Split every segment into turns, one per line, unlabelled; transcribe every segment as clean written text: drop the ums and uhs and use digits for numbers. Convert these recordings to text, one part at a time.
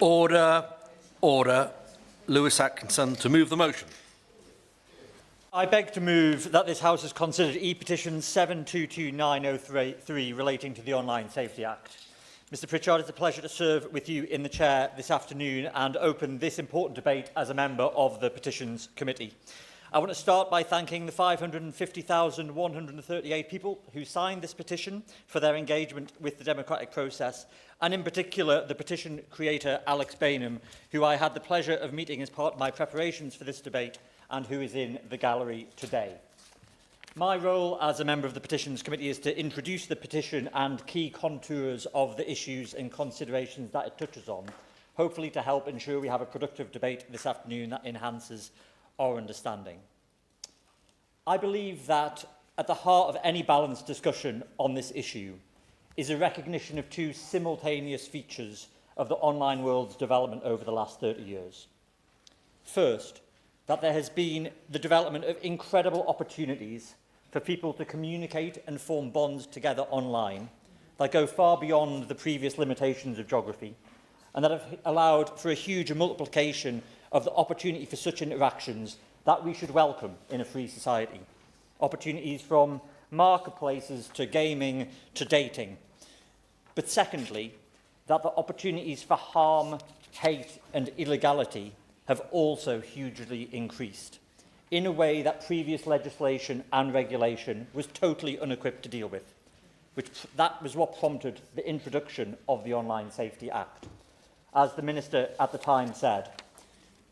Order. Order. Lewis Atkinson to move the motion.
I beg to move that this House has considered E-petition 722903 relating to the Online Safety Act. Mr Pritchard, it's a pleasure to serve with you in the chair this afternoon and open this important debate as a member of the Petitions Committee. I want to start by thanking the 550,138 people who signed this petition for their engagement with the democratic process, and in particular the petition creator Alex Bainham, who I had the pleasure of meeting as part of my preparations for this debate and who is in the gallery today. My role as a member of the Petitions Committee is to introduce the petition and key contours of the issues and considerations that it touches on, hopefully to help ensure we have a productive debate this afternoon that enhances our understanding. I believe that at the heart of any balanced discussion on this issue is a recognition of two simultaneous features of the online world's development over the last 30 years. First, that there has been the development of incredible opportunities for people to communicate and form bonds together online that go far beyond the previous limitations of geography, and that have allowed for a huge multiplication of the opportunity for such interactions that we should welcome in a free society. Opportunities from marketplaces to gaming to dating. But secondly, that the opportunities for harm, hate and illegality have also hugely increased in a way that previous legislation and regulation was totally unequipped to deal with. That was what prompted the introduction of the Online Safety Act. As the Minister at the time said,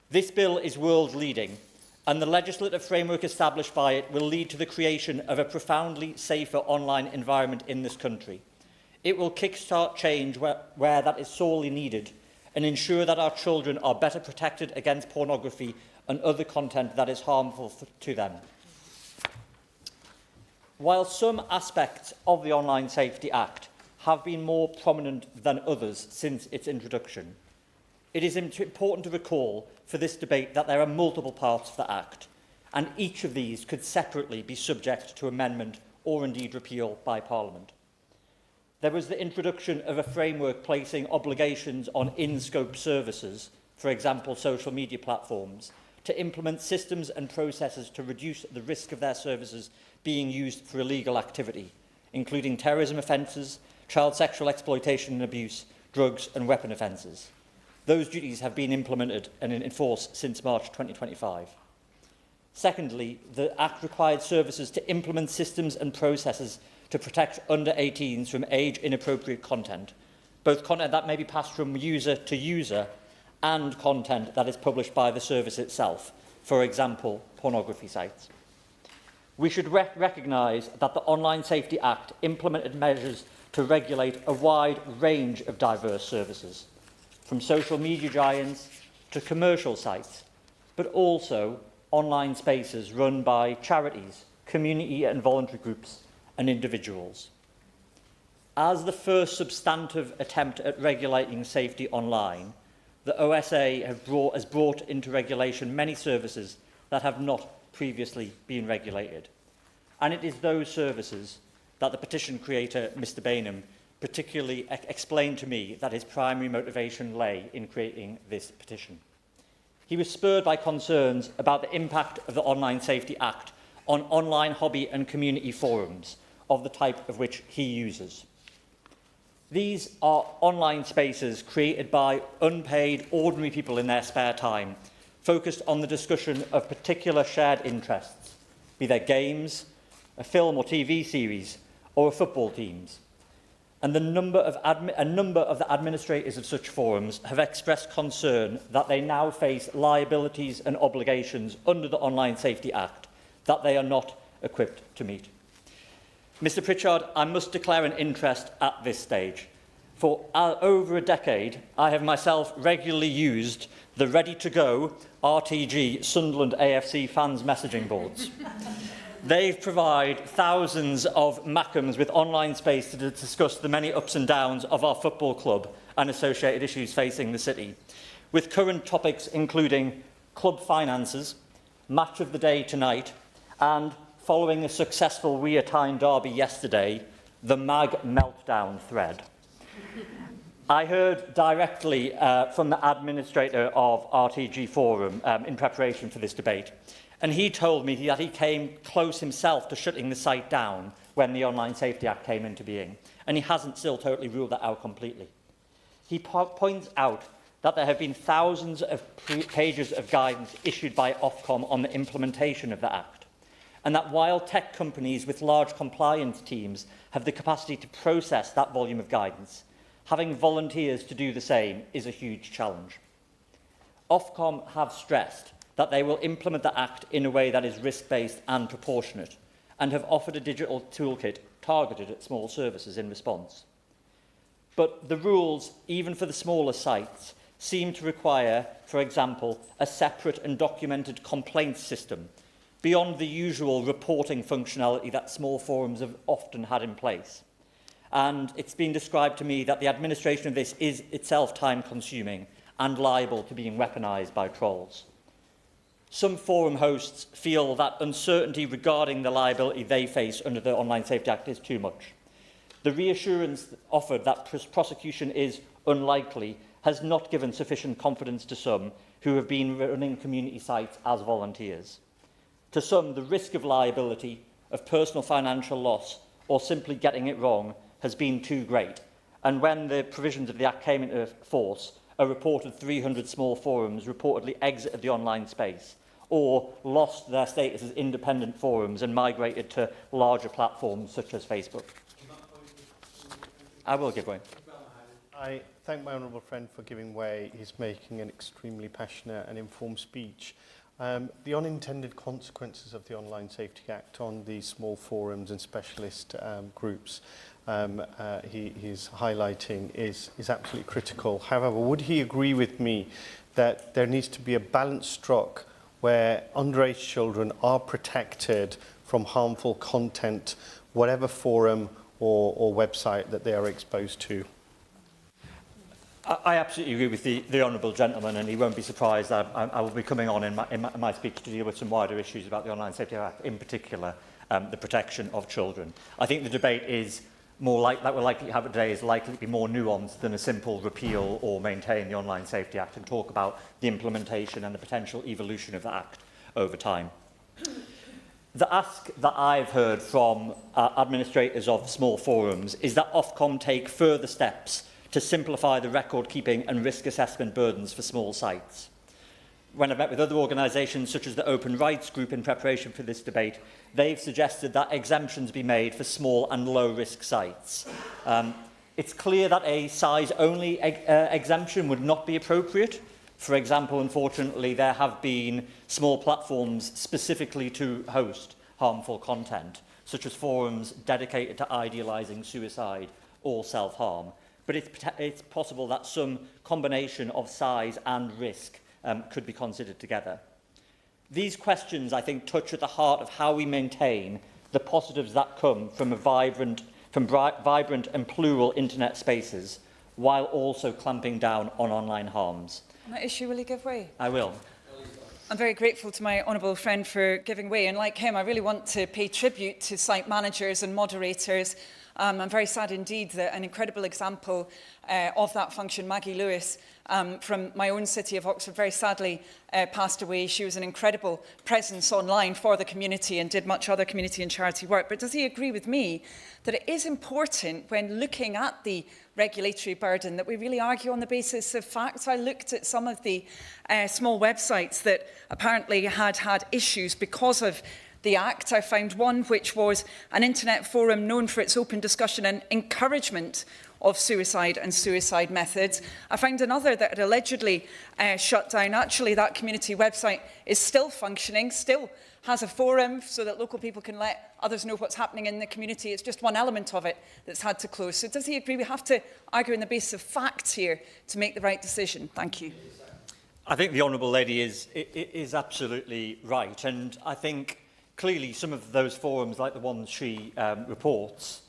this bill is world-leading, and the legislative framework established by it will lead to the creation of a profoundly safer online environment in this country. It will kickstart change where that is sorely needed and ensure that our children are better protected against pornography and other content that is harmful to them. While some aspects of the Online Safety Act have been more prominent than others since its introduction, it is important to recall for this debate that there are multiple parts of the Act, and each of these could separately be subject to amendment or indeed repeal by Parliament. There was the introduction of a framework placing obligations on in-scope services, for example social media platforms, to implement systems and processes to reduce the risk of their services being used for illegal activity, including terrorism offences, child sexual exploitation and abuse, drugs and weapon offences. Those duties have been implemented and in force since March 2025. Secondly, the Act required services to implement systems and processes to protect under-18s from age-inappropriate content, both content that may be passed from user to user and content that is published by the service itself, for example, pornography sites. We should recognise that the Online Safety Act implemented measures to regulate a wide range of diverse services, from social media giants to commercial sites, but also online spaces run by charities, community and voluntary groups and individuals. As the first substantive attempt at regulating safety online, the OSA has brought into regulation many services that have not previously been regulated. And it is those services that the petition creator, Mr Bainham, particularly explained to me that his primary motivation lay in creating this petition. He was spurred by concerns about the impact of the Online Safety Act on online hobby and community forums of the type of which he uses. These are online spaces created by unpaid, ordinary people in their spare time, focused on the discussion of particular shared interests, be they games, a film or TV series, or football teams. And a number of the administrators of such forums have expressed concern that they now face liabilities and obligations under the Online Safety Act that they are not equipped to meet. Mr Pritchard, I must declare an interest at this stage. For over a decade, I have myself regularly used the ready-to-go RTG Sunderland AFC fans messaging boards. They provide thousands of Mackhams with online space to discuss the many ups and downs of our football club and associated issues facing the city, with current topics including club finances, match of the day tonight, and, following a successful Weir Tyne derby yesterday, the MAG meltdown thread. I heard directly from the administrator of RTG Forum in preparation for this debate, and he told me that he came close himself to shutting the site down when the Online Safety Act came into being, and he hasn't still totally ruled that out completely. He points out that there have been thousands of pages of guidance issued by Ofcom on the implementation of the Act, and that while tech companies with large compliance teams have the capacity to process that volume of guidance, having volunteers to do the same is a huge challenge. Ofcom have stressed that they will implement the Act in a way that is risk-based and proportionate, and have offered a digital toolkit targeted at small services in response. But the rules, even for the smaller sites, seem to require, for example, a separate and documented complaints system beyond the usual reporting functionality that small forums have often had in place. And it's been described to me that the administration of this is itself time-consuming and liable to being weaponised by trolls. Some forum hosts feel that uncertainty regarding the liability they face under the Online Safety Act is too much. The reassurance offered that prosecution is unlikely has not given sufficient confidence to some who have been running community sites as volunteers. To some, the risk of liability, of personal financial loss, or simply getting it wrong has been too great. And when the provisions of the Act came into force, a reported 300 small forums reportedly exited the online space or lost their status as independent forums and migrated to larger platforms such as Facebook. I will give way.
I thank my honourable friend for giving way. He's making an extremely passionate and informed speech. The unintended consequences of the Online Safety Act on these small forums and specialist groups he's highlighting is absolutely critical. However, would he agree with me that there needs to be a balance struck where underage children are protected from harmful content, whatever forum or website that they are exposed to?
I absolutely agree with the honourable gentleman, and he won't be surprised that I will be coming on in my speech to deal with some wider issues about the Online Safety Act, in particular the protection of children. I think the debate is that we're likely to have today is likely to be more nuanced than a simple repeal or maintain the Online Safety Act, and talk about the implementation and the potential evolution of the Act over time. The ask that I've heard from administrators of small forums is that Ofcom take further steps to simplify the record-keeping and risk assessment burdens for small sites. When I've met with other organisations such as the Open Rights Group in preparation for this debate, they've suggested that exemptions be made for small and low-risk sites. It's clear that a size-only exemption would not be appropriate. For example, unfortunately, there have been small platforms specifically to host harmful content, such as forums dedicated to idealising suicide or self-harm. But it's possible that some combination of size and risk could be considered together. These questions, I think, touch at the heart of how we maintain the positives that come from vibrant and plural internet spaces, while also clamping down on online harms.
On that issue, will you give way?
I will.
I'm very grateful to my honourable friend for giving way, and like him, I really want to pay tribute to site managers and moderators. I'm very sad indeed that an incredible example of that function, Maggie Lewis, from my own city of Oxford, very sadly passed away. She was an incredible presence online for the community and did much other community and charity work. But does he agree with me that it is important, when looking at the regulatory burden, that we really argue on the basis of facts? I looked at some of the small websites that apparently had issues because of the Act. I found one which was an internet forum known for its open discussion and encouragement of suicide and suicide methods. I found another that had allegedly shut down. Actually, that community website is still functioning, still has a forum so that local people can let others know what's happening in the community. It's just one element of it that's had to close. So does he agree we have to argue on the basis of facts here to make the right decision? Thank you.
I think the honourable lady is absolutely right. And I think clearly some of those forums, like the ones she reports,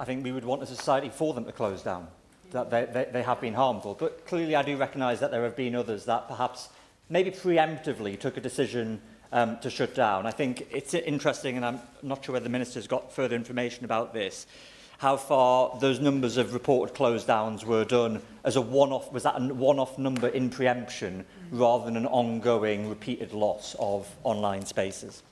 I think we would want as a society for them to close down, that they have been harmful. But clearly I do recognise that there have been others that perhaps maybe preemptively took a decision to shut down. I think it's interesting, and I'm not sure whether the Minister's got further information about this. how far those numbers of reported close downs were done as a one-off, was that a one-off number in preemption rather than an ongoing repeated loss of online spaces.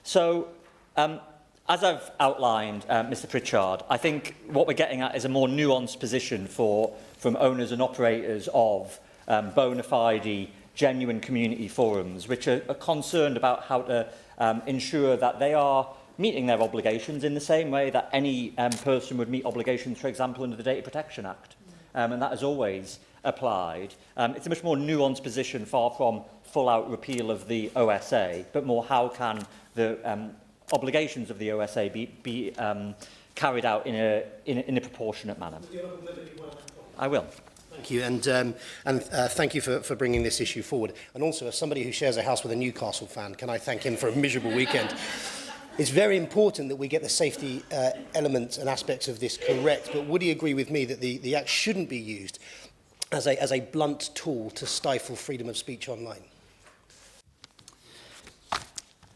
So, as I've outlined, Mr Pritchard, I think what we're getting at is a more nuanced position from owners and operators of bona fide, genuine community forums, which are concerned about how to ensure that they are meeting their obligations in the same way that any person would meet obligations, for example, under the Data Protection Act. And that has always applied. It's a much more nuanced position, far from full-out repeal of the OSA, but more how can the obligations of the OSA be carried out in a proportionate manner. I will.
Thank you, and thank you for bringing this issue forward. And also, as somebody who shares a house with a Newcastle fan, can I thank him for a miserable weekend? It's very important that we get the safety elements and aspects of this correct, but would he agree with me that the Act shouldn't be used as a blunt tool to stifle freedom of speech online?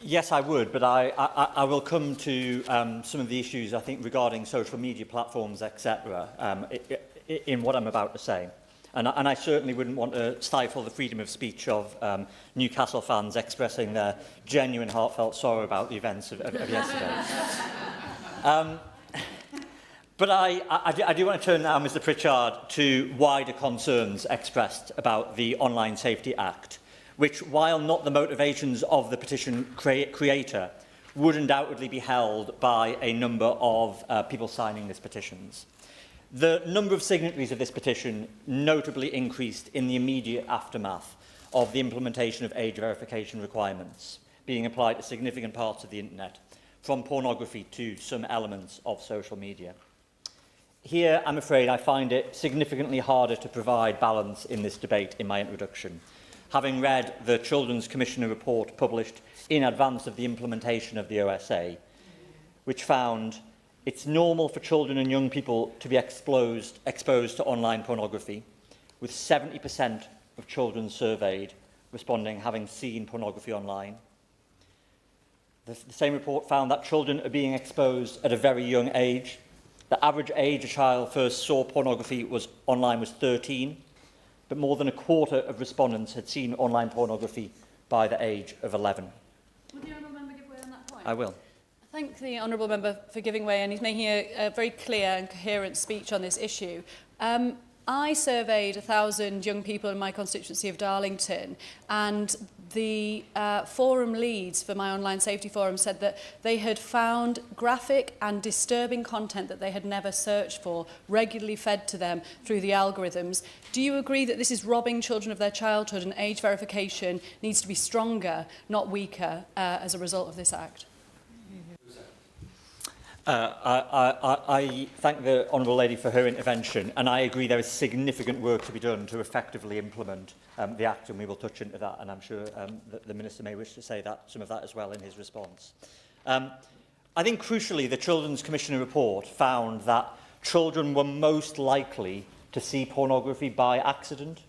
Yes, I would, but I will come to some of the issues, I think, regarding social media platforms, etc., in what I'm about to say. And I certainly wouldn't want to stifle the freedom of speech of Newcastle fans expressing their genuine, heartfelt sorrow about the events of yesterday. But I do want to turn now, Mr Pritchard, to wider concerns expressed about the Online Safety Act, which, while not the motivations of the petition creator, would undoubtedly be held by a number of people signing these petitions. The number of signatories of this petition notably increased in the immediate aftermath of the implementation of age verification requirements being applied to significant parts of the internet, from pornography to some elements of social media. Here, I'm afraid, I find it significantly harder to provide balance in this debate in my introduction, having read the Children's Commissioner report published in advance of the implementation of the OSA, which found it's normal for children and young people to be exposed to online pornography, with 70% of children surveyed responding having seen pornography online. The same report found that children are being exposed at a very young age. The average age a child first saw pornography online was 13, but more than a quarter of respondents had seen online pornography by the age of 11.
Would the honourable member give way on that point?
I will.
Thank the honourable member for giving way, and he's making a very clear and coherent speech on this issue. I surveyed 1,000 young people in my constituency of Darlington, and the forum leads for my online safety forum said that they had found graphic and disturbing content that they had never searched for, regularly fed to them through the algorithms. Do you agree that this is robbing children of their childhood, and age verification needs to be stronger, not weaker, as a result of this Act?
I thank the Honourable Lady for her intervention, and I agree there is significant work to be done to effectively implement the Act, and we will touch into that, and I'm sure that the Minister may wish to say some of that as well in his response. I think crucially the Children's Commissioner report found that children were most likely to see pornography by accident,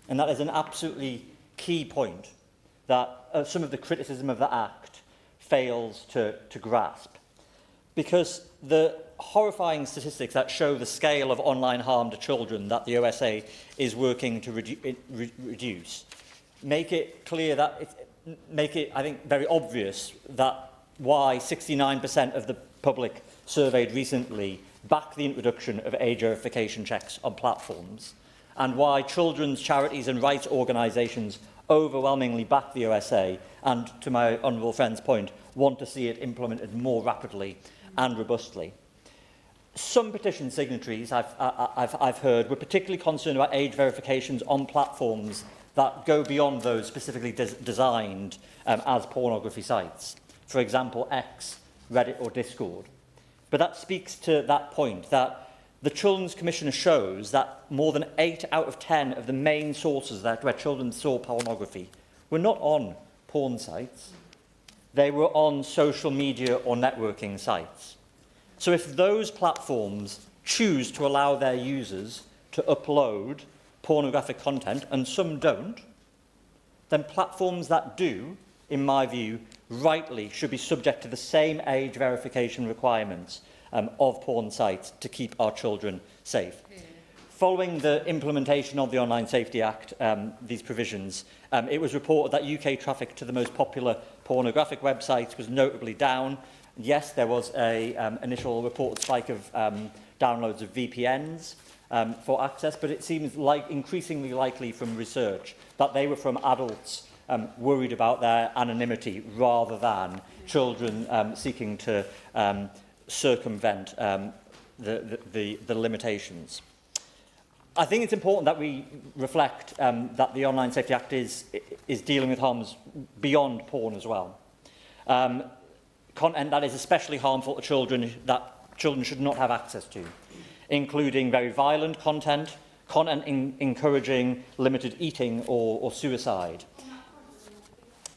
and that is an absolutely key point that some of the criticism of the Act fails to grasp. Because the horrifying statistics that show the scale of online harm to children that the OSA is working to reduce make it clear that I think, very obvious that why 69% of the public surveyed recently back the introduction of age verification checks on platforms, and why children's charities and rights organisations overwhelmingly back the OSA, and, to my honourable friend's point, want to see it implemented more rapidly and robustly. Some petition signatories I've heard were particularly concerned about age verifications on platforms that go beyond those specifically designed as pornography sites. For example, X, Reddit or Discord. But that speaks to that point, that the Children's Commissioner shows that more than 8 out of 10 of the main sources where children saw pornography were not on porn sites. They were on social media or networking sites. So if those platforms choose to allow their users to upload pornographic content, and some don't, then platforms that do, in my view, rightly should be subject to the same age verification requirements of porn sites to keep our children safe. Following the implementation of the Online Safety Act, these provisions, it was reported that UK traffic to the most popular pornographic websites was notably down. Yes, there was an initial reported spike of downloads of VPNs for access, but it seems like increasingly likely from research that they were from adults worried about their anonymity rather than children seeking to circumvent the limitations. I think it's important that we reflect that the Online Safety Act is dealing with harms beyond porn as well. Content that is especially harmful to children that children should not have access to, including very violent content, encouraging limited eating or suicide.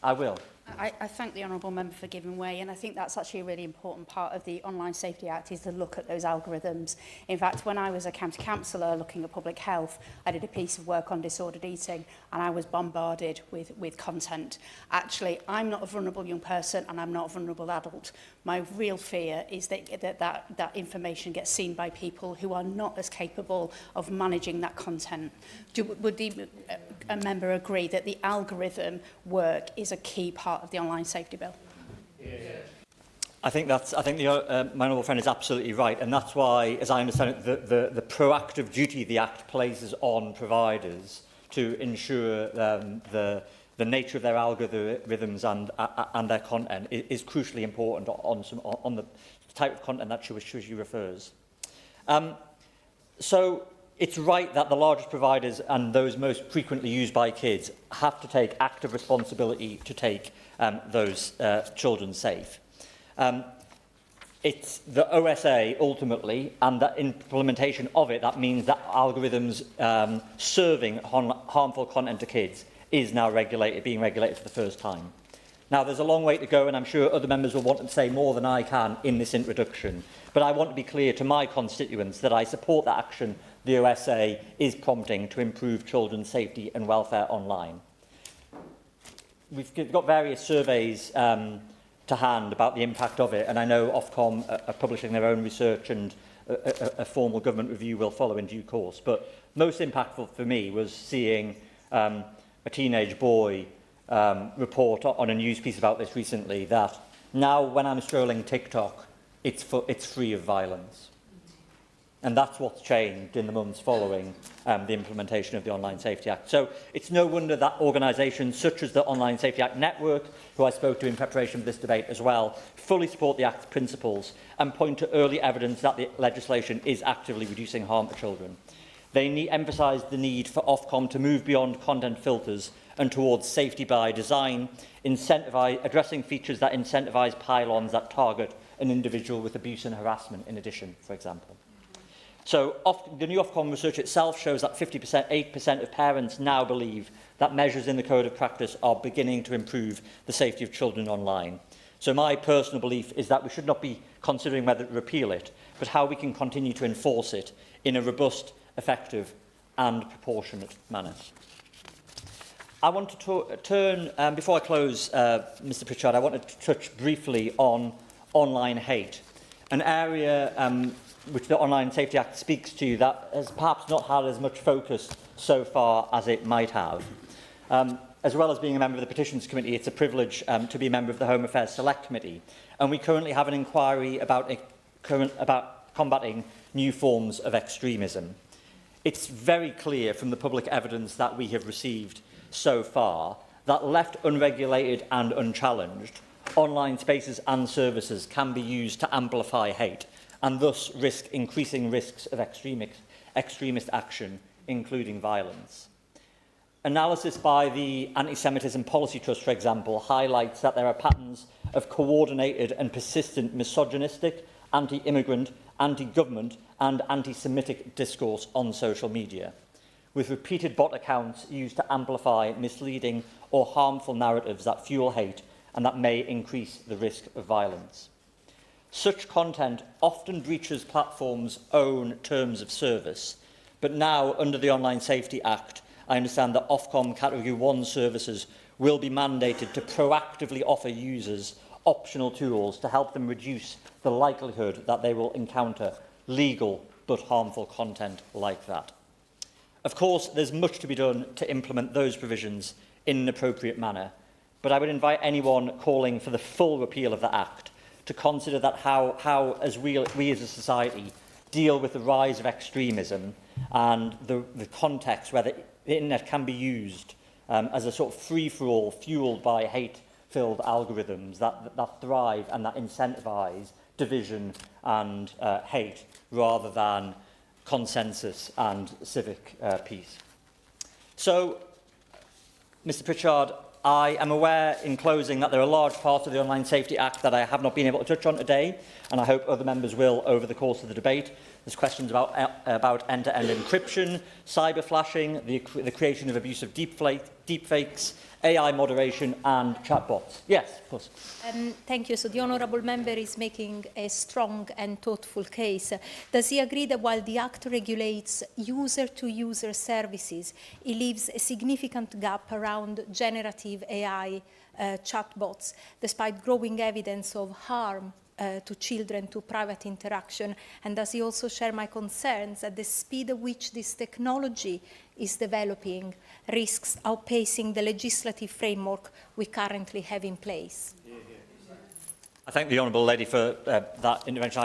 I will.
I thank the Honourable Member for giving way, and I think that's actually a really important part of the Online Safety Act is to look at those algorithms. In fact, when I was a county councillor looking at public health, I did a piece of work on disordered eating, and I was bombarded with content. Actually, I'm not a vulnerable young person, and I'm not a vulnerable adult. My real fear is that information gets seen by people who are not as capable of managing that content. Would a member agree that the algorithm work is a key part of the Online Safety Bill?
I think the my honourable friend is absolutely right, and that's why, as I understand it, the proactive duty the Act places on providers to ensure the nature of their algorithms and their content is crucially important on the type of content that she refers. So it's right that the largest providers and those most frequently used by kids have to take active responsibility to take those children safe. It's the OSA ultimately, and the implementation of it, that means that algorithms serving harmful content to kids is now being regulated for the first time. Now, there's a long way to go, and I'm sure other members will want to say more than I can in this introduction, but I want to be clear to my constituents that I support the action the OSA is prompting to improve children's safety and welfare online. We've got various surveys to hand about the impact of it, and I know Ofcom are publishing their own research, and a formal government review will follow in due course. But most impactful for me was seeing a teenage boy report on a news piece about this recently, that now when I'm scrolling TikTok, it's free of violence. And that's what's changed in the months following the implementation of the Online Safety Act. So it's no wonder that organisations such as the Online Safety Act Network, who I spoke to in preparation for this debate as well, fully support the Act's principles and point to early evidence that the legislation is actively reducing harm to children. They emphasise the need for Ofcom to move beyond content filters and towards safety by design, addressing features that incentivise pylons that target an individual with abuse and harassment in addition, for example. So the new Ofcom research itself shows that 8% of parents now believe that measures in the Code of Practice are beginning to improve the safety of children online. So my personal belief is that we should not be considering whether to repeal it, but how we can continue to enforce it in a robust, effective and proportionate manner. I want to turn, before I close, Mr Pritchard, I want to touch briefly on online hate, an area which the Online Safety Act speaks to that has perhaps not had as much focus so far as it might have. As well as being a member of the Petitions Committee, it's a privilege to be a member of the Home Affairs Select Committee, and we currently have an inquiry about combating new forms of extremism. It's very clear from the public evidence that we have received so far that left unregulated and unchallenged, online spaces and services can be used to amplify hate and thus risk increasing risks of extremist action, including violence. Analysis by the Anti-Semitism Policy Trust, for example, highlights that there are patterns of coordinated and persistent misogynistic, anti-immigrant, anti-government and anti-Semitic discourse on social media, with repeated bot accounts used to amplify misleading or harmful narratives that fuel hate and that may increase the risk of violence. Such content often breaches platforms' own terms of service, but now, under the Online Safety Act, I understand that Ofcom Category 1 services will be mandated to proactively offer users optional tools to help them reduce the likelihood that they will encounter legal but harmful content like that. Of course, there's much to be done to implement those provisions in an appropriate manner, but I would invite anyone calling for the full repeal of the Act to consider that how as we as a society deal with the rise of extremism and the context where the internet can be used as a sort of free-for-all fuelled by hate-filled algorithms that thrive and that incentivise division and hate rather than consensus and civic peace. So, Mr Pritchard, I am aware in closing that there are large parts of the Online Safety Act that I have not been able to touch on today, and I hope other members will over the course of the debate. There's questions about end-to-end encryption, cyber flashing, the creation of abusive deepfakes, AI moderation and chatbots. Yes, of course.
Thank you. So the Honourable Member is making a strong and thoughtful case. Does he agree that while the Act regulates user-to-user services, it leaves a significant gap around generative AI chatbots, despite growing evidence of harm to children, to private interaction? And does he also share my concerns at the speed at which this technology is developing risks outpacing the legislative framework we currently have in place?
I thank the Honourable Lady for that intervention.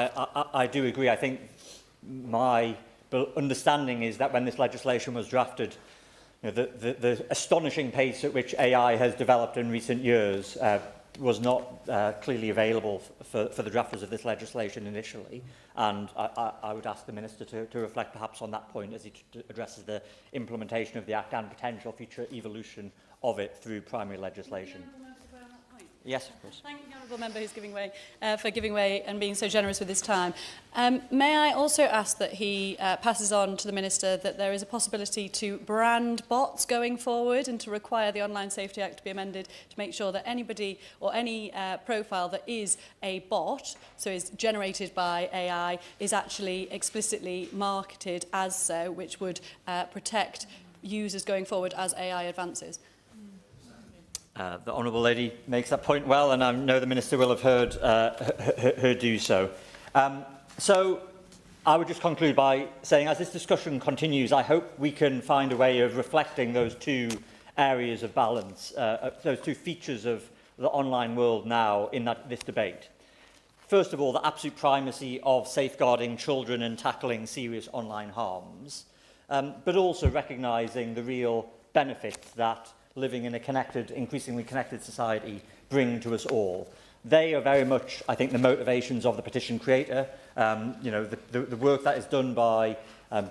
I do agree. I think my understanding is that when this legislation was drafted, you know, the astonishing pace at which AI has developed in recent years was not clearly available for the drafters of this legislation initially, and I would ask the Minister to reflect perhaps on that point as he addresses the implementation of the Act and potential future evolution of it through primary legislation. Yes, of course.
Thank the Honourable Member who's giving way, for giving way and being so generous with his time. May I also ask that he passes on to the Minister that there is a possibility to brand bots going forward and to require the Online Safety Act to be amended to make sure that anybody or any profile that is a bot, so is generated by AI, is actually explicitly marketed as so, which would protect users going forward as AI advances.
The Honourable Lady makes that point well, and I know the Minister will have heard her do so. So I would just conclude by saying, as this discussion continues, I hope we can find a way of reflecting those two areas of balance, those two features of the online world now in this debate. First of all, the absolute primacy of safeguarding children and tackling serious online harms, but also recognising the real benefits that living in a connected, increasingly connected society bring to us all. They are very much, I think, the motivations of the petition creator. You know, the work that is done by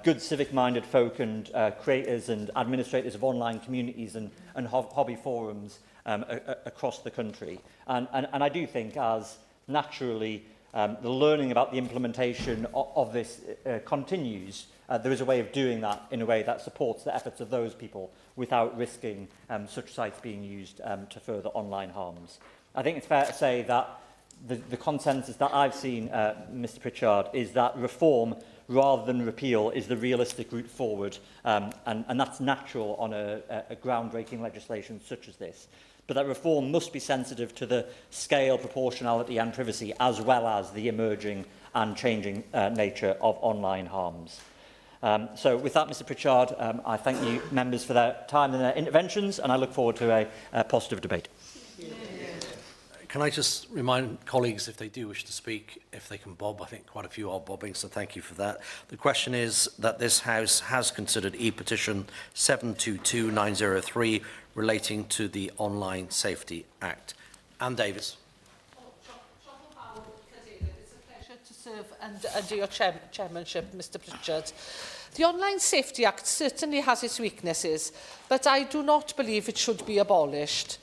good civic-minded folk and creators and administrators of online communities and hobby forums across the country. And I do think, as naturally the learning about the implementation of this continues, there is a way of doing that in a way that supports the efforts of those people without risking such sites being used to further online harms. I think it's fair to say that the consensus that I've seen, Mr Pritchard, is that reform rather than repeal is the realistic route forward, and that's natural on a groundbreaking legislation such as this. But that reform must be sensitive to the scale, proportionality and privacy, as well as the emerging and changing nature of online harms. So with that, Mr Pritchard, I thank you members for their time and their interventions, and I look forward to a positive debate.
Can I just remind colleagues, if they do wish to speak, if they can bob? I think quite a few are bobbing, so thank you for that. The question is that this House has considered E-petition 722903 relating to the Online Safety Act. Anne Davis.
It's a pleasure to serve under your chairmanship, Mr Pritchard. The Online Safety Act certainly has its weaknesses, but I do not believe it should be abolished.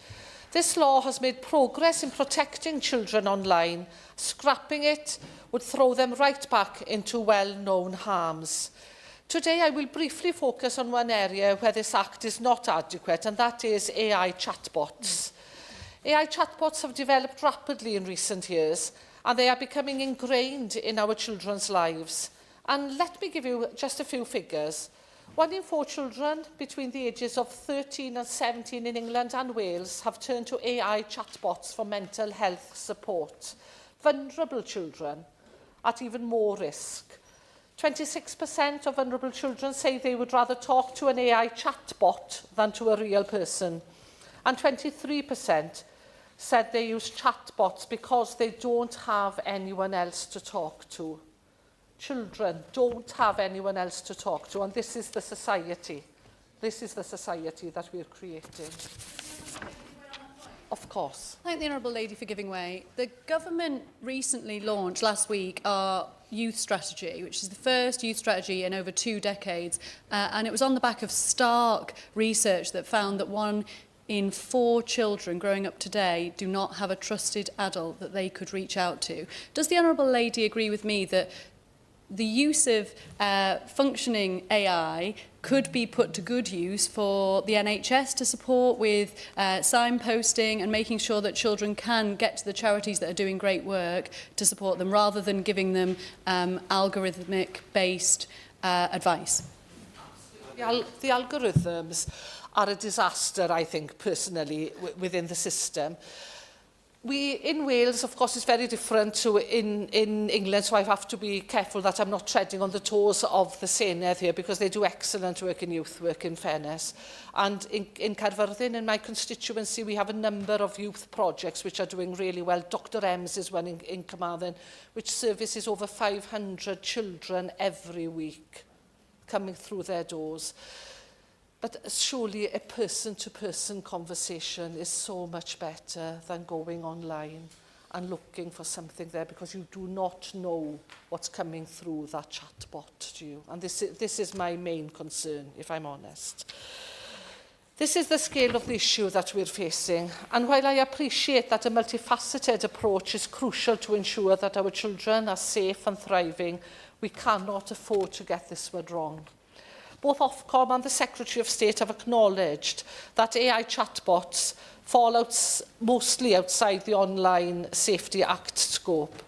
This law has made progress in protecting children online. Scrapping it would throw them right back into well-known harms. Today, I will briefly focus on one area where this Act is not adequate, and that is AI chatbots. AI chatbots have developed rapidly in recent years, and they are becoming ingrained in our children's lives. And let me give you just a few figures. 1 in 4 children between the ages of 13 and 17 in England and Wales have turned to AI chatbots for mental health support. Vulnerable children at even more risk. 26% of vulnerable children say they would rather talk to an AI chatbot than to a real person. And 23% said they use chatbots because they don't have anyone else to talk to. Children don't have anyone else to talk to, and this is the society. This is the society that we're creating. Of course.
Thank the Honourable Lady for giving way. The government recently launched last week our youth strategy, which is the first youth strategy in over 2 decades, and it was on the back of stark research that found that 1 in 4 children growing up today do not have a trusted adult that they could reach out to. Does the Honourable Lady agree with me that the use of functioning AI could be put to good use for the NHS to support with signposting and making sure that children can get to the charities that are doing great work to support them, rather than giving them algorithmic-based advice?
The algorithms are a disaster, I think, personally, within the system. In Wales, of course, it's very different to in England, so I have to be careful that I'm not treading on the toes of the Senedd here, because they do excellent work in youth work, in fairness. And in Caerfyrddin, in my constituency, we have a number of youth projects which are doing really well. Dr Ems is one in Carmarthen, which services over 500 children every week coming through their doors. But surely a person-to-person conversation is so much better than going online and looking for something there, because you do not know what's coming through that chatbot, do you? And this is my main concern, if I'm honest. This is the scale of the issue that we're facing. And while I appreciate that a multifaceted approach is crucial to ensure that our children are safe and thriving, we cannot afford to get this one wrong. Both Ofcom and the Secretary of State have acknowledged that AI chatbots fall mostly outside the Online Safety Act scope.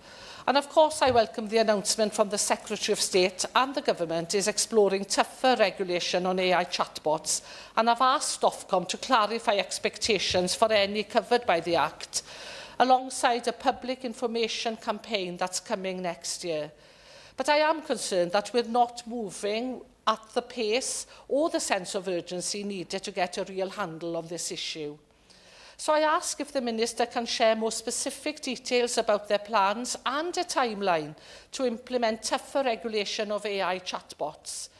And of course, I welcome the announcement from the Secretary of State and the Government is exploring tougher regulation on AI chatbots, and I've asked Ofcom to clarify expectations for any covered by the Act, alongside a public information campaign that's coming next year. But I am concerned that we're not moving at the pace or the sense of urgency needed to get a real handle on this issue. So I ask if the Minister can share more specific details about their plans and a timeline to implement tougher regulation of AI chatbots.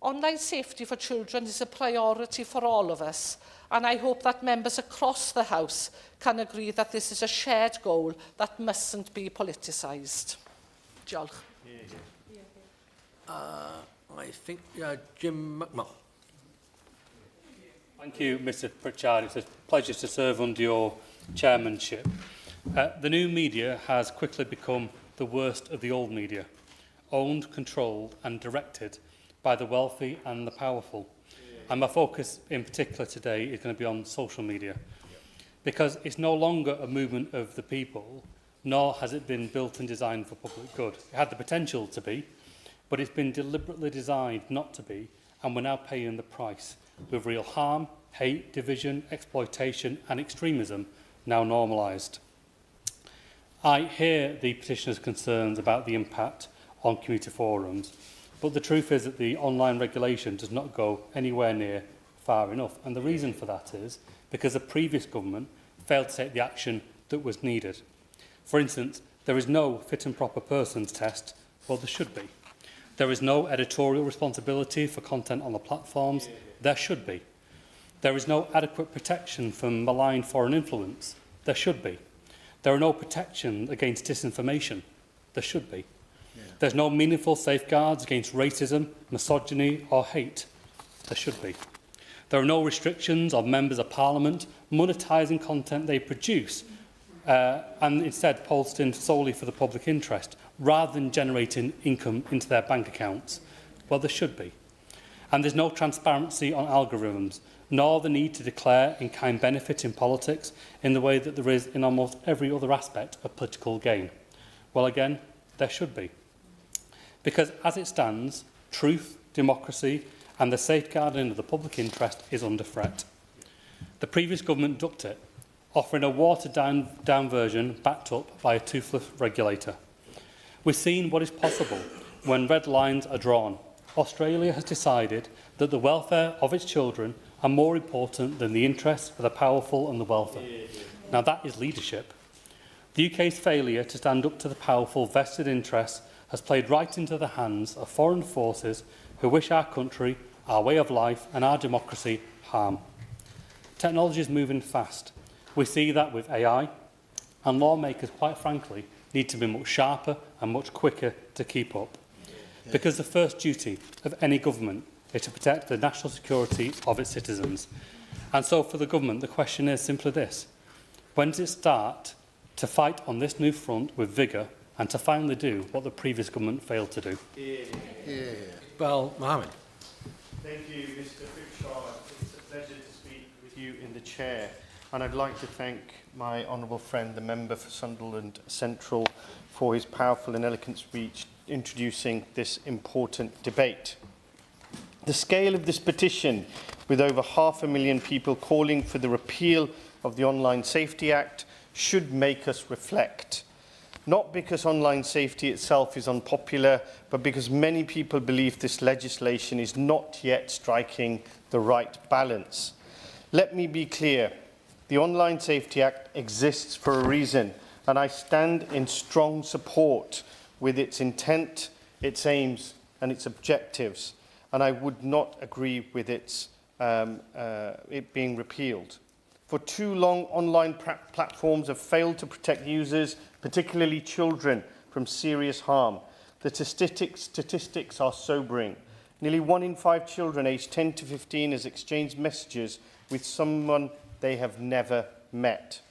Online safety for children is a priority for all of us, and I hope that members across the House can agree that this is a shared goal that mustn't be politicised. Diolch.
I think Jim McMahon.
Thank you, Mr Pritchard. It's a pleasure to serve under your chairmanship. The new media has quickly become the worst of the old media, owned, controlled and directed by the wealthy and the powerful. And my focus in particular today is going to be on social media, because it's no longer a movement of the people, nor has it been built and designed for public good. It had the potential to be, but it's been deliberately designed not to be, and we're now paying the price, with real harm, hate, division, exploitation and extremism now normalised. I hear the petitioners' concerns about the impact on community forums, but the truth is that the online regulation does not go anywhere near far enough, and the reason for that is because the previous government failed to take the action that was needed. For instance, there is no fit and proper persons test, well there should be. There is no editorial responsibility for content on the platforms. There should be. There is no adequate protection from malign foreign influence. There should be. There are no protection against disinformation. There should be. There's no meaningful safeguards against racism, misogyny or hate. There should be. There are no restrictions on members of Parliament monetising content they produce and instead posting solely for the public interest, rather than generating income into their bank accounts. Well, there should be. And there's no transparency on algorithms, nor the need to declare in-kind benefit in politics in the way that there is in almost every other aspect of political gain. Well, again, there should be. Because as it stands, truth, democracy and the safeguarding of the public interest is under threat. The previous government ducked it, offering a watered-down version backed up by a toothless regulator. We've seen what is possible when red lines are drawn. Australia has decided that the welfare of its children are more important than the interests of the powerful and the wealthy. Now that is leadership. The UK's failure to stand up to the powerful vested interests has played right into the hands of foreign forces who wish our country, our way of life and our democracy harm. Technology is moving fast. We see that with AI, and lawmakers, quite frankly, need to be much sharper and much quicker to keep up. Because the first duty of any government is to protect the national security of its citizens. And so for the government, the question is simply this: when does it start to fight on this new front with vigour and to finally do what the previous government failed to do?
Well, Mohammed.
Thank you, Mr. Pritchard. It's a pleasure to speak with you in the chair. And I'd like to thank my honourable friend, the member for Sunderland Central, for his powerful and eloquent speech introducing this important debate. The scale of this petition, with over 500,000 people calling for the repeal of the Online Safety Act, should make us reflect. Not because online safety itself is unpopular, but because many people believe this legislation is not yet striking the right balance. Let me be clear. The Online Safety Act exists for a reason, and I stand in strong support with its intent, its aims and its objectives, and I would not agree with it being repealed. For too long, online platforms have failed to protect users, particularly children, from serious harm. The statistics are sobering. Nearly 1 in 5 children aged 10 to 15 has exchanged messages with someone they have never met.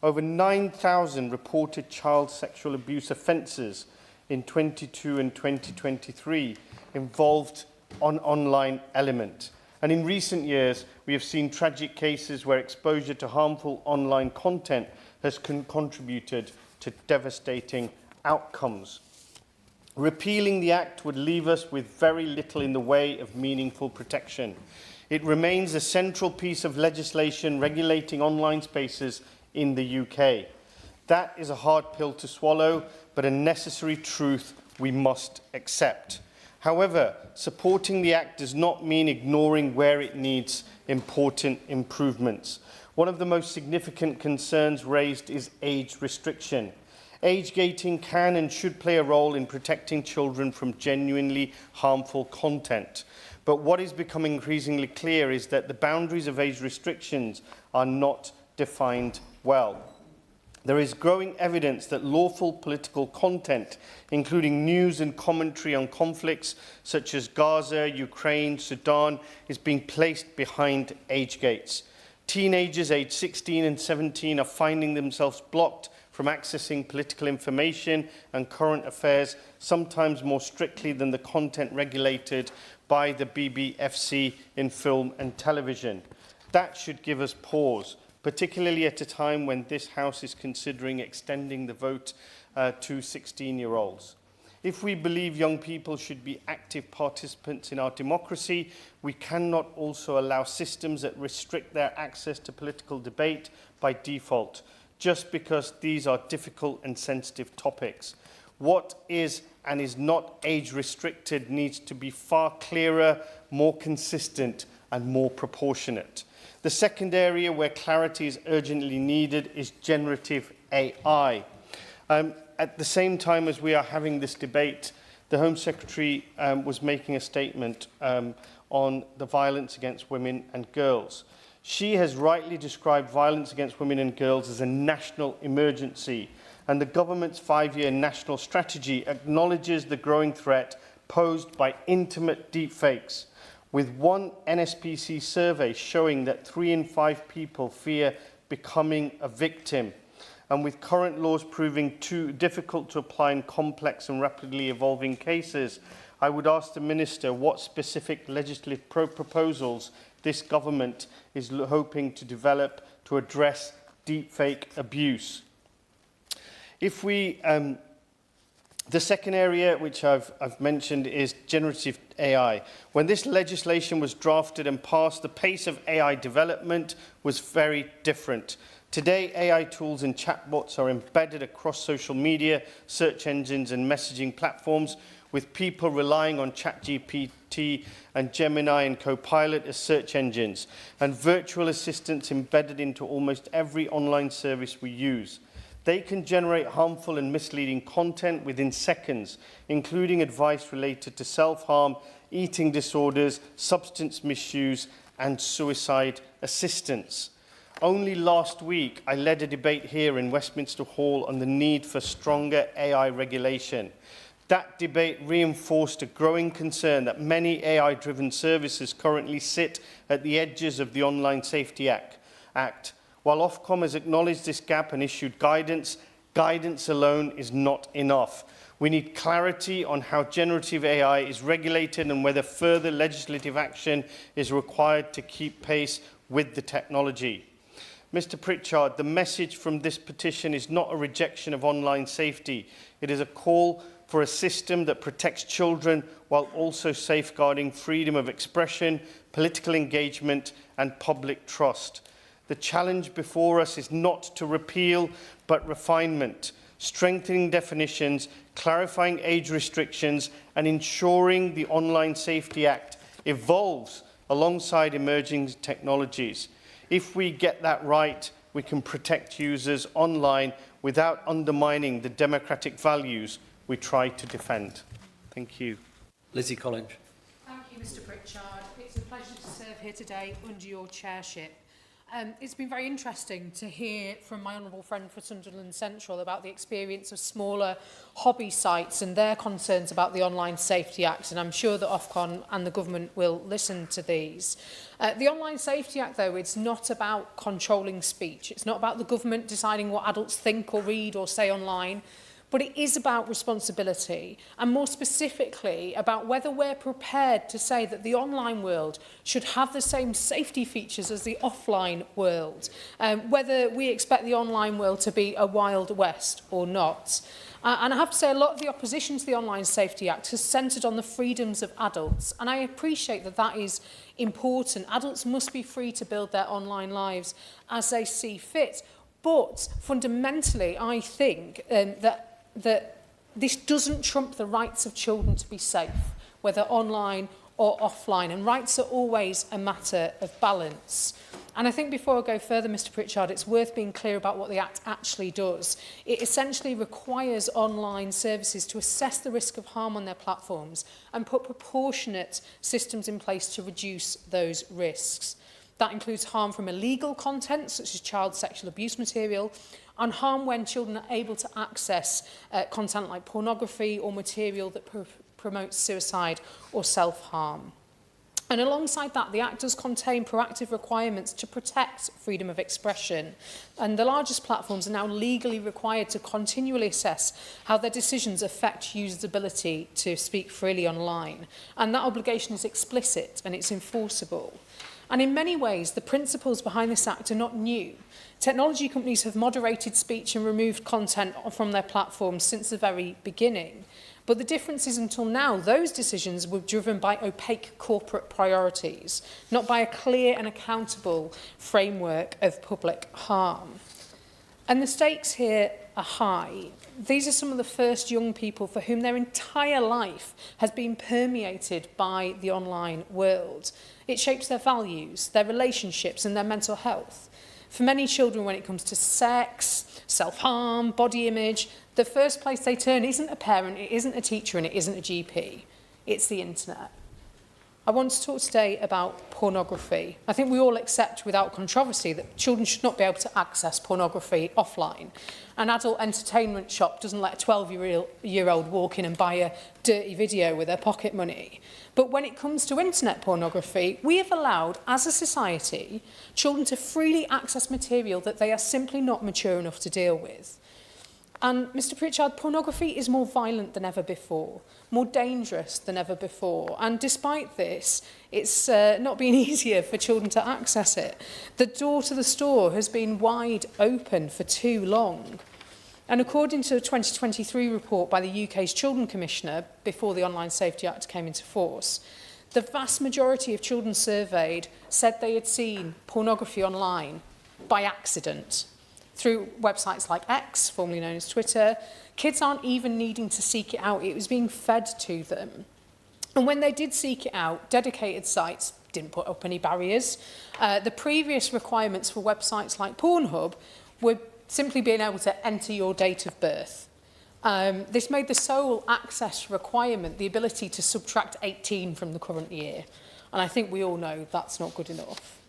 Over 9,000 reported child sexual abuse offences in 2022 and 2023 involved an online element. And in recent years, we have seen tragic cases where exposure to harmful online content has contributed to devastating outcomes. Repealing the Act would leave us with very little in the way of meaningful protection. It remains a central piece of legislation regulating online spaces in the UK. That is a hard pill to swallow, but a necessary truth we must accept. However, supporting the Act does not mean ignoring where it needs important improvements. One of the most significant concerns raised is age restriction. Age gating can and should play a role in protecting children from genuinely harmful content. But what is becoming increasingly clear is that the boundaries of age restrictions are not defined well. There is growing evidence that lawful political content, including news and commentary on conflicts such as Gaza, Ukraine, Sudan, is being placed behind age gates. Teenagers aged 16 and 17 are finding themselves blocked from accessing political information and current affairs, sometimes more strictly than the content regulated by the BBFC in film and television. That should give us pause, particularly at a time when this House is considering extending the vote to 16-year-olds. If we believe young people should be active participants in our democracy, we cannot also allow systems that restrict their access to political debate by default, just because these are difficult and sensitive topics. What is and is not age-restricted needs to be far clearer, more consistent, and more proportionate. The second area where clarity is urgently needed is generative AI. At the same time as we are having this debate, the Home Secretary was making a statement on the violence against women and girls. She has rightly described violence against women and girls as a national emergency, and the government's 5-year national strategy acknowledges the growing threat posed by intimate deepfakes, with one NSPC survey showing that 3 in 5 people fear becoming a victim, and with current laws proving too difficult to apply in complex and rapidly evolving cases, I would ask the Minister what specific legislative proposals this government is hoping to develop to address deepfake abuse. If we The second area, which I've mentioned, is generative AI. When this legislation was drafted and passed, the pace of AI development was very different. Today, AI tools and chatbots are embedded across social media, search engines and messaging platforms, with people relying on ChatGPT and Gemini and Copilot as search engines, and virtual assistants embedded into almost every online service we use. They can generate harmful and misleading content within seconds, including advice related to self-harm, eating disorders, substance misuse, and suicide assistance. Only last week, I led a debate here in Westminster Hall on the need for stronger AI regulation. That debate reinforced a growing concern that many AI-driven services currently sit at the edges of the Online Safety Act. While Ofcom has acknowledged this gap and issued guidance, guidance alone is not enough. We need clarity on how generative AI is regulated and whether further legislative action is required to keep pace with the technology. Mr. Pritchard, the message from this petition is not a rejection of online safety. It is a call for a system that protects children while also safeguarding freedom of expression, political engagement, and public trust. The challenge before us is not to repeal, but refinement, strengthening definitions, clarifying age restrictions, and ensuring the Online Safety Act evolves alongside emerging technologies. If we get that right, we can protect users online without undermining the democratic values we try to defend. Thank you.
Lizzie Collins.
Thank you, Mr. Pritchard. It's a pleasure to serve here today under your chairship. It's been very interesting to hear from my honourable friend for Sunderland Central about the experience of smaller hobby sites and their concerns about the Online Safety Act, and I'm sure that Ofcom and the government will listen to these. The Online Safety Act, though, it's not about controlling speech. It's not about the government deciding what adults think or read or say online. But it is about responsibility, and more specifically about whether we're prepared to say that the online world should have the same safety features as the offline world, whether we expect the online world to be a Wild West or not. And I have to say, a lot of the opposition to the Online Safety Act has centred on the freedoms of adults, and I appreciate that that is important. Adults must be free to build their online lives as they see fit. But fundamentally, I think that this doesn't trump the rights of children to be safe, whether online or offline, and rights are always a matter of balance. And I think before I go further, Mr. Pritchard, it's worth being clear about what the Act actually does. It essentially requires online services to assess the risk of harm on their platforms and put proportionate systems in place to reduce those risks. That includes harm from illegal content, such as child sexual abuse material, and harm when children are able to access content like pornography or material that promotes suicide or self-harm. And alongside that, the Act does contain proactive requirements to protect freedom of expression. And the largest platforms are now legally required to continually assess how their decisions affect users' ability to speak freely online. And that obligation is explicit and it's enforceable. And in many ways, the principles behind this Act are not new. Technology companies have moderated speech and removed content from their platforms since the very beginning. But the difference is, until now, those decisions were driven by opaque corporate priorities, not by a clear and accountable framework of public harm. And the stakes here are high. These are some of the first young people for whom their entire life has been permeated by the online world. It shapes their values, their relationships, and their mental health. For many children, when it comes to sex, self-harm, body image, the first place they turn isn't a parent, it isn't a teacher, and it isn't a GP. It's the internet. I want to talk today about pornography. I think we all accept without controversy that children should not be able to access pornography offline. An adult entertainment shop doesn't let a 12-year-old walk in and buy a dirty video with their pocket money. But when it comes to internet pornography, we have allowed, as a society, children to freely access material that they are simply not mature enough to deal with. And, Mr. Pritchard, pornography is more violent than ever before, more dangerous than ever before. And despite this, it's not been easier for children to access it. The door to the store has been wide open for too long. And according to a 2023 report by the UK's Children Commissioner, before the Online Safety Act came into force, the vast majority of children surveyed said they had seen pornography online by accident through websites like X, formerly known as Twitter. Kids aren't even needing to seek it out. It was being fed to them. And when they did seek it out, dedicated sites didn't put up any barriers. The previous requirements for websites like Pornhub were simply being able to enter your date of birth. This made the sole access requirement the ability to subtract 18 from the current year. And I think we all know that's not good enough.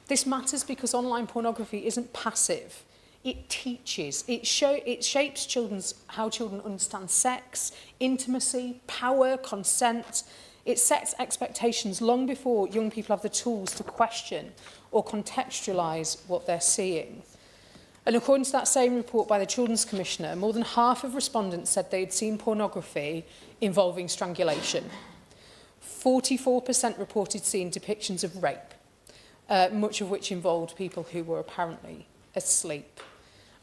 This matters because online pornography isn't passive. It teaches, it shapes how children understand sex, intimacy, power, consent. It sets expectations long before young people have the tools to question or contextualise what they're seeing. And according to that same report by the Children's Commissioner, more than half of respondents said they'd seen pornography involving strangulation. 44% reported seeing depictions of rape, much of which involved people who were apparently asleep.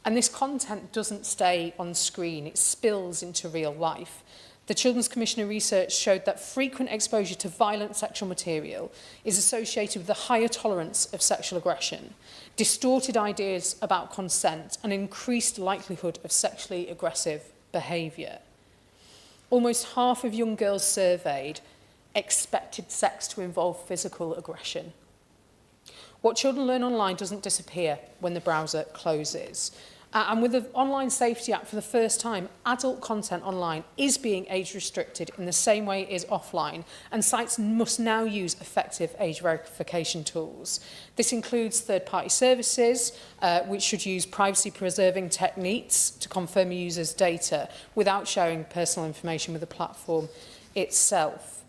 And this content doesn't stay on screen, it spills into real life. The Children's Commissioner research showed that frequent exposure to violent sexual material is associated with a higher tolerance of sexual aggression, distorted ideas about consent, and increased likelihood of sexually aggressive behaviour. Almost half of young girls surveyed expected sex to involve physical aggression. What children learn online doesn't disappear when the browser closes. And with the Online Safety Act, for the first time, adult content online is being age restricted in the same way it is offline, and sites must now use effective age verification tools. This includes third-party services, which should use privacy-preserving techniques to confirm a user's data without sharing personal information with the platform itself.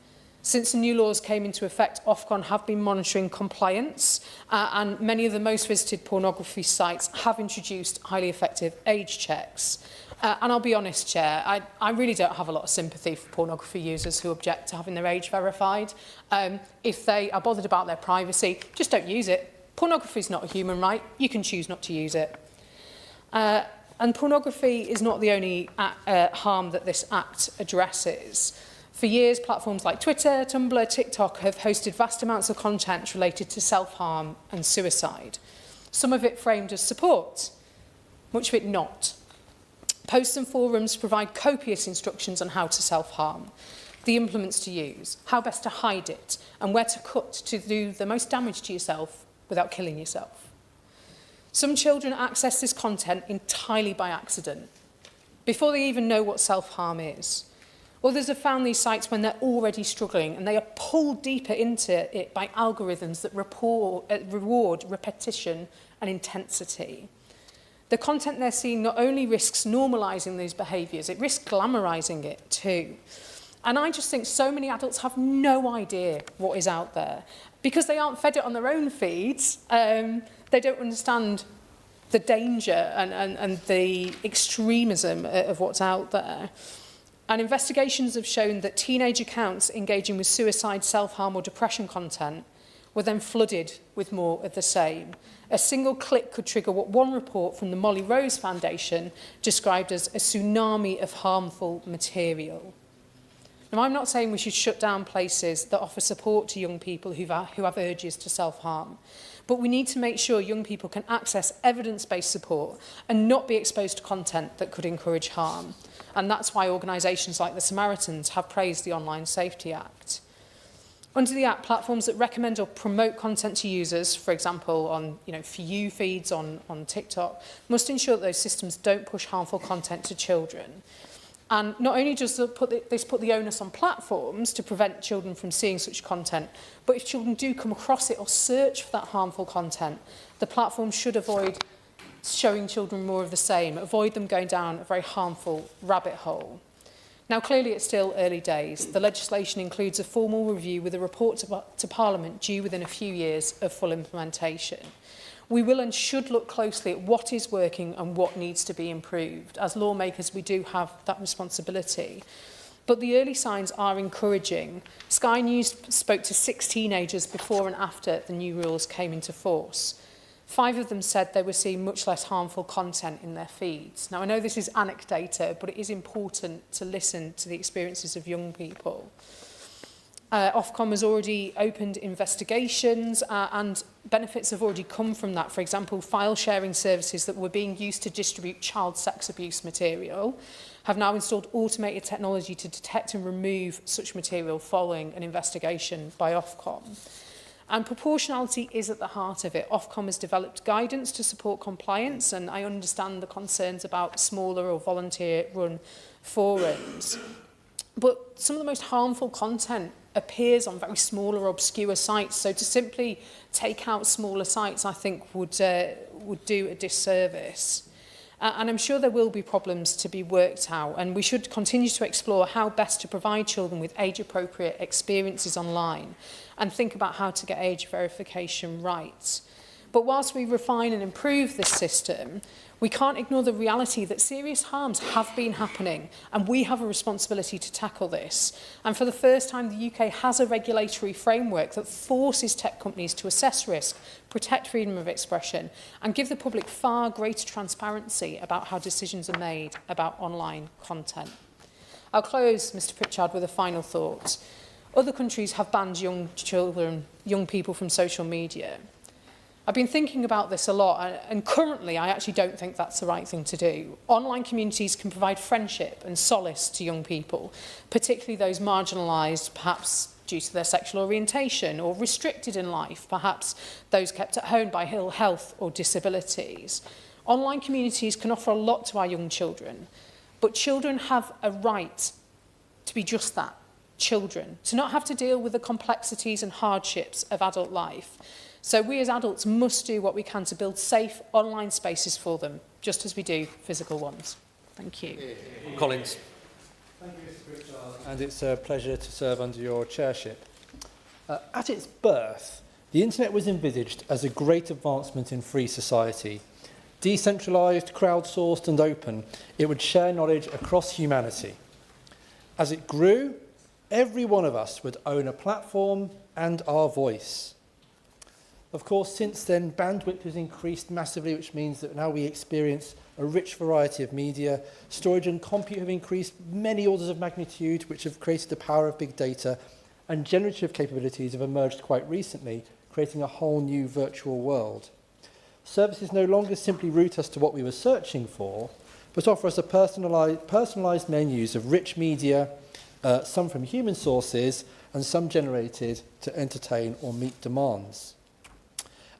Since the new laws came into effect, Ofcom have been monitoring compliance, and many of the most visited pornography sites have introduced highly effective age checks. And I'll be honest, Chair, I really don't have a lot of sympathy for pornography users who object to having their age verified. If they are bothered about their privacy, just don't use it. Pornography is not a human right. You can choose not to use it. And pornography is not the only harm that this Act addresses. For years, platforms like Twitter, Tumblr, TikTok have hosted vast amounts of content related to self-harm and suicide. Some of it framed as support, much of it not. Posts and forums provide copious instructions on how to self-harm, the implements to use, how best to hide it, and where to cut to do the most damage to yourself without killing yourself. Some children access this content entirely by accident, before they even know what self-harm is. Others have found these sites when they're already struggling, and they are pulled deeper into it by algorithms that reward repetition and intensity. The content they're seeing not only risks normalising these behaviours, it risks glamorising it too. And I just think so many adults have no idea what is out there. Because they aren't fed it on their own feeds, they don't understand the danger and the extremism of what's out there. And investigations have shown that teenage accounts engaging with suicide, self-harm or depression content were then flooded with more of the same. A single click could trigger what one report from the Molly Rose Foundation described as a tsunami of harmful material. Now, I'm not saying we should shut down places that offer support to young people who have urges to self-harm, but we need to make sure young people can access evidence-based support and not be exposed to content that could encourage harm. And that's why organisations like the Samaritans have praised the Online Safety Act. Under the Act, platforms that recommend or promote content to users, for example, on For You feeds on TikTok, must ensure that those systems don't push harmful content to children. And not only does this put the onus on platforms to prevent children from seeing such content, but if children do come across it or search for that harmful content, the platform should avoid showing children more of the same, avoid them going down a very harmful rabbit hole. Now, clearly it's still early days. The legislation includes a formal review with a report to Parliament due within a few years of full implementation. We will and should look closely at what is working and what needs to be improved. As lawmakers, we do have that responsibility. But the early signs are encouraging. Sky News spoke to 6 teenagers before and after the new rules came into force. 5 of them said they were seeing much less harmful content in their feeds. Now, I know this is anecdotal, but it is important to listen to the experiences of young people. Ofcom has already opened investigations and benefits have already come from that. For example, file sharing services that were being used to distribute child sex abuse material have now installed automated technology to detect and remove such material following an investigation by Ofcom. And proportionality is at the heart of it. Ofcom has developed guidance to support compliance, and I understand the concerns about smaller or volunteer-run forums. But some of the most harmful content appears on very small or obscure sites, so to simply take out smaller sites, I think, would do a disservice. And I'm sure there will be problems to be worked out, and we should continue to explore how best to provide children with age-appropriate experiences online and think about how to get age verification right. But whilst we refine and improve this system, we can't ignore the reality that serious harms have been happening, and we have a responsibility to tackle this. And for the first time, the UK has a regulatory framework that forces tech companies to assess risk, protect freedom of expression, and give the public far greater transparency about how decisions are made about online content. I'll close, Mr. Pritchard, with a final thought. Other countries have banned young people from social media. I've been thinking about this a lot, and currently I actually don't think that's the right thing to do. Online communities can provide friendship and solace to young people, particularly those marginalised, perhaps due to their sexual orientation, or restricted in life, perhaps those kept at home by ill health or disabilities. Online communities can offer a lot to our young children, but children have a right to be just that, children, to not have to deal with the complexities and hardships of adult life. So we as adults must do what we can to build safe online spaces for them, just as we do physical ones. Thank you.
Collins.
Thank you, Mr. Pritchard. And it's a pleasure to serve under your chairship. At its birth, the internet was envisaged as a great advancement in free society. Decentralised, crowdsourced and open, it would share knowledge across humanity. As it grew, every one of us would own a platform and our voice. Of course, since then, bandwidth has increased massively, which means that now we experience a rich variety of media. Storage and compute have increased many orders of magnitude, which have created the power of big data, and generative capabilities have emerged quite recently, creating a whole new virtual world. Services no longer simply route us to what we were searching for, but offer us a personalised menus of rich media, some from human sources, and some generated to entertain or meet demands.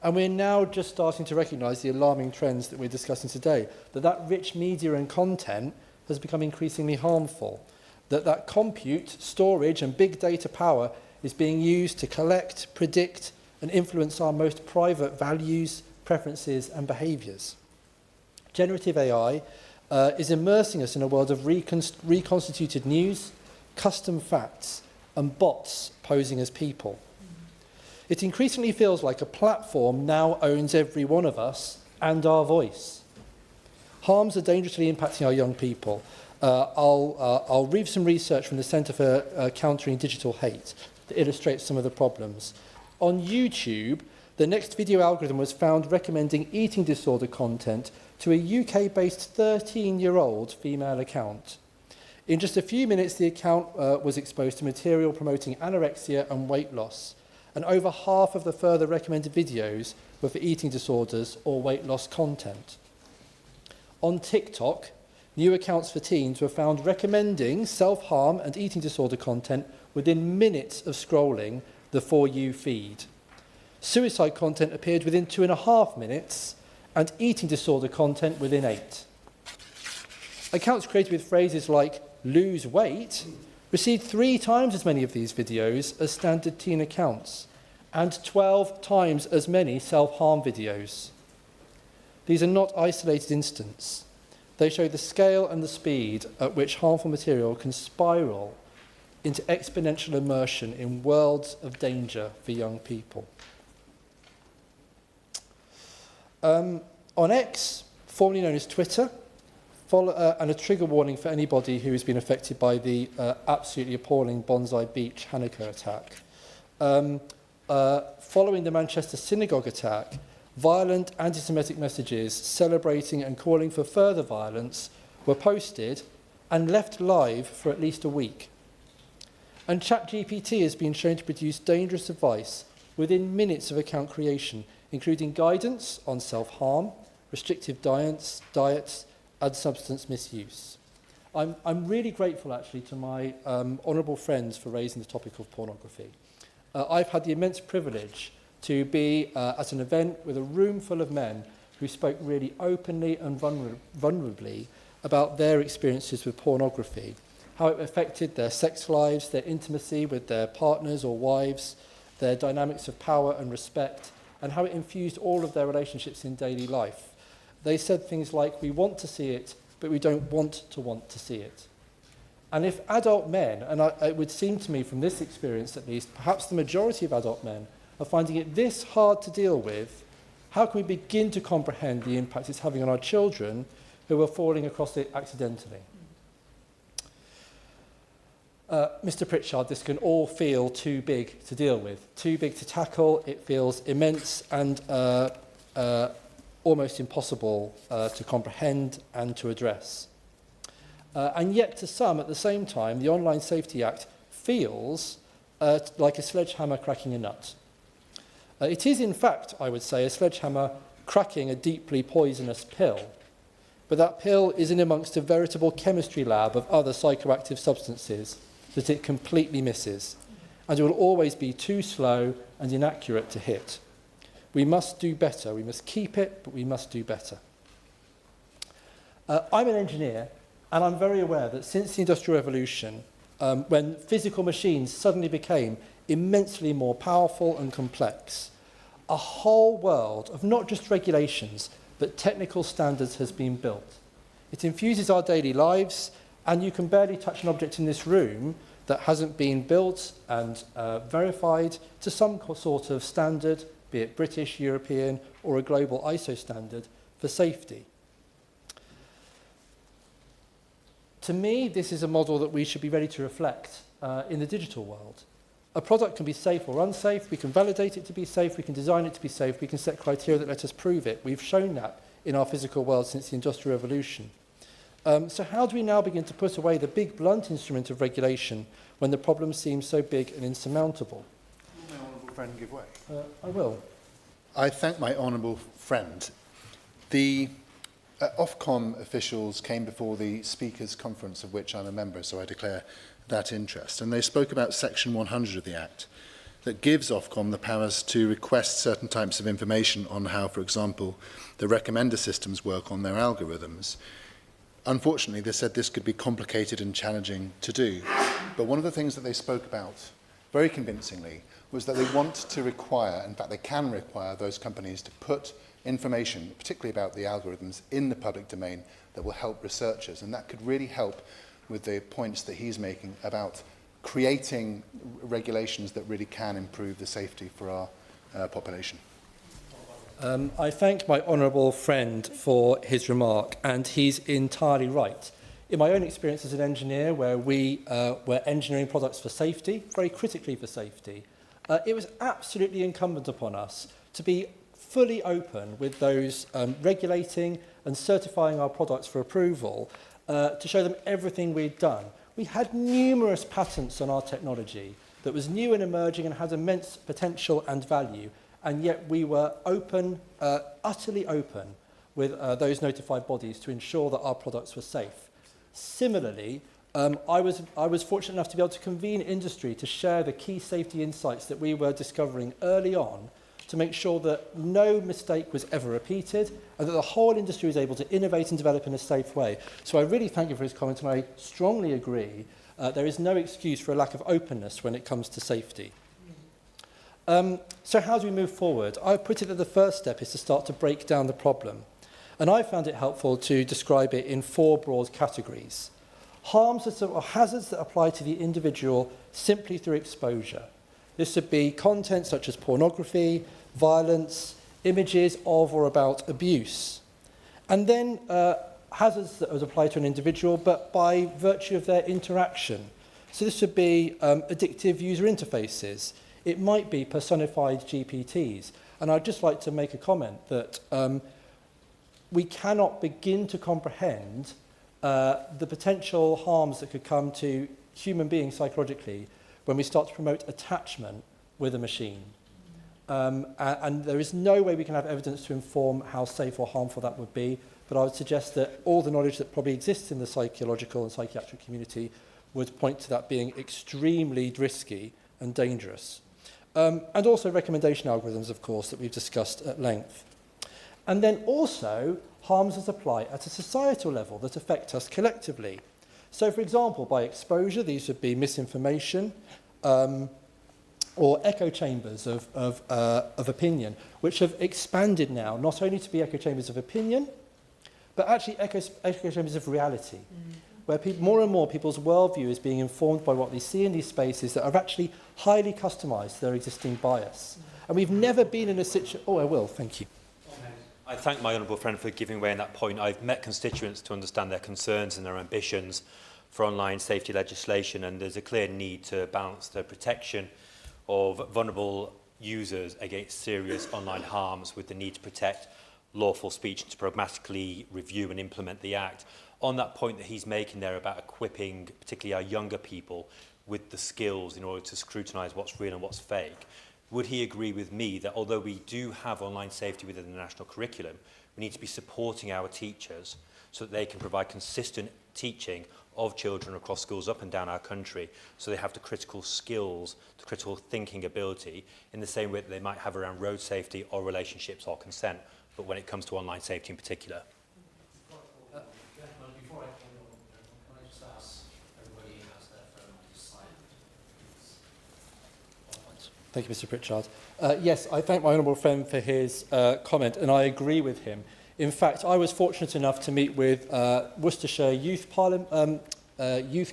And we're now just starting to recognise the alarming trends that we're discussing today, that rich media and content has become increasingly harmful, that compute, storage and big data power is being used to collect, predict and influence our most private values, preferences and behaviours. Generative AI is immersing us in a world of reconstituted news, custom facts and bots posing as people. It increasingly feels like a platform now owns every one of us and our voice. Harms are dangerously impacting our young people. I'll read some research from the Centre for Countering Digital Hate that illustrates some of the problems. On YouTube, the next video algorithm was found recommending eating disorder content to a UK-based 13-year-old female account. In just a few minutes, the account was exposed to material promoting anorexia and weight loss. And over half of the further recommended videos were for eating disorders or weight loss content. On TikTok, new accounts for teens were found recommending self-harm and eating disorder content within minutes of scrolling the For You feed. Suicide content appeared within 2.5 minutes and eating disorder content within 8. Accounts created with phrases like lose weight received 3 times as many of these videos as standard teen accounts, and 12 times as many self-harm videos. These are not isolated incidents. They show the scale and the speed at which harmful material can spiral into exponential immersion in worlds of danger for young people. On X, formerly known as Twitter, and a trigger warning for anybody who has been affected by the absolutely appalling Bonsai Beach Hanukkah attack. Following the Manchester synagogue attack, violent anti-Semitic messages celebrating and calling for further violence were posted and left live for at least a week. And ChatGPT has been shown to produce dangerous advice within minutes of account creation, including guidance on self-harm, restrictive diets, and substance misuse. I'm really grateful, actually, to my honourable friends for raising the topic of pornography. I've had the immense privilege to be at an event with a room full of men who spoke really openly and vulnerably about their experiences with pornography, how it affected their sex lives, their intimacy with their partners or wives, their dynamics of power and respect, and how it infused all of their relationships in daily life. They said things like, we want to see it, but we don't want to see it. And if adult men, and it would seem to me from this experience at least, perhaps the majority of adult men are finding it this hard to deal with, how can we begin to comprehend the impact it's having on our children who are falling across it accidentally? Mr. Pritchard, this can all feel too big to deal with, too big to tackle. It feels immense and almost impossible to comprehend and to address. And yet to some, at the same time, the Online Safety Act feels like a sledgehammer cracking a nut. It is, in fact, I would say, a sledgehammer cracking a deeply poisonous pill. But that pill is in amongst a veritable chemistry lab of other psychoactive substances that it completely misses, and it will always be too slow and inaccurate to hit. We must do better. We must keep it, but we must do better. I'm an engineer, and I'm very aware that since the Industrial Revolution, when physical machines suddenly became immensely more powerful and complex, a whole world of not just regulations, but technical standards has been built. It infuses our daily lives, and you can barely touch an object in this room that hasn't been built and verified to some sort of standard, be it British, European, or a global ISO standard for safety. To me, this is a model that we should be ready to reflect in the digital world. A product can be safe or unsafe. We can validate it to be safe. We can design it to be safe. We can set criteria that let us prove it. We've shown that in our physical world since the Industrial Revolution. So how do we now begin to put away the big blunt instrument of regulation when the problem seems so big and insurmountable?
Will my honourable friend give way?
I will.
I thank my honourable friend. The Ofcom officials came before the Speakers' Conference, of which I'm a member, so I declare that interest. And they spoke about Section 100 of the Act that gives Ofcom the powers to request certain types of information on how, for example, the recommender systems work on their algorithms. Unfortunately, they said this could be complicated and challenging to do. But one of the things that they spoke about very convincingly was that they want to require, in fact they can require, those companies to put information, particularly about the algorithms, in the public domain that will help researchers. And that could really help with the points that he's making about creating regulations that really can improve the safety for our population.
I thank my honourable friend for his remark, and he's entirely right. In my own experience as an engineer, where we were engineering products for safety, very critically for safety, it was absolutely incumbent upon us to be fully open with those regulating and certifying our products for approval to show them everything we'd done. We had numerous patents on our technology that was new and emerging and had immense potential and value, and yet we were open, utterly open, with those notified bodies to ensure that our products were safe. Similarly, I was fortunate enough to be able to convene industry to share the key safety insights that we were discovering early on to make sure that no mistake was ever repeated and that the whole industry was able to innovate and develop in a safe way. So I really thank you for his comment, and I strongly agree. There is no excuse for a lack of openness when it comes to safety. So how do we move forward? I put it that the first step is to start to break down the problem. And I found it helpful to describe it in 4 broad categories. Harms or hazards that apply to the individual simply through exposure. This would be content such as pornography, violence, images of or about abuse. And then hazards that would apply to an individual, but by virtue of their interaction. So this would be addictive user interfaces. It might be personified GPTs. And I'd just like to make a comment that we cannot begin to comprehend the potential harms that could come to human beings psychologically when we start to promote attachment with a machine. And there is no way we can have evidence to inform how safe or harmful that would be, but I would suggest that all the knowledge that probably exists in the psychological and psychiatric community would point to that being extremely risky and dangerous. And also recommendation algorithms, of course, that we've discussed at length. And then also harms that apply at a societal level that affect us collectively. So, for example, by exposure, these would be misinformation, or echo chambers of opinion, which have expanded now, not only to be echo chambers of opinion, but actually echo chambers of reality, where more and more people's worldview is being informed by what they see in these spaces that are actually highly customised to their existing bias. And we've never been in a situation... Oh, I will, thank you.
I thank my honourable friend for giving way on that point. I've met constituents to understand their concerns and their ambitions for online safety legislation, and there's a clear need to balance the protection of vulnerable users against serious online harms with the need to protect lawful speech and to pragmatically review and implement the Act. On that point that he's making there about equipping particularly our younger people with the skills in order to scrutinise what's real and what's fake, would he agree with me that although we do have online safety within the national curriculum, we need to be supporting our teachers so that they can provide consistent teaching of children across schools up and down our country, so they have the critical skills, the critical thinking ability, in the same way that they might have around road safety or relationships or consent, but when it comes to online safety in particular?
Thank you, Mr. Pritchard. Yes, I thank my honourable friend for his comment, and I agree with him. In fact, I was fortunate enough to meet with Worcestershire Youth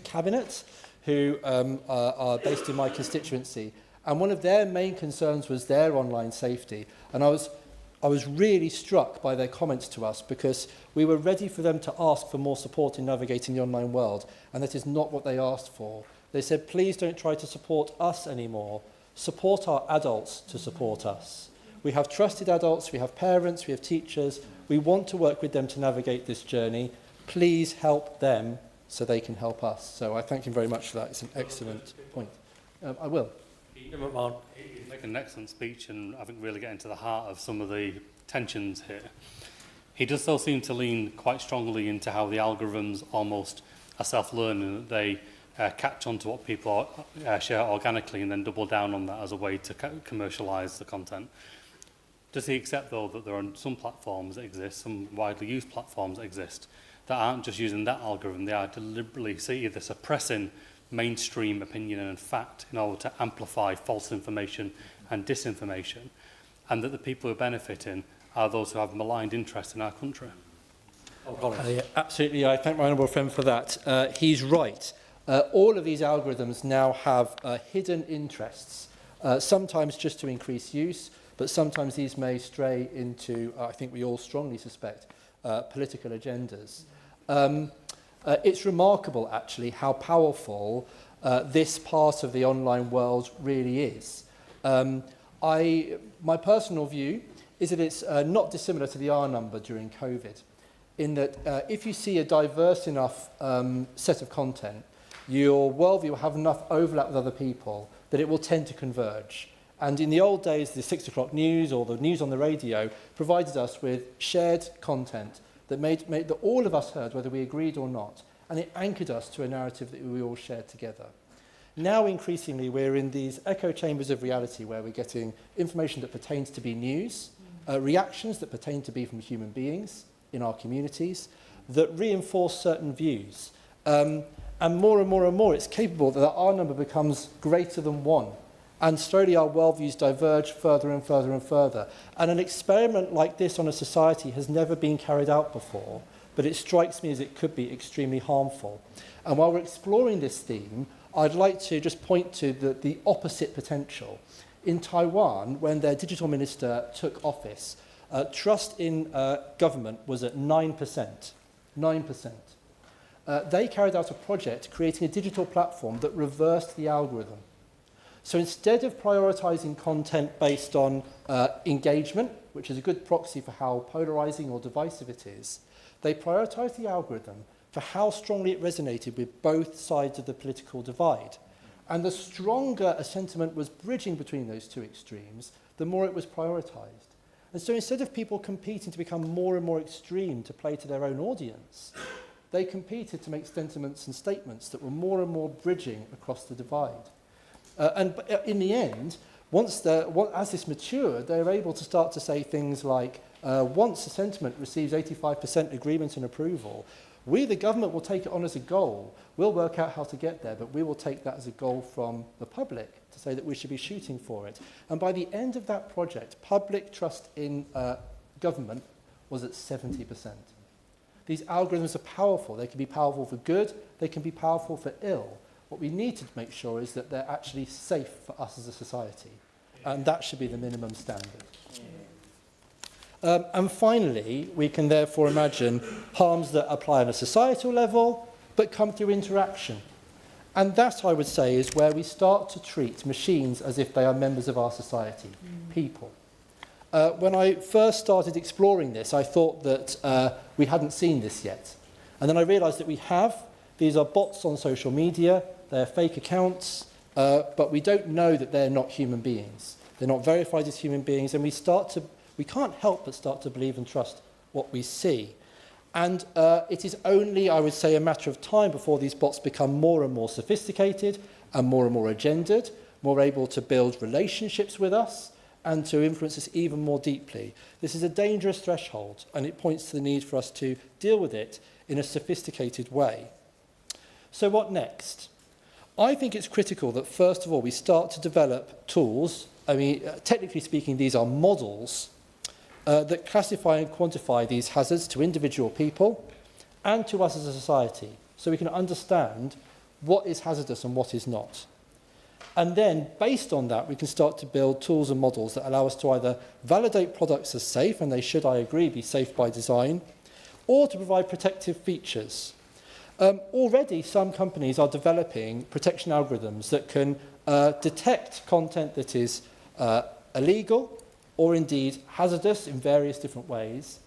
Cabinet, who are based in my constituency, and one of their main concerns was their online safety. And I was really struck by their comments to us, because we were ready for them to ask for more support in navigating the online world, and that is not what they asked for. They said, please don't try to support us anymore. Support our adults to support us. We have trusted adults, we have parents, we have teachers. We want to work with them to navigate this journey. Please help them so they can help us. So I thank him very much for that. It's an excellent point. I will.
He's making an excellent speech, and I think really getting to the heart of some of the tensions here. He does still seem to lean quite strongly into how the algorithms almost are self-learning, that they catch on to what people share organically and then double down on that as a way to commercialise the content. Does he accept, though, that there are some platforms that exist, some widely used platforms that exist, that aren't just using that algorithm, they are deliberately either suppressing mainstream opinion and fact in order to amplify false information and disinformation, and that the people who are benefiting are those who have maligned interest in our country?
Yeah, absolutely, I thank my honourable friend for that. He's right. All of these algorithms now have hidden interests, sometimes just to increase use, but sometimes these may stray into, I think we all strongly suspect, political agendas. It's remarkable, actually, how powerful this part of the online world really is. My personal view is that it's not dissimilar to the R number during COVID, in that if you see a diverse enough set of content, your worldview will have enough overlap with other people that it will tend to converge. And in the old days, the 6 o'clock news or the news on the radio provided us with shared content that made that all of us heard, whether we agreed or not, and it anchored us to a narrative that we all shared together. Now, increasingly, we're in these echo chambers of reality where we're getting information that pertains to be news, reactions that pertain to be from human beings in our communities that reinforce certain views. And more and more and more, it's capable that our number becomes greater than 1. And slowly our worldviews diverge further and further and further. And an experiment like this on a society has never been carried out before, but it strikes me as it could be extremely harmful. And while we're exploring this theme, I'd like to just point to the opposite potential. In Taiwan, when their digital minister took office, trust in government was at 9%. 9%. They carried out a project creating a digital platform that reversed the algorithm. So instead of prioritising content based on engagement, which is a good proxy for how polarising or divisive it is, they prioritised the algorithm for how strongly it resonated with both sides of the political divide. And the stronger a sentiment was bridging between those two extremes, the more it was prioritised. And so instead of people competing to become more and more extreme to play to their own audience, they competed to make sentiments and statements that were more and more bridging across the divide. And in the end, as this matured, they were able to start to say things like, once a sentiment receives 85% agreement and approval, we, the government, will take it on as a goal. We'll work out how to get there, but we will take that as a goal from the public to say that we should be shooting for it. And by the end of that project, public trust in government was at 70%. These algorithms are powerful. They can be powerful for good. They can be powerful for ill. What we need to make sure is that they're actually safe for us as a society. And that should be the minimum standard. And finally, we can therefore imagine harms that apply on a societal level, but come through interaction. And that, I would say, is where we start to treat machines as if they are members of our society, people. When I first started exploring this, I thought that we hadn't seen this yet. And then I realised that we have. These are bots on social media. They're fake accounts. But we don't know that they're not human beings. They're not verified as human beings. And we can't help but start to believe and trust what we see. And it is only, I would say, a matter of time before these bots become more and more sophisticated and more agendered, more able to build relationships with us and to influence us even more deeply. This is a dangerous threshold, and it points to the need for us to deal with it in a sophisticated way. So what next? I think it's critical that, first of all, we start to develop tools. I mean, technically speaking, these are models that classify and quantify these hazards to individual people and to us as a society, so we can understand what is hazardous and what is not. And then, based on that, we can start to build tools and models that allow us to either validate products as safe, and they should, I agree, be safe by design, or to provide protective features. Already, some companies are developing protection algorithms that can detect content that is illegal or indeed hazardous in various different ways,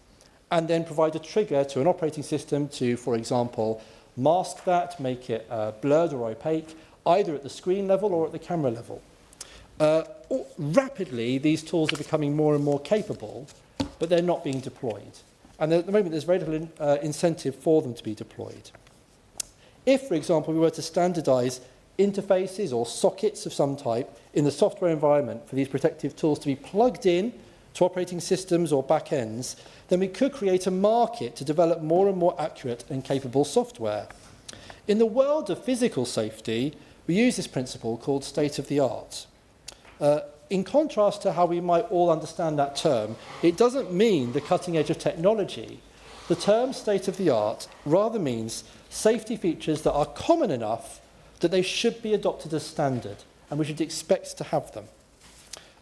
and then provide a trigger to an operating system to, for example, mask that, make it blurred or opaque, either at the screen level or at the camera level. Rapidly, these tools are becoming more and more capable, but they're not being deployed. And at the moment, there's very little incentive for them to be deployed. If, for example, we were to standardise interfaces or sockets of some type in the software environment for these protective tools to be plugged in to operating systems or backends, then we could create a market to develop more and more accurate and capable software. In the world of physical safety, we use this principle called state-of-the-art. In contrast to how we might all understand that term, it doesn't mean the cutting edge of technology. The term state-of-the-art rather means safety features that are common enough that they should be adopted as standard, and we should expect to have them.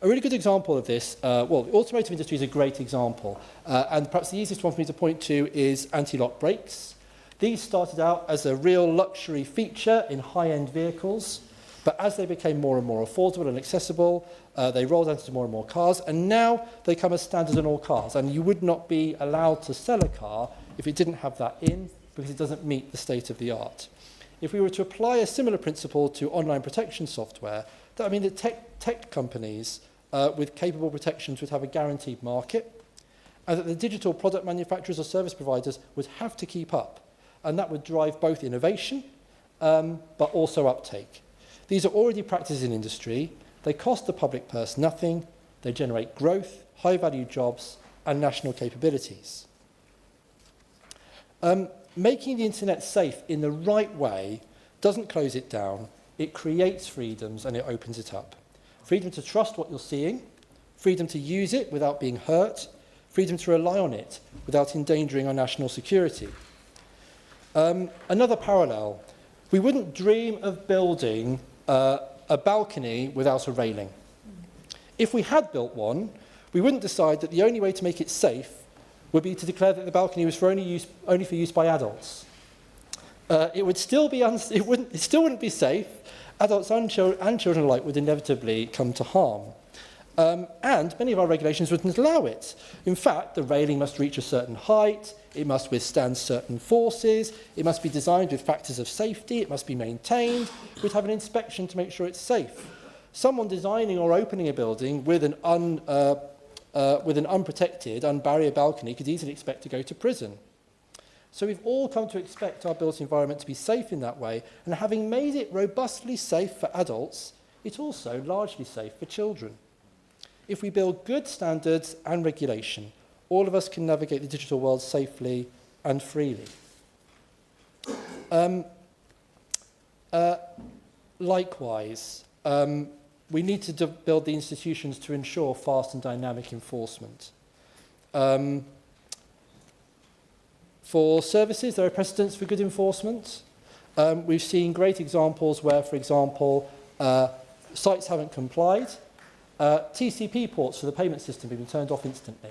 A really good example of this, well, the automotive industry is a great example, and perhaps the easiest one for me to point to is anti-lock brakes. These started out as a real luxury feature in high-end vehicles, but as they became more and more affordable and accessible, they rolled out into more and more cars, and now they come as standard in all cars, and you would not be allowed to sell a car if it didn't have that in, because it doesn't meet the state-of-the-art. If we were to apply a similar principle to online protection software, that would mean that tech companies with capable protections would have a guaranteed market, and that the digital product manufacturers or service providers would have to keep up, and that would drive both innovation but also uptake. These are already practiced in industry. They cost the public purse nothing. They generate growth, high-value jobs, and national capabilities. Making the internet safe in the right way doesn't close it down. It creates freedoms and it opens it up. Freedom to trust what you're seeing, freedom to use it without being hurt, freedom to rely on it without endangering our national security. Another parallel, we wouldn't dream of building a balcony without a railing. If we had built one, we wouldn't decide that the only way to make it safe would be to declare that the balcony was only for use by adults. It still wouldn't be safe, adults and children alike would inevitably come to harm. And many of our regulations wouldn't allow it. In fact, the railing must reach a certain height, it must withstand certain forces, it must be designed with factors of safety, it must be maintained, we'd have an inspection to make sure it's safe. Someone designing or opening a building with an unprotected, unbarriered balcony could easily expect to go to prison. So we've all come to expect our built environment to be safe in that way, and having made it robustly safe for adults, it's also largely safe for children. If we build good standards and regulation, all of us can navigate the digital world safely and freely. Likewise, we need to build the institutions to ensure fast and dynamic enforcement. For services, there are precedents for good enforcement. We've seen great examples where, for example, sites haven't complied. TCP ports for the payment system have been turned off instantly.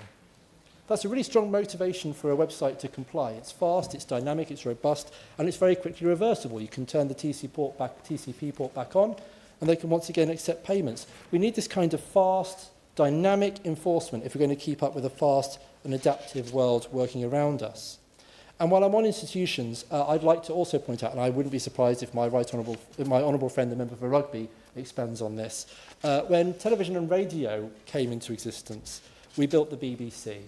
That's a really strong motivation for a website to comply. It's fast, it's dynamic, it's robust, and it's very quickly reversible. You can turn the TCP port back on, and they can once again accept payments. We need this kind of fast, dynamic enforcement if we're going to keep up with a fast and adaptive world working around us. And while I'm on institutions, I'd like to also point out, and I wouldn't be surprised if my honourable friend, the member for Rugby, expands on this. When television and radio came into existence, we built the BBC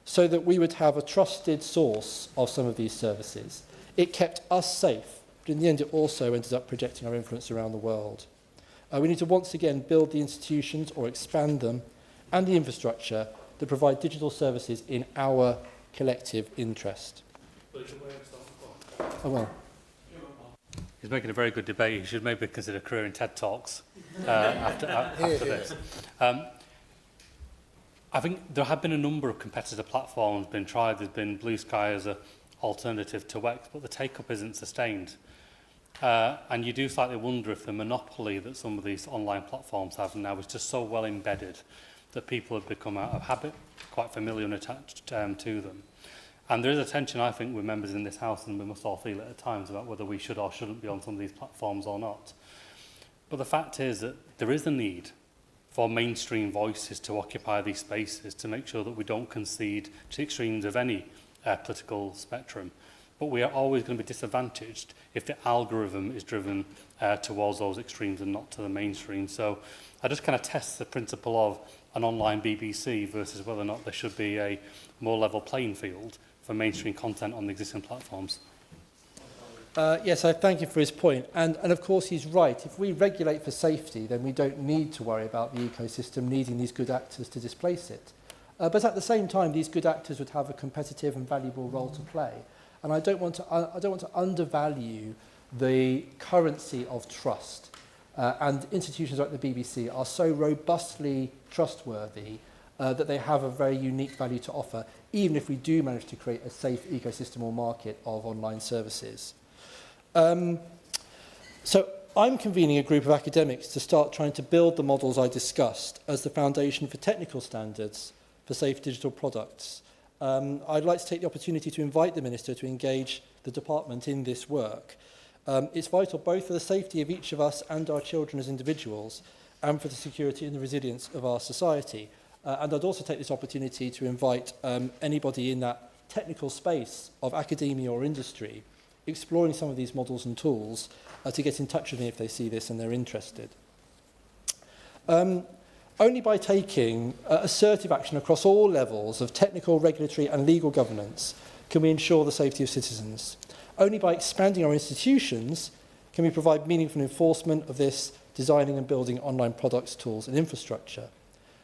so that we would have a trusted source of some of these services. It kept us safe, but in the end it also ended up projecting our influence around the world. We need to once again build the institutions or expand them and the infrastructure that provide digital services in our collective interest. Oh, well.
He's making a very good debate. He should maybe consider a career in TED Talks after this. I think there have been a number of competitor platforms been tried. There's been Blue Sky as an alternative to Wex, but the take-up isn't sustained. And you do slightly wonder if the monopoly that some of these online platforms have now is just so well embedded that people have become out of habit, quite familiar and attached to them. And there is a tension, I think, with members in this House, and we must all feel it at times, about whether we should or shouldn't be on some of these platforms or not. But the fact is that there is a need for mainstream voices to occupy these spaces to make sure that we don't concede to extremes of any political spectrum. But we are always going to be disadvantaged if the algorithm is driven towards those extremes and not to the mainstream. So I just kind of test the principle of an online BBC versus whether or not there should be a more level playing field for mainstream content on the existing platforms.
Yes, I thank you for his point. And of course, he's right. If we regulate for safety, then we don't need to worry about the ecosystem needing these good actors to displace it. But at the same time, these good actors would have a competitive and valuable role to play. And I don't want to undervalue the currency of trust. And institutions like the BBC are so robustly trustworthy that they have a very unique value to offer, even if we do manage to create a safe ecosystem or market of online services. So I'm convening a group of academics to start trying to build the models I discussed as the foundation for technical standards for safe digital products. I'd like to take the opportunity to invite the Minister to engage the department in this work. It's vital both for the safety of each of us and our children as individuals and for the security and the resilience of our society. And I'd also take this opportunity to invite anybody in that technical space of academia or industry exploring some of these models and tools to get in touch with me if they see this and they're interested. Only by taking assertive action across all levels of technical, regulatory and legal governance can we ensure the safety of citizens. Only by expanding our institutions can we provide meaningful enforcement of this, designing and building online products, tools and infrastructure.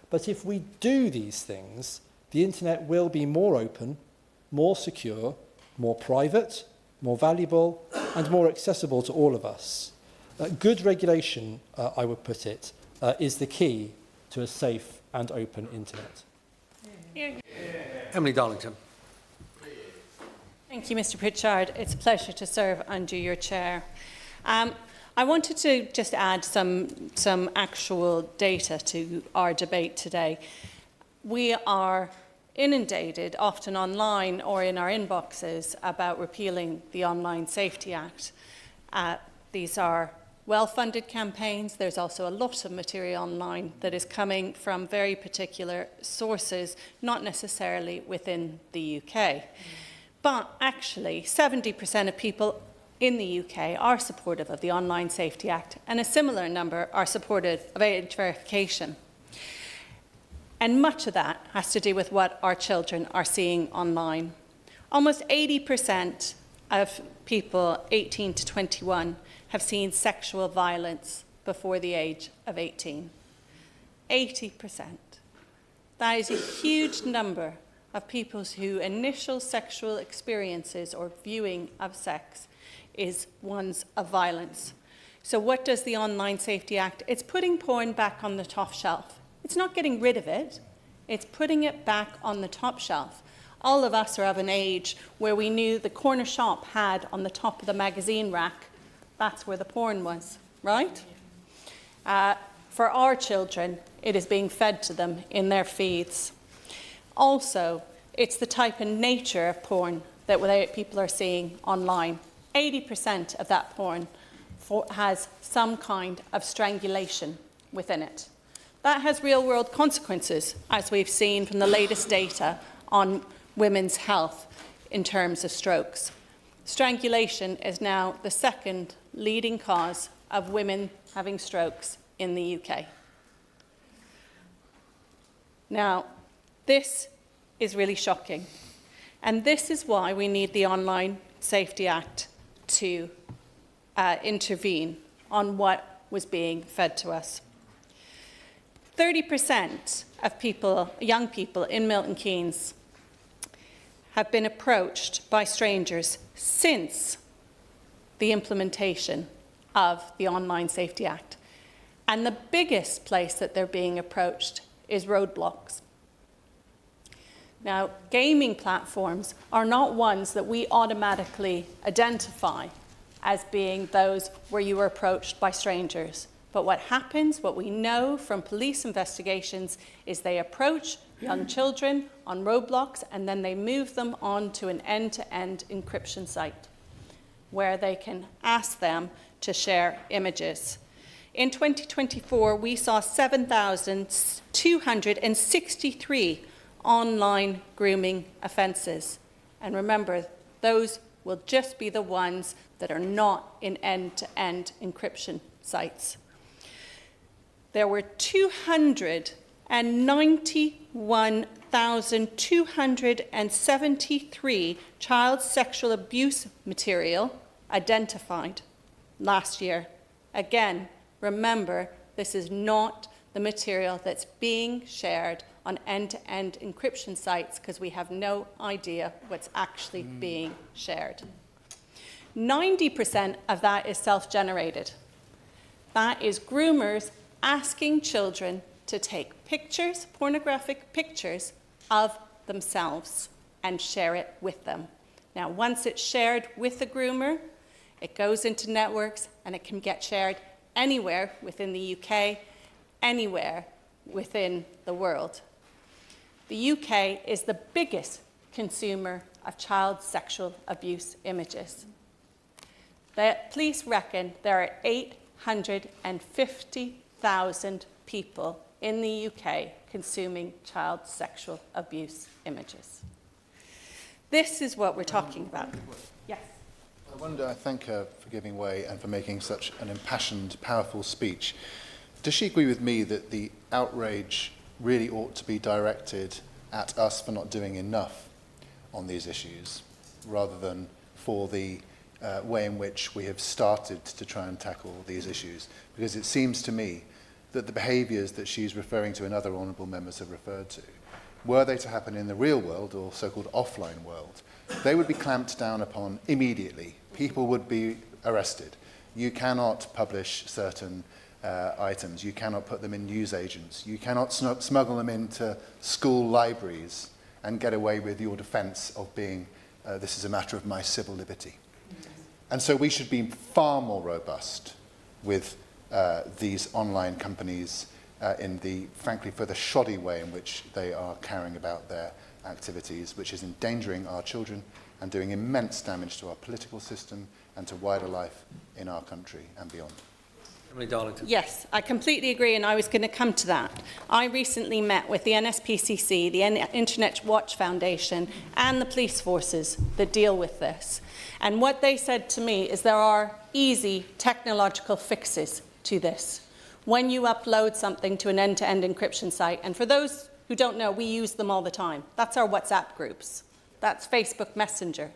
But if we do these things, the internet will be more open, more secure, more private, more valuable and more accessible to all of us. Good regulation, I would put it, is the key to a safe and open internet.
Emily Darlington.
Thank you, Mr. Pritchard. It's a pleasure to serve under your chair. I wanted to just add some actual data to our debate today. We are inundated, often online or in our inboxes, about repealing the Online Safety Act. These are well-funded campaigns. There's also a lot of material online that is coming from very particular sources, not necessarily within the UK. But actually, 70% of people in the UK are supportive of the Online Safety Act, and a similar number are supportive of age verification. And much of that has to do with what our children are seeing online. Almost 80% of people 18 to 21 have seen sexual violence before the age of 18. 80%. That is a huge number of people whose initial sexual experiences or viewing of sex is ones of violence. So what does the Online Safety Act? It's putting porn back on the top shelf. It's not getting rid of it, it's putting it back on the top shelf. All of us are of an age where we knew the corner shop had on the top of the magazine rack, that's where the porn was, right? For our children, it is being fed to them in their feeds. Also, it's the type and nature of porn that people are seeing online. 80% of that porn has some kind of strangulation within it. That has real-world consequences, as we've seen from the latest data on women's health in terms of strokes. Strangulation is now the second leading cause of women having strokes in the UK. Now, this is really shocking, and this is why we need the Online Safety Act to intervene on what was being fed to us. 30% of young people in Milton Keynes have been approached by strangers since the implementation of the Online Safety Act. And the biggest place that they're being approached is roadblocks. Now, gaming platforms are not ones that we automatically identify as being those where you were approached by strangers. But what happens, what we know from police investigations, is they approach young children on roadblocks and then they move them on to an end-to-end encryption site where they can ask them to share images. In 2024, we saw 7,263 online grooming offences. And remember, those will just be the ones that are not in end-to-end encryption sites. There were 291,273 child sexual abuse material identified last year. Again, remember, this is not the material that's being shared on end-to-end encryption sites because we have no idea what's actually being shared. 90% of that is self-generated. That is groomers asking children to take pictures, pornographic pictures of themselves and share it with them. Now, once it's shared with the groomer, it goes into networks and it can get shared anywhere within the UK, anywhere within the world. The UK is the biggest consumer of child sexual abuse images. The police reckon there are 850,000 people in the UK consuming child sexual abuse images. This is what we're talking about. Yes.
I thank her for giving way and for making such an impassioned, powerful speech. Does she agree with me that the outrage really ought to be directed at us for not doing enough on these issues, rather than for the way in which we have started to try and tackle these issues? Because it seems to me that the behaviours that she's referring to and other honourable members have referred to, were they to happen in the real world or so-called offline world, they would be clamped down upon immediately. People would be arrested. You cannot publish certain items. You cannot put them in newsagents. You cannot smuggle them into school libraries and get away with your defence of being, this is a matter of my civil liberty. And so we should be far more robust with these online companies in the, frankly, for the shoddy way in which they are carrying about their activities, which is endangering our children and doing immense damage to our political system and to wider life in our country and beyond.
Emily Darlington.
Yes, I completely agree, and I was going to come to that. I recently met with the NSPCC, the Internet Watch Foundation, and the police forces that deal with this. And what they said to me is there are easy technological fixes to this. When you upload something to an end-to-end encryption site, and for those who don't know, we use them all the time. That's our WhatsApp groups. That's Facebook Messenger.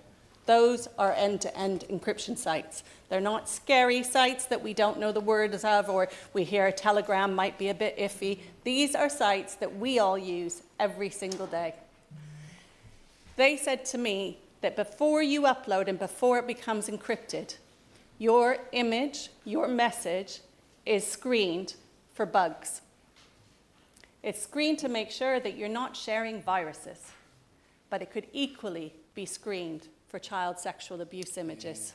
Those are end-to-end encryption sites. They're not scary sites that we don't know the words of, or we hear a Telegram might be a bit iffy. These are sites that we all use every single day. They said to me that before you upload and before it becomes encrypted, your image, your message is screened for bugs. It's screened to make sure that you're not sharing viruses, but it could equally be screened for child sexual abuse images.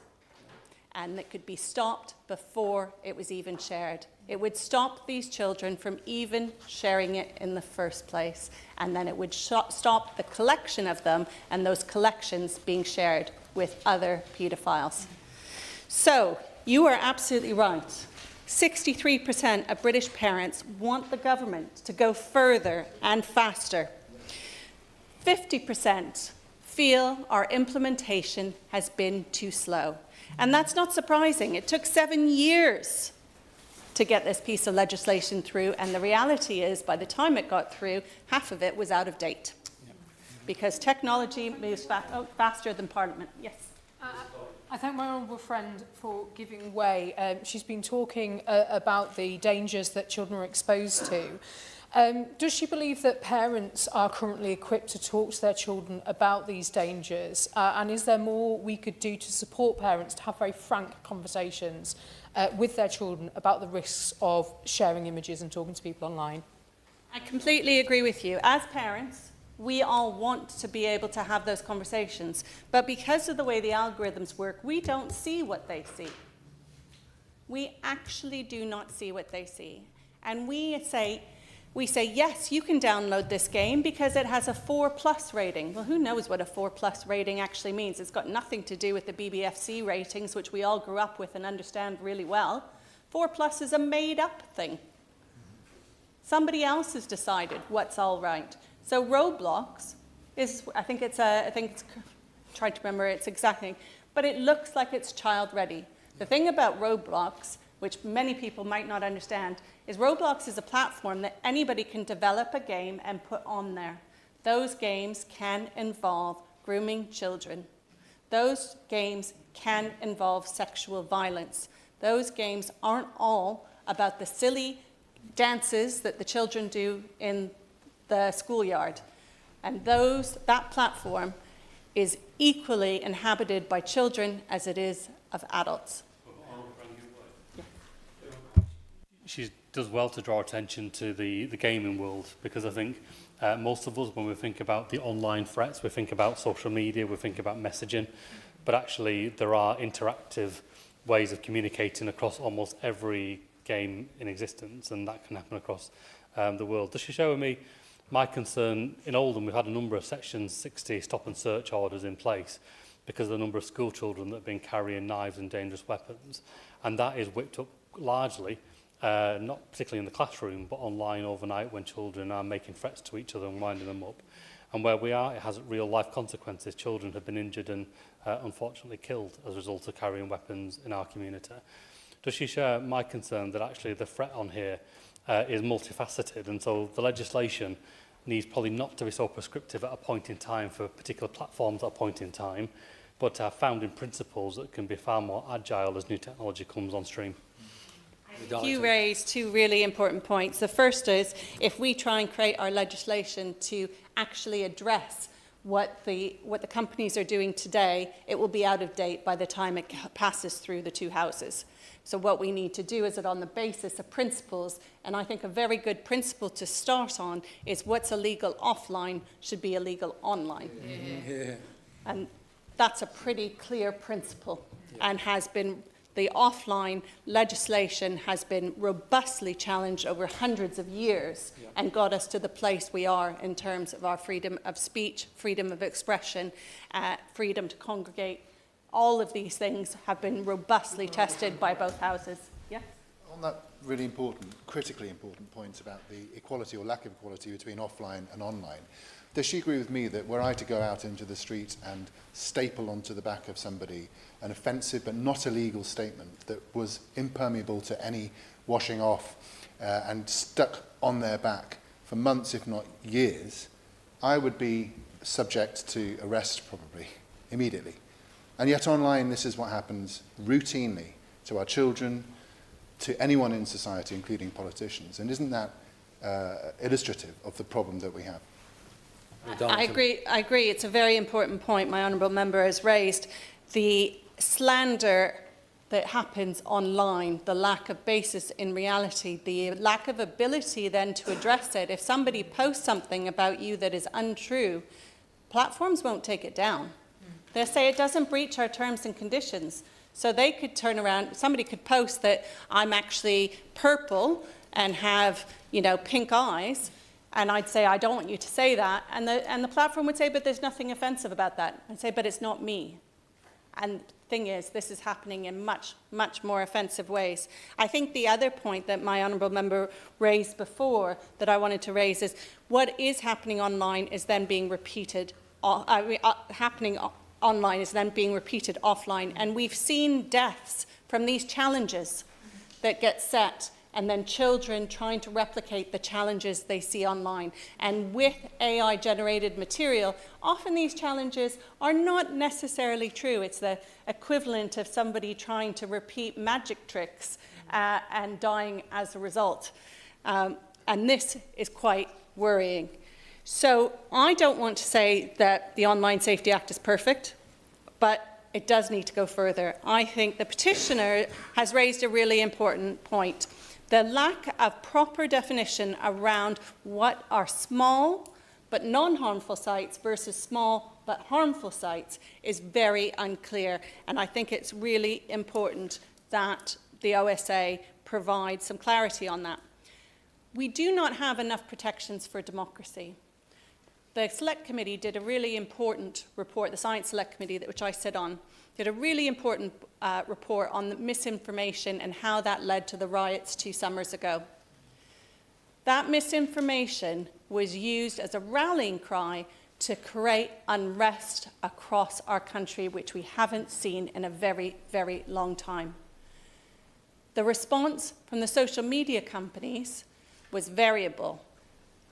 And it could be stopped before it was even shared. It would stop these children from even sharing it in the first place. And then it would stop the collection of them and those collections being shared with other paedophiles. So, you are absolutely right. 63% of British parents want the government to go further and faster. 50% feel our implementation has been too slow. And that's not surprising. It took 7 years to get this piece of legislation through, and the reality is, by the time it got through, half of it was out of date. Because technology moves faster than Parliament. Yes?
I thank my honourable friend for giving way. She's been talking about the dangers that children are exposed to. Does she believe that parents are currently equipped to talk to their children about these dangers? And is there more we could do to support parents to have very frank conversations with their children about the risks of sharing images and talking to people online?
I completely agree with you. As parents, we all want to be able to have those conversations. But because of the way the algorithms work, we don't see what they see. We actually do not see what they see. And we say, yes, you can download this game because it has a 4+ rating. Well, who knows what a 4+ rating actually means? It's got nothing to do with the BBFC ratings, which we all grew up with and understand really well. 4+ is a made-up thing. Somebody else has decided what's all right. So Roblox is, I think it's trying to remember its exact name, but it looks like it's child-ready. The thing about Roblox, which many people might not understand, is Roblox is a platform that anybody can develop a game and put on there. Those games can involve grooming children. Those games can involve sexual violence. Those games aren't all about the silly dances that the children do in the schoolyard. And that platform is equally inhabited by children as it is of adults.
She does well to draw attention to the gaming world, because I think most of us, when we think about the online threats, we think about social media, we think about messaging, but actually there are interactive ways of communicating across almost every game in existence, and that can happen across the world. Does she show me my concern? In Oldham, we've had a number of Section 60 stop and search orders in place because of the number of school children that have been carrying knives and dangerous weapons, and that is whipped up largely, not particularly in the classroom, but online overnight when children are making threats to each other and winding them up. And where we are, it has real life consequences. Children have been injured and unfortunately killed as a result of carrying weapons in our community. Does she share my concern that actually the threat on here is multifaceted, and so the legislation needs probably not to be so prescriptive at a point in time for particular platforms at a point in time, but to have founding principles that can be far more agile as new technology comes on stream?
You raised two really important points. The first is, if we try and create our legislation to actually address what the companies are doing today, it will be out of date by the time it passes through the two houses. So what we need to do is it on the basis of principles, and I think a very good principle to start on is what's illegal offline should be illegal online. Yeah. And that's a pretty clear principle, and has been the offline legislation has been robustly challenged over hundreds of years and got us to the place we are in terms of our freedom of speech, freedom of expression, freedom to congregate. All of these things have been robustly tested by both houses. Yeah?
On that really important, critically important point about the equality or lack of equality between offline and online, does she agree with me that were I to go out into the street and staple onto the back of somebody an offensive but not illegal statement that was impermeable to any washing off and stuck on their back for months, if not years, I would be subject to arrest probably immediately. And yet online, this is what happens routinely to our children, to anyone in society, including politicians. And isn't that illustrative of the problem that we have?
I agree. It's a very important point my honourable member has raised. The slander that happens online, the lack of basis in reality, the lack of ability then to address it. If somebody posts something about you that is untrue, platforms won't take it down. They'll say it doesn't breach our terms and conditions. So they could turn around, somebody could post that I'm actually purple and have, you know, pink eyes, and I'd say, I don't want you to say that. And the platform would say, but there's nothing offensive about that. I'd say, but it's not me. And the thing is, this is happening in much, much more offensive ways. I think the other point that my honourable member raised before that I wanted to raise is what is happening online is then being repeated, online is then being repeated offline. And we've seen deaths from these challenges that get set, and then children trying to replicate the challenges they see online. And with AI-generated material, often these challenges are not necessarily true. It's the equivalent of somebody trying to repeat magic tricks and dying as a result. And this is quite worrying. So I don't want to say that the Online Safety Act is perfect, but it does need to go further. I think the petitioner has raised a really important point. The lack of proper definition around what are small but non-harmful sites versus small but harmful sites is very unclear. And I think it's really important that the OSA provide some clarity on that. We do not have enough protections for democracy. The Select Committee did a really important report, the Science Select Committee, which I sit on, did a really important report on the misinformation and how that led to the riots 2 summers ago. That misinformation was used as a rallying cry to create unrest across our country, which we haven't seen in a very, very long time. The response from the social media companies was variable.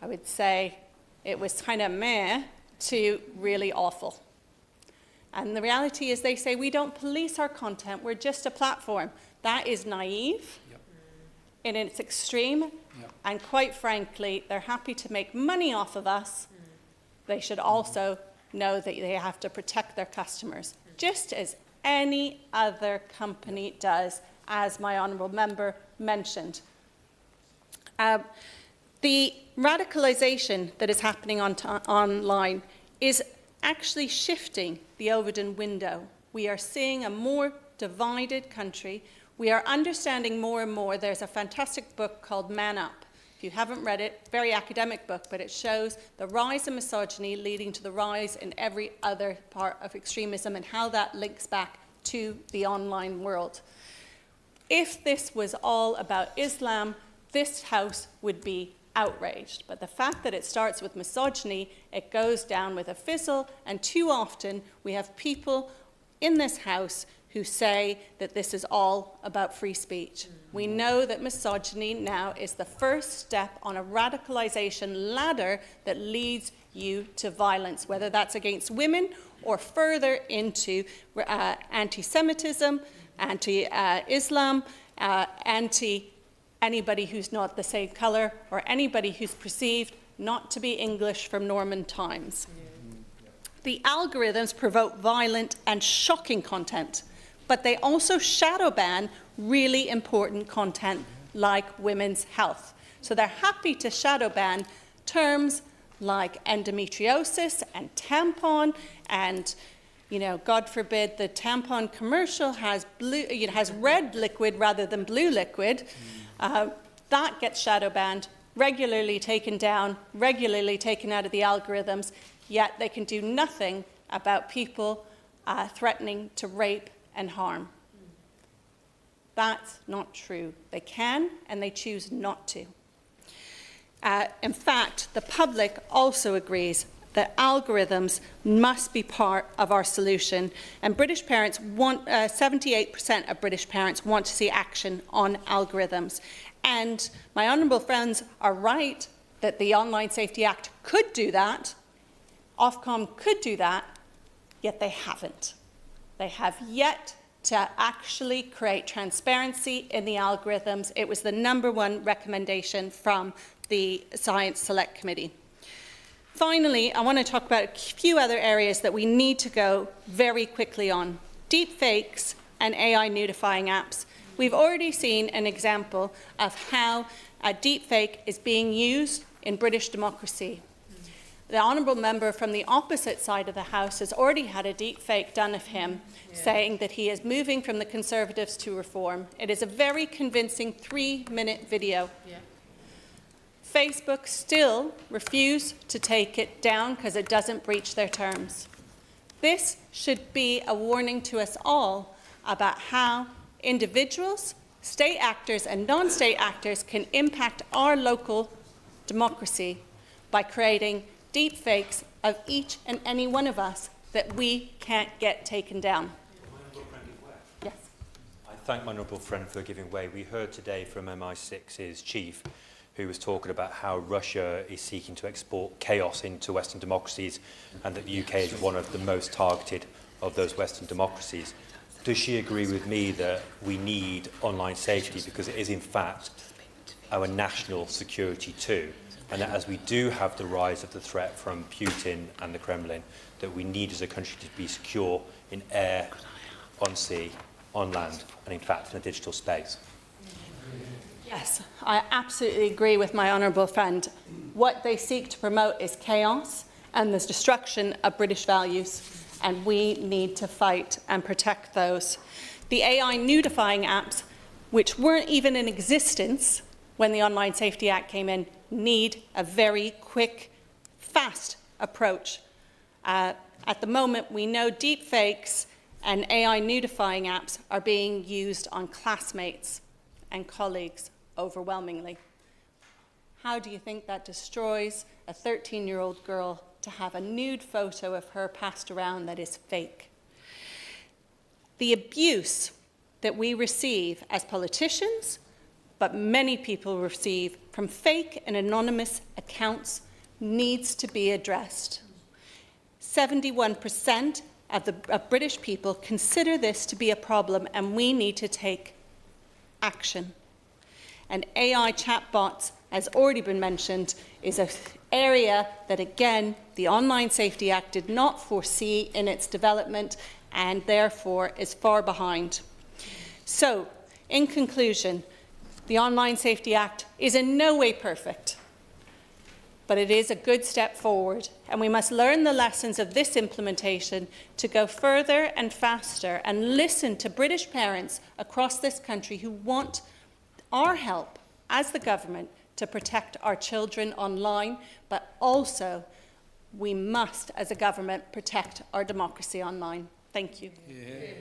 I would say it was kind of meh to really awful. And the reality is they say, we don't police our content, we're just a platform. That is naive in its extreme, and quite frankly, they're happy to make money off of us. They should also know that they have to protect their customers, just as any other company does, as my honourable member mentioned. The radicalisation that is happening online is actually shifting the Overton window. We are seeing a more divided country. We are understanding more and more. There's a fantastic book called Man Up. If you haven't read it, very academic book, but it shows the rise of misogyny leading to the rise in every other part of extremism and how that links back to the online world. If this was all about Islam, this House would be outraged. But the fact that it starts with misogyny, it goes down with a fizzle, and too often we have people in this House who say that this is all about free speech. We know that misogyny now is the first step on a radicalization ladder that leads you to violence, whether that's against women or further into anti-Semitism, anti-Islam, anybody who's not the same colour, or anybody who's perceived not to be English from Norman times. The algorithms provoke violent and shocking content, but they also shadow ban really important content like women's health. So they're happy to shadow ban terms like endometriosis and tampon and
You know, God forbid the tampon commercial has red liquid rather than blue liquid. That gets shadow banned, regularly taken down, regularly taken out of the algorithms, yet they can do nothing about people threatening to rape and harm. That's not true. They can, and they choose not to. In fact, the public also agrees that algorithms must be part of our solution, and British parents want, 78% of British parents want to see action on algorithms. And my honourable friends are right that the Online Safety Act could do that, Ofcom could do that, yet they haven't. They have yet to actually create transparency in the algorithms. It was the #1 recommendation from the Science Select Committee. Finally, I want to talk about a few other areas that we need to go very quickly on. Deepfakes and AI nudifying apps. We've already seen an example of how a deepfake is being used in British democracy. The honourable member from the opposite side of the House has already had a deepfake done of him, saying that he is moving from the Conservatives to Reform. It is a very convincing 3-minute video. Facebook still refuse to take it down because it doesn't breach their terms. This should be a warning to us all about how individuals, state actors and non-state actors can impact our local democracy by creating deep fakes of each and any one of us that we can't get taken down. Yes.
I thank my honourable friend for giving way. We heard today from MI6's chief, who was talking about how Russia is seeking to export chaos into Western democracies and that the UK is one of the most targeted of those Western democracies. Does she agree with me that we need online safety because it is in fact our national security too, and that as we do have the rise of the threat from Putin and the Kremlin, that we need as a country to be secure in air, on sea, on land, and in fact in a digital space?
Yes, I absolutely agree with my honourable friend. What they seek to promote is chaos and the destruction of British values, and we need to fight and protect those. The AI nudifying apps, which weren't even in existence when the Online Safety Act came in, need a very quick, fast approach. At the moment, we know deepfakes and AI nudifying apps are being used on classmates and colleagues overwhelmingly. How do you think that destroys a 13-year-old girl to have a nude photo of her passed around that is fake? The abuse that we receive as politicians, but many people receive from fake and anonymous accounts, needs to be addressed. 71% of British people consider this to be a problem, and we need to take action. And AI chatbots, as already been mentioned, is an area that, again, the Online Safety Act did not foresee in its development and therefore is far behind. So, in conclusion, the Online Safety Act is in no way perfect, but it is a good step forward, and we must learn the lessons of this implementation to go further and faster and listen to British parents across this country who want our help as the government to protect our children online, but also we must, as a government, protect our democracy online. Thank you.
Yeah.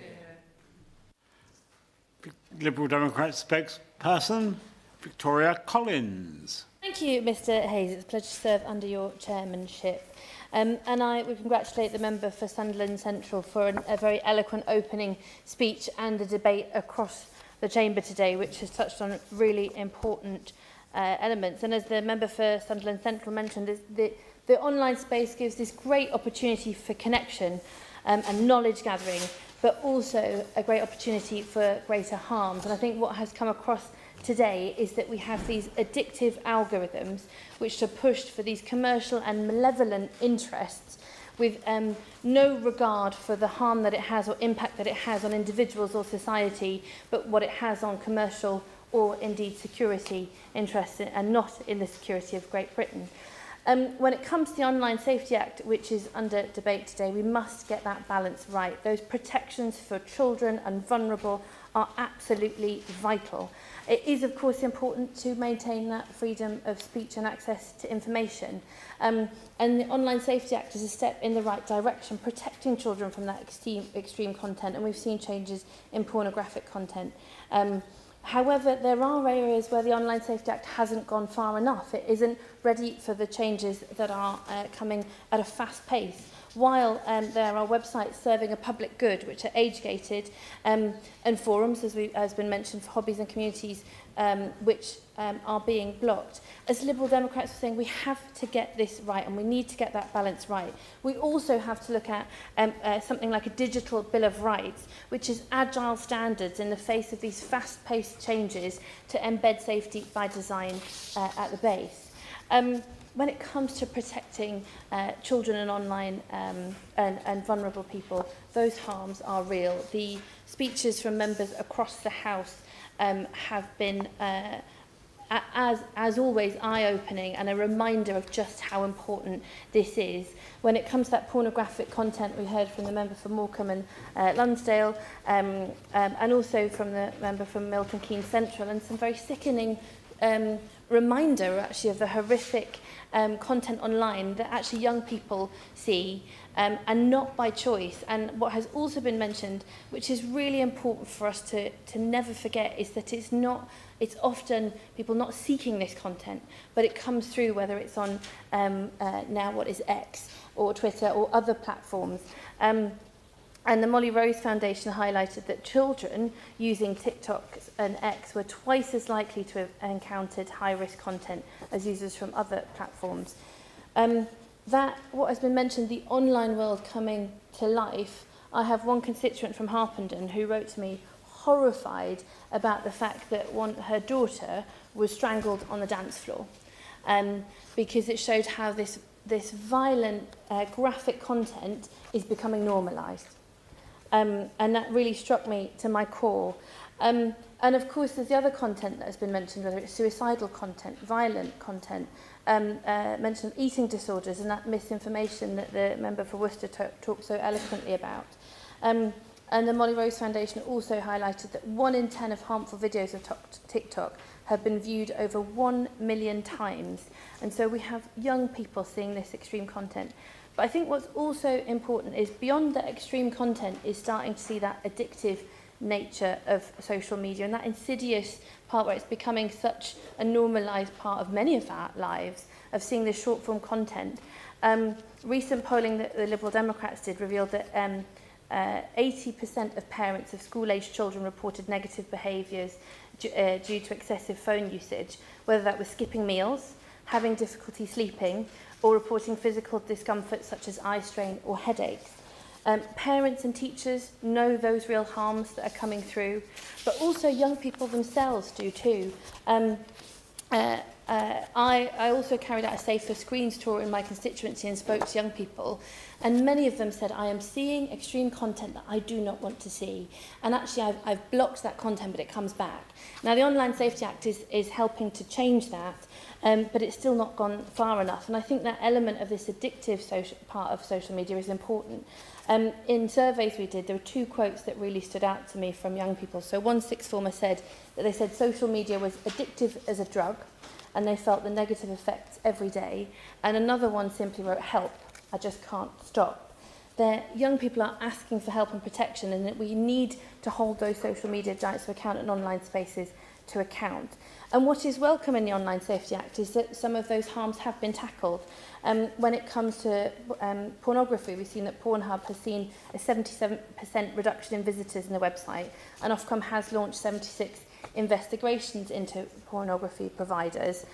Liberal Democrat spokesperson, Victoria Collins.
Thank you, Mr Hayes. It's a pleasure to serve under your chairmanship. And we congratulate the member for Sunderland Central for a very eloquent opening speech and a debate across the chamber today, which has touched on really important elements. And as the member for Sunderland Central mentioned, the online space gives this great opportunity for connection and knowledge gathering, but also a great opportunity for greater harms. And I think what has come across today is that we have these addictive algorithms which are pushed for these commercial and malevolent interests with no regard for the harm that it has or impact that it has on individuals or society, but what it has on commercial or indeed security interests and not in the security of Great Britain. When it comes to the Online Safety Act, which is under debate today, we must get that balance right. Those protections for children and vulnerable are absolutely vital. It is, of course, important to maintain that freedom of speech and access to information. And the Online Safety Act is a step in the right direction, protecting children from that extreme content, and we've seen changes in pornographic content. However, there are areas where the Online Safety Act hasn't gone far enough. It isn't ready for the changes that are coming at a fast pace. While there are websites serving a public good, which are age-gated, and forums, as has been mentioned, for hobbies and communities, which are being blocked. As Liberal Democrats are saying, we have to get this right, and we need to get that balance right. We also have to look at something like a digital Bill of Rights, which is agile standards in the face of these fast-paced changes to embed safety by design at the base. When it comes to protecting children and online and vulnerable people, those harms are real. The speeches from members across the House have been, as always, eye-opening and a reminder of just how important this is. When it comes to that pornographic content, we heard from the member for Morecambe and Lonsdale, and also from the member from Milton Keynes Central, and some very sickening reminder, actually, of the horrific content online that actually young people see, and not by choice. And what has also been mentioned, which is really important for us to never forget, is that it's often people not seeking this content, but it comes through, whether it's on now what is X or Twitter or other platforms. And the Molly Rose Foundation highlighted that children using TikTok and X were twice as likely to have encountered high-risk content as users from other platforms. What has been mentioned, the online world coming to life, I have one constituent from Harpenden who wrote to me horrified about the fact that her daughter was strangled on the dance floor, because it showed how this violent, graphic content is becoming normalised. And that really struck me to my core. And of course, there's the other content that has been mentioned, whether it's suicidal content, violent content, mentioned eating disorders, and that misinformation that the member for Worcester talked so eloquently about. And the Molly Rose Foundation also highlighted that 1 in 10 of harmful videos of TikTok have been viewed over 1 million times. And so we have young people seeing this extreme content. But I think what's also important is beyond the extreme content is starting to see that addictive nature of social media and that insidious part where it's becoming such a normalised part of many of our lives, of seeing this short form content. Recent polling that the Liberal Democrats did revealed that 80% of parents of school-aged children reported negative behaviours due to excessive phone usage, whether that was skipping meals, having difficulty sleeping, or reporting physical discomfort such as eye strain or headaches. Parents and teachers know those real harms that are coming through, but also young people themselves do too. I also carried out a Safer Screens tour in my constituency and spoke to young people, and many of them said, I am seeing extreme content that I do not want to see. And actually, I've blocked that content, but it comes back. Now, the Online Safety Act is helping to change that, but it's still not gone far enough. And I think that element of this addictive part of social media is important. In surveys we did, there were 2 quotes that really stood out to me from young people. So one sixth former said that they said social media was addictive as a drug, and they felt the negative effects every day. And another one simply wrote, help, I just can't stop. Young people are asking for help and protection, and that we need to hold those social media giants to account and online spaces to account. And what is welcome in the Online Safety Act is that some of those harms have been tackled. When it comes to pornography, we've seen that Pornhub has seen a 77% reduction in visitors in the website, and Ofcom has launched 76 investigations into pornography providers,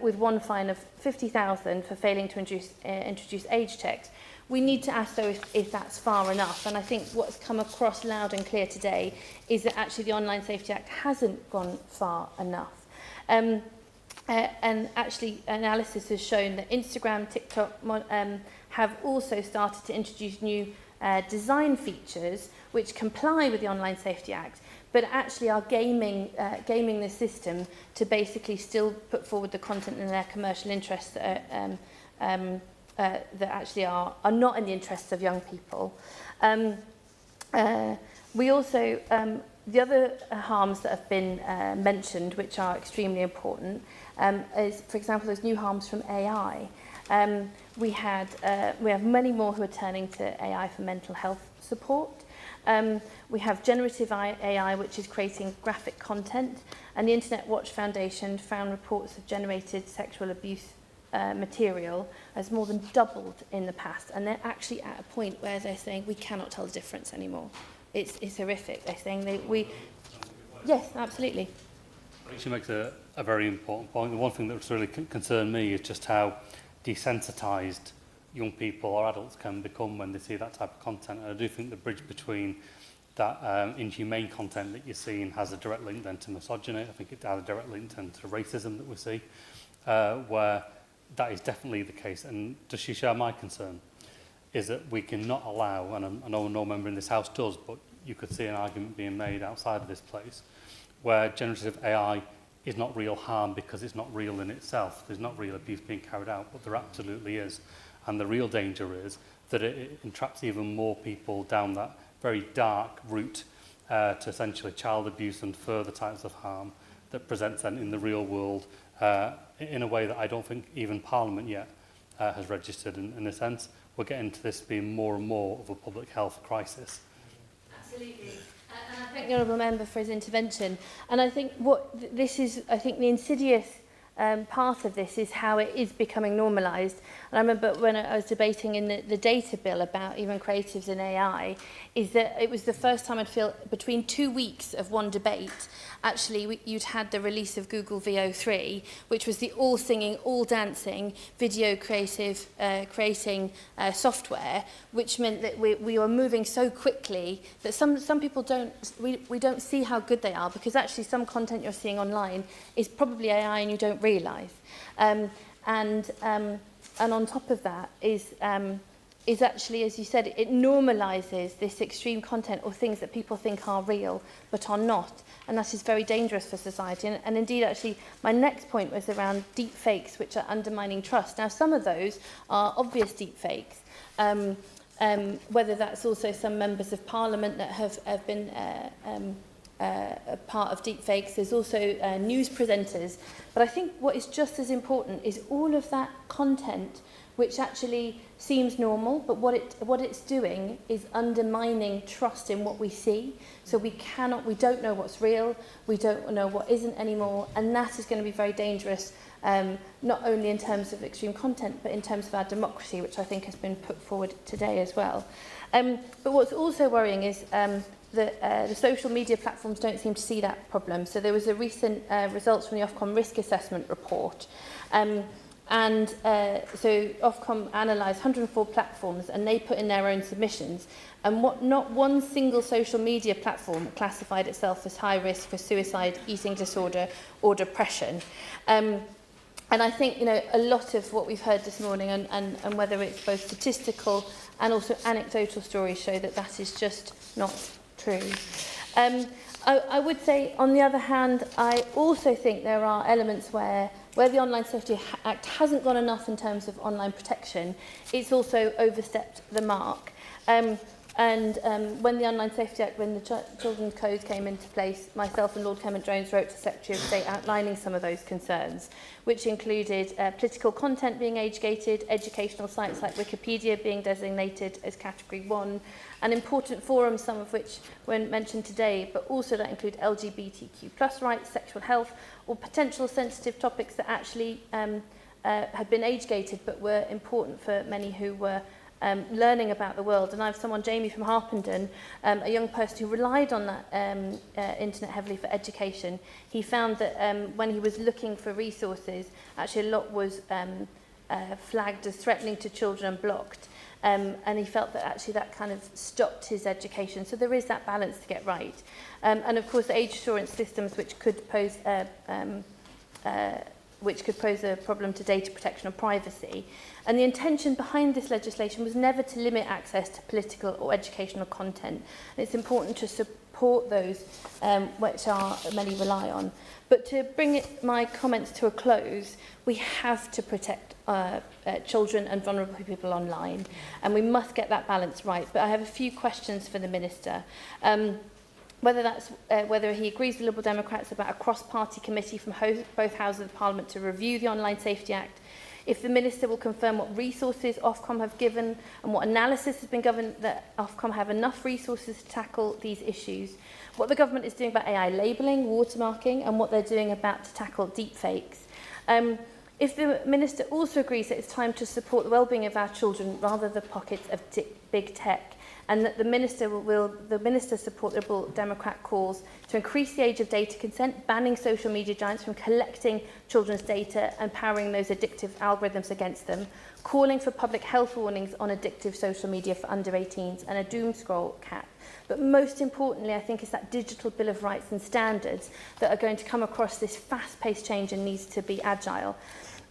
with one fine of £50,000 for failing to introduce age checks. We need to ask, though, if that's far enough. And I think what's come across loud and clear today is that actually the Online Safety Act hasn't gone far enough. And actually, analysis has shown that Instagram, TikTok have also started to introduce new design features which comply with the Online Safety Act, but actually are gaming the system to basically still put forward the content in their commercial interests that that actually are not in the interests of young people. We also, the other harms that have been mentioned, which are extremely important, is, for example, those new harms from AI. We have many more who are turning to AI for mental health support. We have generative AI, which is creating graphic content, and the Internet Watch Foundation found reports of generated sexual abuse material has more than doubled in the past, and they're actually at a point where they're saying we cannot tell the difference anymore. It's horrific. They're saying yes, absolutely.
I think she makes a very important point. The one thing that's really concerned me is just how desensitised young people or adults can become when they see that type of content. And I do think the bridge between that inhumane content that you're seeing has a direct link then to misogyny. I think it has a direct link then to racism that we see, where that is definitely the case. And does she share my concern? Is that we cannot allow, and I know no member in this House does, but you could see an argument being made outside of this place, where generative AI is not real harm because it's not real in itself. There's not real abuse being carried out, but there absolutely is. And the real danger is that it entraps even more people down that very dark route to essentially child abuse and further types of harm that presents then in the real world in a way that I don't think even Parliament yet has registered. In a sense, we're getting to this being more and more of a public health crisis.
Absolutely. And I thank the Honourable Member for his intervention. And I think the insidious part of this is how it is becoming normalised. And I remember when I was debating in the data bill about even creatives in AI, is that it was the first time I'd feel between 2 weeks of one debate, actually you'd had the release of Google VO3, which was the all singing, all dancing, video creating software, which meant that we were moving so quickly that some people we don't see how good they are, because actually some content you're seeing online is probably AI and you don't realise. And on top of that is actually, as you said, it normalises this extreme content or things that people think are real but are not. And that is very dangerous for society. And indeed, actually, my next point was around deep fakes, which are undermining trust. Now, some of those are obvious deep fakes, whether that's also some members of Parliament that have been a part of deep fakes. There's also news presenters. But I think what is just as important is all of that content which actually seems normal, but what it's doing is undermining trust in what we see. So we don't know what's real, we don't know what isn't anymore, and that is going to be very dangerous, not only in terms of extreme content, but in terms of our democracy, which I think has been put forward today as well. But what's also worrying is that the social media platforms don't seem to see that problem. So there was a recent results from the Ofcom risk assessment report. So Ofcom analysed 104 platforms and they put in their own submissions. And not one single social media platform classified itself as high risk for suicide, eating disorder or depression. And I think, a lot of what we've heard this morning and whether it's both statistical and also anecdotal stories show that that is just not true. I would say, on the other hand, I also think there are elements where the Online Safety Act hasn't gone enough in terms of online protection, it's also overstepped the mark. When the Online Safety Act, when the Children's Code came into place, myself and Lord Clement Jones wrote to Secretary of State outlining some of those concerns, which included political content being age-gated, educational sites like Wikipedia being designated as Category 1, and important forums, some of which weren't mentioned today, but also that include LGBTQ+ rights, sexual health, or potential sensitive topics that actually had been age-gated but were important for many who were learning about the world. And I have someone, Jamie from Harpenden, a young person who relied on that internet heavily for education. He found that when he was looking for resources, actually a lot was flagged as threatening to children and blocked. And he felt that actually that kind of stopped his education. So there is that balance to get right. And of course, the age assurance systems, which could pose a problem to data protection or privacy. And the intention behind this legislation was never to limit access to political or educational content. And it's important to support
support those which many rely on. But to bring my comments to a close, we have to protect children and vulnerable people online, and we must get that balance right. But I have a few questions for the Minister. Whether he agrees with Liberal Democrats about a cross-party committee from both houses of Parliament to review the Online Safety Act, if the Minister will confirm what resources Ofcom have given and what analysis has been given that Ofcom have enough resources to tackle these issues, what the government is doing about AI labelling, watermarking, and what they're doing about to tackle deepfakes. If the Minister also agrees that it's time to support the well-being of our children rather than the pockets of big tech, and that the Minister support the Liberal Democrat calls to increase the age of data consent, banning social media giants from collecting children's data and powering those addictive algorithms against them, calling for public health warnings on addictive social media for under 18s and a doom scroll cap. But most importantly, I think, is that digital Bill of Rights and standards that are going to come across this fast-paced change and needs to be agile.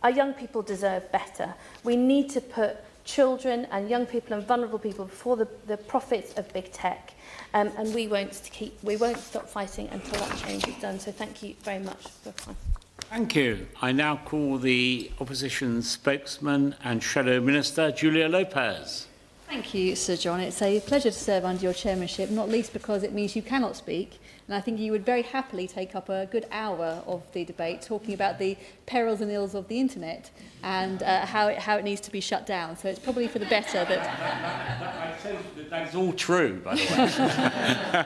Our young people deserve better. We need to put children and young people and vulnerable people before the profits of big tech, and we won't stop fighting until that change is done. So thank you very much for your time.
Thank you. I now call the Opposition spokesman and Shadow Minister, Julia Lopez.
Thank you, Sir John. It's a pleasure to serve under your chairmanship, not least because it means you cannot speak. And I think you would very happily take up a good hour of the debate talking about the perils and ills of the internet and how it needs to be shut down. So it's probably for the better that...
That is all true, by the way.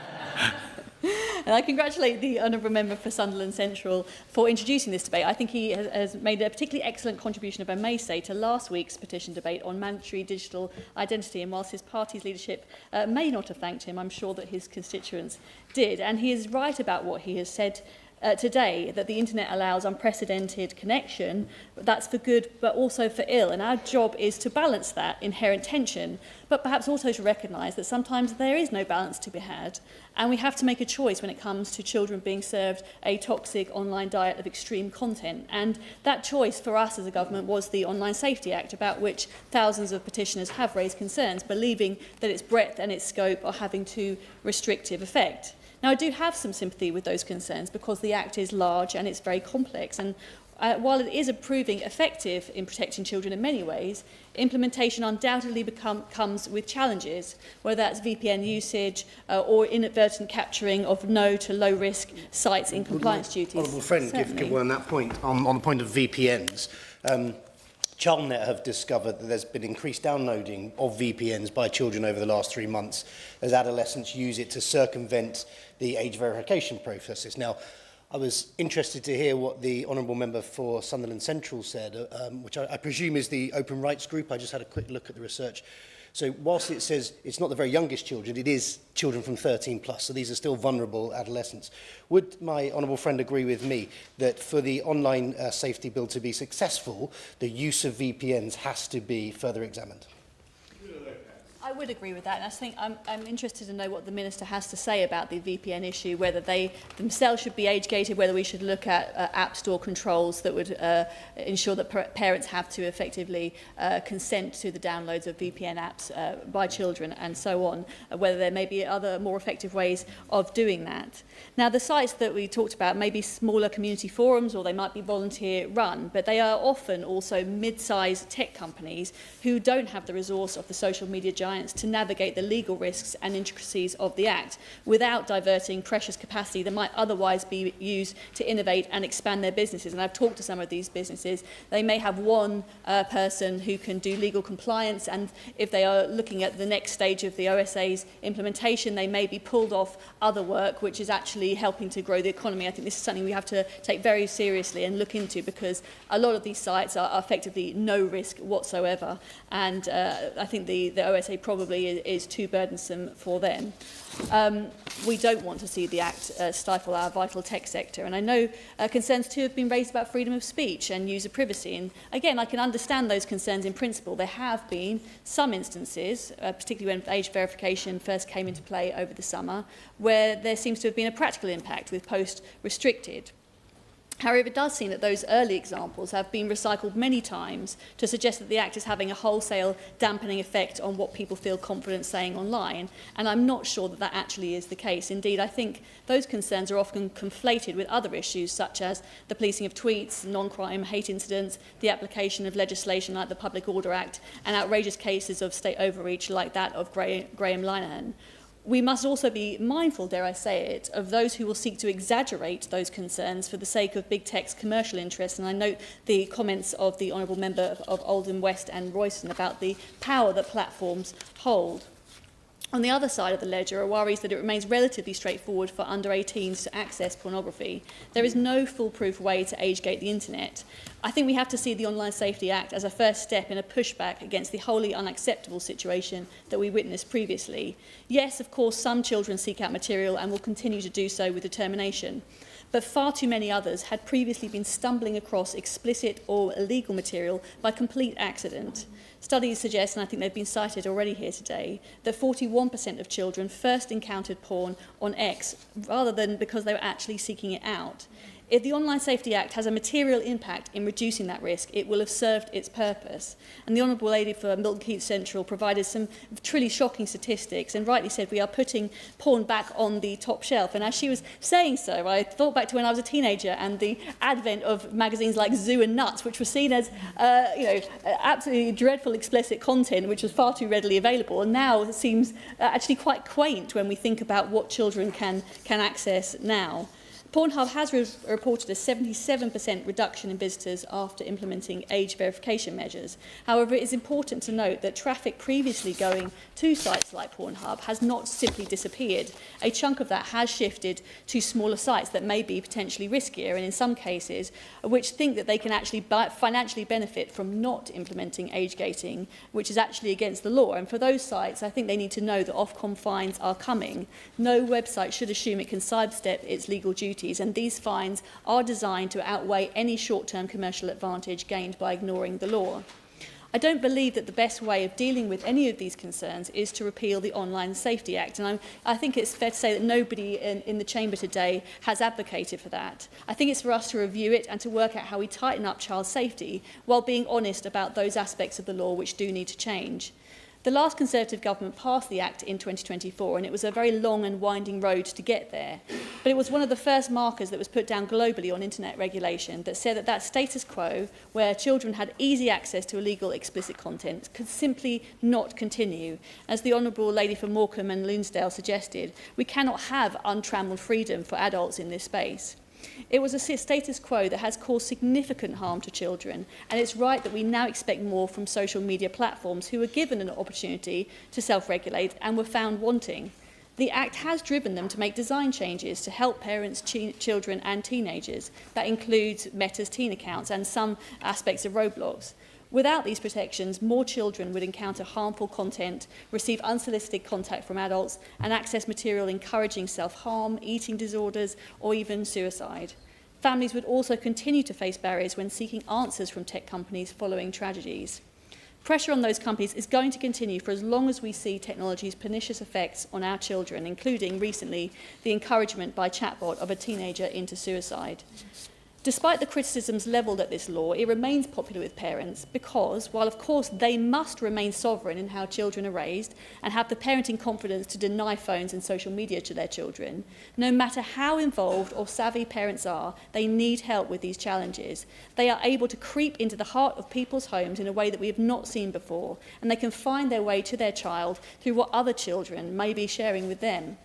And I congratulate the Honourable Member for Sunderland Central for introducing this debate. I think he has made a particularly excellent contribution, if I may say, to last week's petition debate on mandatory digital identity. And whilst his party's leadership may not have thanked him, I'm sure that his constituents did. And he is right about what he has said today, that the internet allows unprecedented connection. That's for good, but also for ill. And our job is to balance that inherent tension, but perhaps also to recognise that sometimes there is no balance to be had. And we have to make a choice when it comes to children being served a toxic online diet of extreme content. And that choice for us as a government was the Online Safety Act, about which thousands of petitioners have raised concerns, believing that its breadth and its scope are having too restrictive effect. Now, I do have some sympathy with those concerns because the Act is large and it's very complex. And while it is proving effective in protecting children in many ways, implementation undoubtedly comes with challenges, whether that's VPN usage or inadvertent capturing of no to low risk sites in compliance duties.
Honourable friend, give one on that point, on the point of VPNs. ChildNet have discovered that there's been increased downloading of VPNs by children over the last 3 months as adolescents use it to circumvent the age verification processes. Now, I was interested to hear what the Honourable Member for Sunderland Central said, which I presume is the Open Rights Group. I just had a quick look at the research. So whilst it says it's not the very youngest children, it is children from 13 plus, so these are still vulnerable adolescents. Would my honourable friend agree with me that for the online safety bill to be successful, the use of VPNs has to be further examined?
I would agree with that, and I think I'm interested to know what the Minister has to say about the VPN issue, whether they themselves should be age-gated, whether we should look at App Store controls that would ensure that parents have to effectively consent to the downloads of VPN apps by children and so on, whether there may be other more effective ways of doing that. Now, the sites that we talked about may be smaller community forums or they might be volunteer-run, but they are often also mid-sized tech companies who don't have the resource of the social media giants to navigate the legal risks and intricacies of the Act without diverting precious capacity that might otherwise be used to innovate and expand their businesses. And I've talked to some of these businesses. They may have one person who can do legal compliance, and if they are looking at the next stage of the OSA's implementation, they may be pulled off other work which is actually helping to grow the economy. I think this is something we have to take very seriously and look into, because a lot of these sites are effectively no risk whatsoever, and I think the OSA probably is too burdensome for them. We don't want to see the Act stifle our vital tech sector, and I know concerns too have been raised about freedom of speech and user privacy, and again I can understand those concerns in principle. There have been some instances, particularly when age verification first came into play over the summer, where there seems to have been a practical impact with posts restricted. However, it does seem that those early examples have been recycled many times to suggest that the Act is having a wholesale dampening effect on what people feel confident saying online, and I'm not sure that that actually is the case. Indeed, I think those concerns are often conflated with other issues such as the policing of tweets, non-crime hate incidents, the application of legislation like the Public Order Act, and outrageous cases of state overreach like that of Graham Linehan. We must also be mindful, dare I say it, of those who will seek to exaggerate those concerns for the sake of big tech's commercial interests. And I note the comments of the Honourable Member of Oldham West and Royston about the power that platforms hold. On the other side of the ledger are worries that it remains relatively straightforward for under 18s to access pornography. There is no foolproof way to age-gate the internet. I think we have to see the Online Safety Act as a first step in a pushback against the wholly unacceptable situation that we witnessed previously. Yes, of course, some children seek out material and will continue to do so with determination. But far too many others had previously been stumbling across explicit or illegal material by complete accident. Studies suggest, and I think they've been cited already here today, that 41% of children first encountered porn on X rather than because they were actually seeking it out. If the Online Safety Act has a material impact in reducing that risk, it will have served its purpose. And the Honourable Lady for Milton Keynes Central provided some truly shocking statistics and rightly said we are putting porn back on the top shelf. And as she was saying so, I thought back to when I was a teenager and the advent of magazines like Zoo and Nuts, which were seen as absolutely dreadful explicit content, which was far too readily available. And now it seems actually quite quaint when we think about what children can access now. Pornhub has reported a 77% reduction in visitors after implementing age verification measures. However, it is important to note that traffic previously going to sites like Pornhub has not simply disappeared. A chunk of that has shifted to smaller sites that may be potentially riskier and in some cases which think that they can actually financially benefit from not implementing age gating, which is actually against the law. And for those sites, I think they need to know that Ofcom fines are coming. No website should assume it can sidestep its legal duties, and these fines are designed to outweigh any short-term commercial advantage gained by ignoring the law. I don't believe that the best way of dealing with any of these concerns is to repeal the Online Safety Act, and I think it's fair to say that nobody in the chamber today has advocated for that. I think it's for us to review it and to work out how we tighten up child safety while being honest about those aspects of the law which do need to change. The last Conservative government passed the Act in 2024, and it was a very long and winding road to get there. But it was one of the first markers that was put down globally on internet regulation that said that status quo, where children had easy access to illegal explicit content, could simply not continue. As the Honourable Lady for Morecambe and Lonsdale suggested, we cannot have untrammelled freedom for adults in this space. It was a status quo that has caused significant harm to children, and it's right that we now expect more from social media platforms who were given an opportunity to self-regulate and were found wanting. The Act has driven them to make design changes to help parents, children and teenagers. That includes Meta's teen accounts and some aspects of Roblox. Without these protections, more children would encounter harmful content, receive unsolicited contact from adults, and access material encouraging self-harm, eating disorders, or even suicide. Families would also continue to face barriers when seeking answers from tech companies following tragedies. Pressure on those companies is going to continue for as long as we see technology's pernicious effects on our children, including, recently, the encouragement by chatbot of a teenager into suicide. Despite the criticisms levelled at this law, it remains popular with parents because, while of course they must remain sovereign in how children are raised and have the parenting confidence to deny phones and social media to their children, no matter how involved or savvy parents are, they need help with these challenges. They are able to creep into the heart of people's homes in a way that we have not seen before, and they can find their way to their child through what other children may be sharing with them.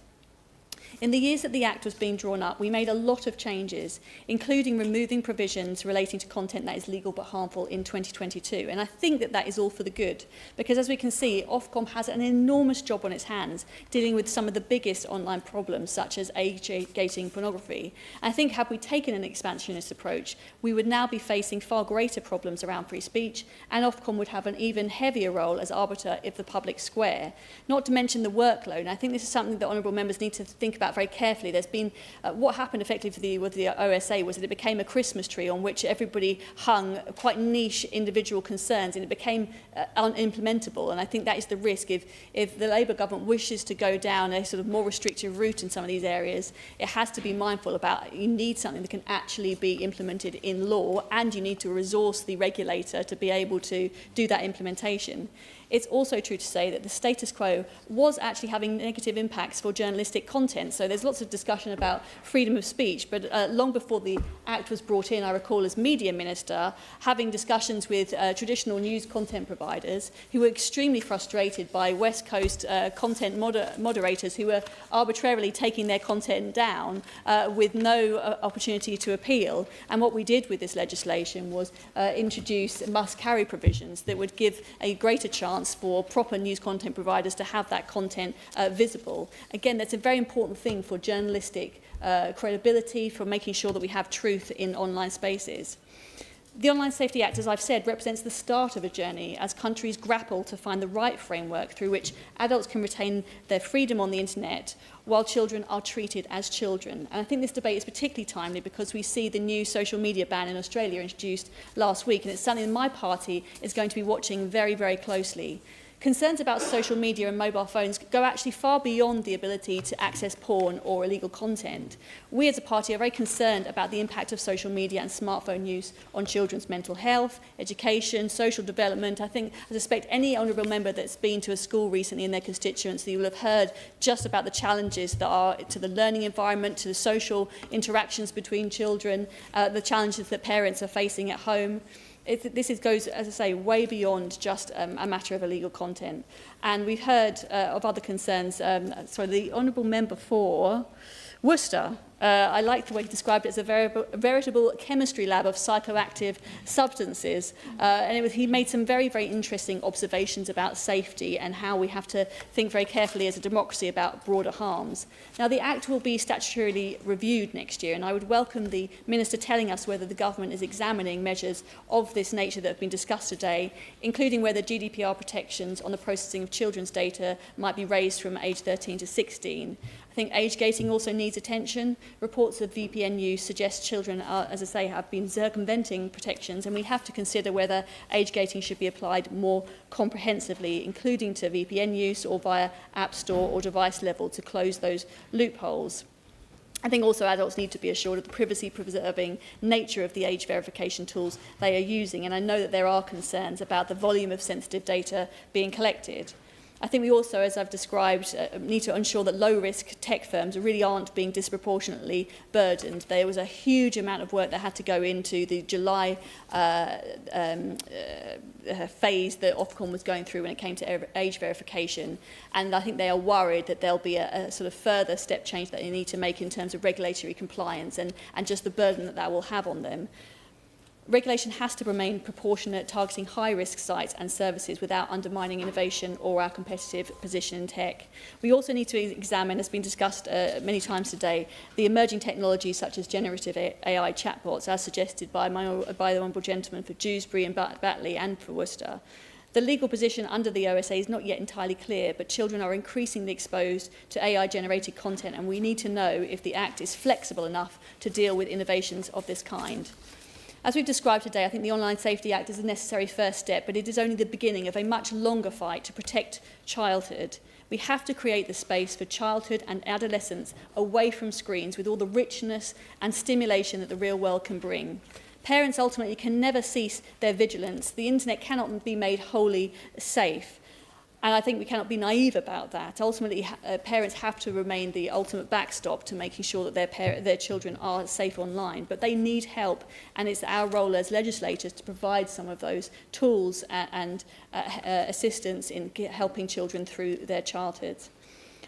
In the years that the Act was being drawn up, we made a lot of changes, including removing provisions relating to content that is legal but harmful in 2022. And I think that that is all for the good, because as we can see, Ofcom has an enormous job on its hands dealing with some of the biggest online problems, such as age-gating pornography. I think had we taken an expansionist approach, we would now be facing far greater problems around free speech, and Ofcom would have an even heavier role as arbiter of the public square. Not to mention the workload. And I think this is something that honourable members need to think about about very carefully. There's been, what happened effectively with the OSA was that it became a Christmas tree on which everybody hung quite niche individual concerns, and it became unimplementable. And I think that is the risk. If the Labour government wishes to go down a sort of more restrictive route in some of these areas, it has to be mindful about you need something that can actually be implemented in law, and you need to resource the regulator to be able to do that implementation. It's also true to say that the status quo was actually having negative impacts for journalistic content. So there's lots of discussion about freedom of speech, but long before the Act was brought in, I recall as Media Minister having discussions with traditional news content providers who were extremely frustrated by West Coast content moderators who were arbitrarily taking their content down with no opportunity to appeal. And what we did with this legislation was introduce must-carry provisions that would give a greater chance for proper news content providers to have that content visible. Again, that's a very important thing for journalistic credibility, for making sure that we have truth in online spaces. The Online Safety Act, as I've said, represents the start of a journey as countries grapple to find the right framework through which adults can retain their freedom on the internet while children are treated as children. And I think this debate is particularly timely because we see the new social media ban in Australia introduced last week, and it's something my party is going to be watching very, very closely. Concerns about social media and mobile phones go actually far beyond the ability to access porn or illegal content. We as a party are very concerned about the impact of social media and smartphone use on children's mental health, education, social development. I suspect any honourable member that's been to a school recently in their constituency will have heard just about the challenges that are to the learning environment, to the social interactions between children, the challenges that parents are facing at home. This goes, as I say, way beyond just a matter of illegal content. And we've heard of other concerns. The Honourable Member for Worcester, I like the way he described it as a veritable chemistry lab of psychoactive substances. He made some very, very interesting observations about safety and how we have to think very carefully as a democracy about broader harms. Now, the Act will be statutorily reviewed next year, and I would welcome the Minister telling us whether the government is examining measures of this nature that have been discussed today, including whether GDPR protections on the processing of children's data might be raised from age 13 to 16. I think age gating also needs attention. Reports of VPN use suggest children are, as I say, have been circumventing protections, and we have to consider whether age gating should be applied more comprehensively, including to VPN use or via app store or device level to close those loopholes. I think also adults need to be assured of the privacy-preserving nature of the age verification tools they are using, and I know that there are concerns about the volume of sensitive data being collected. I think we also, as I've described, need to ensure that low-risk tech firms really aren't being disproportionately burdened. There was a huge amount of work that had to go into the July phase that Ofcom was going through when it came to age verification. And I think they are worried that there'll be a sort of further step change that they need to make in terms of regulatory compliance and just the burden that that will have on them. Regulation has to remain proportionate, targeting high-risk sites and services without undermining innovation or our competitive position in tech. We also need to examine, as been discussed many times today, the emerging technologies such as generative AI chatbots, as suggested by the Honourable Gentleman for Dewsbury and Batley and for Worcester. The legal position under the OSA is not yet entirely clear, but children are increasingly exposed to AI-generated content, and we need to know if the Act is flexible enough to deal with innovations of this kind. As we've described today, I think the Online Safety Act is a necessary first step, but it is only the beginning of a much longer fight to protect childhood. We have to create the space for childhood and adolescence away from screens with all the richness and stimulation that the real world can bring. Parents ultimately can never cease their vigilance. The internet cannot be made wholly safe. And I think we cannot be naive about that. Ultimately, parents have to remain the ultimate backstop to making sure that their children are safe online. But they need help, and it's our role as legislators to provide some of those tools and assistance in helping children through their childhoods.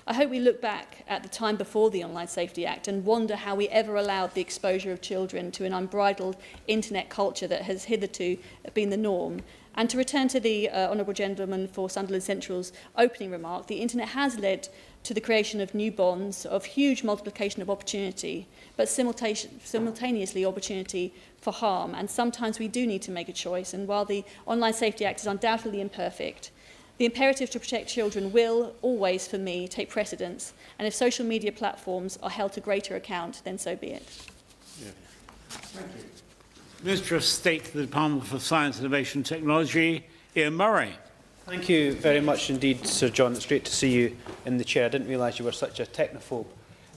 I hope we look back at the time before the Online Safety Act and wonder how we ever allowed the exposure of children to an unbridled internet culture that has hitherto been the norm. And to return to the Honourable Gentleman for Sunderland Central's opening remark, the internet has led to the creation of new bonds, of huge multiplication of opportunity, but simultaneously opportunity for harm. And sometimes we do need to make a choice. And while the Online Safety Act is undoubtedly imperfect, The imperative to protect children will always, for me, take precedence, and if social media platforms are held to greater account, then so be it.
Thank you. Minister of State to the Department for Science, Innovation and Technology, Ian Murray.
Thank you very much indeed, Sir John. It's great to see you in the chair. I didn't realise you were such a technophobe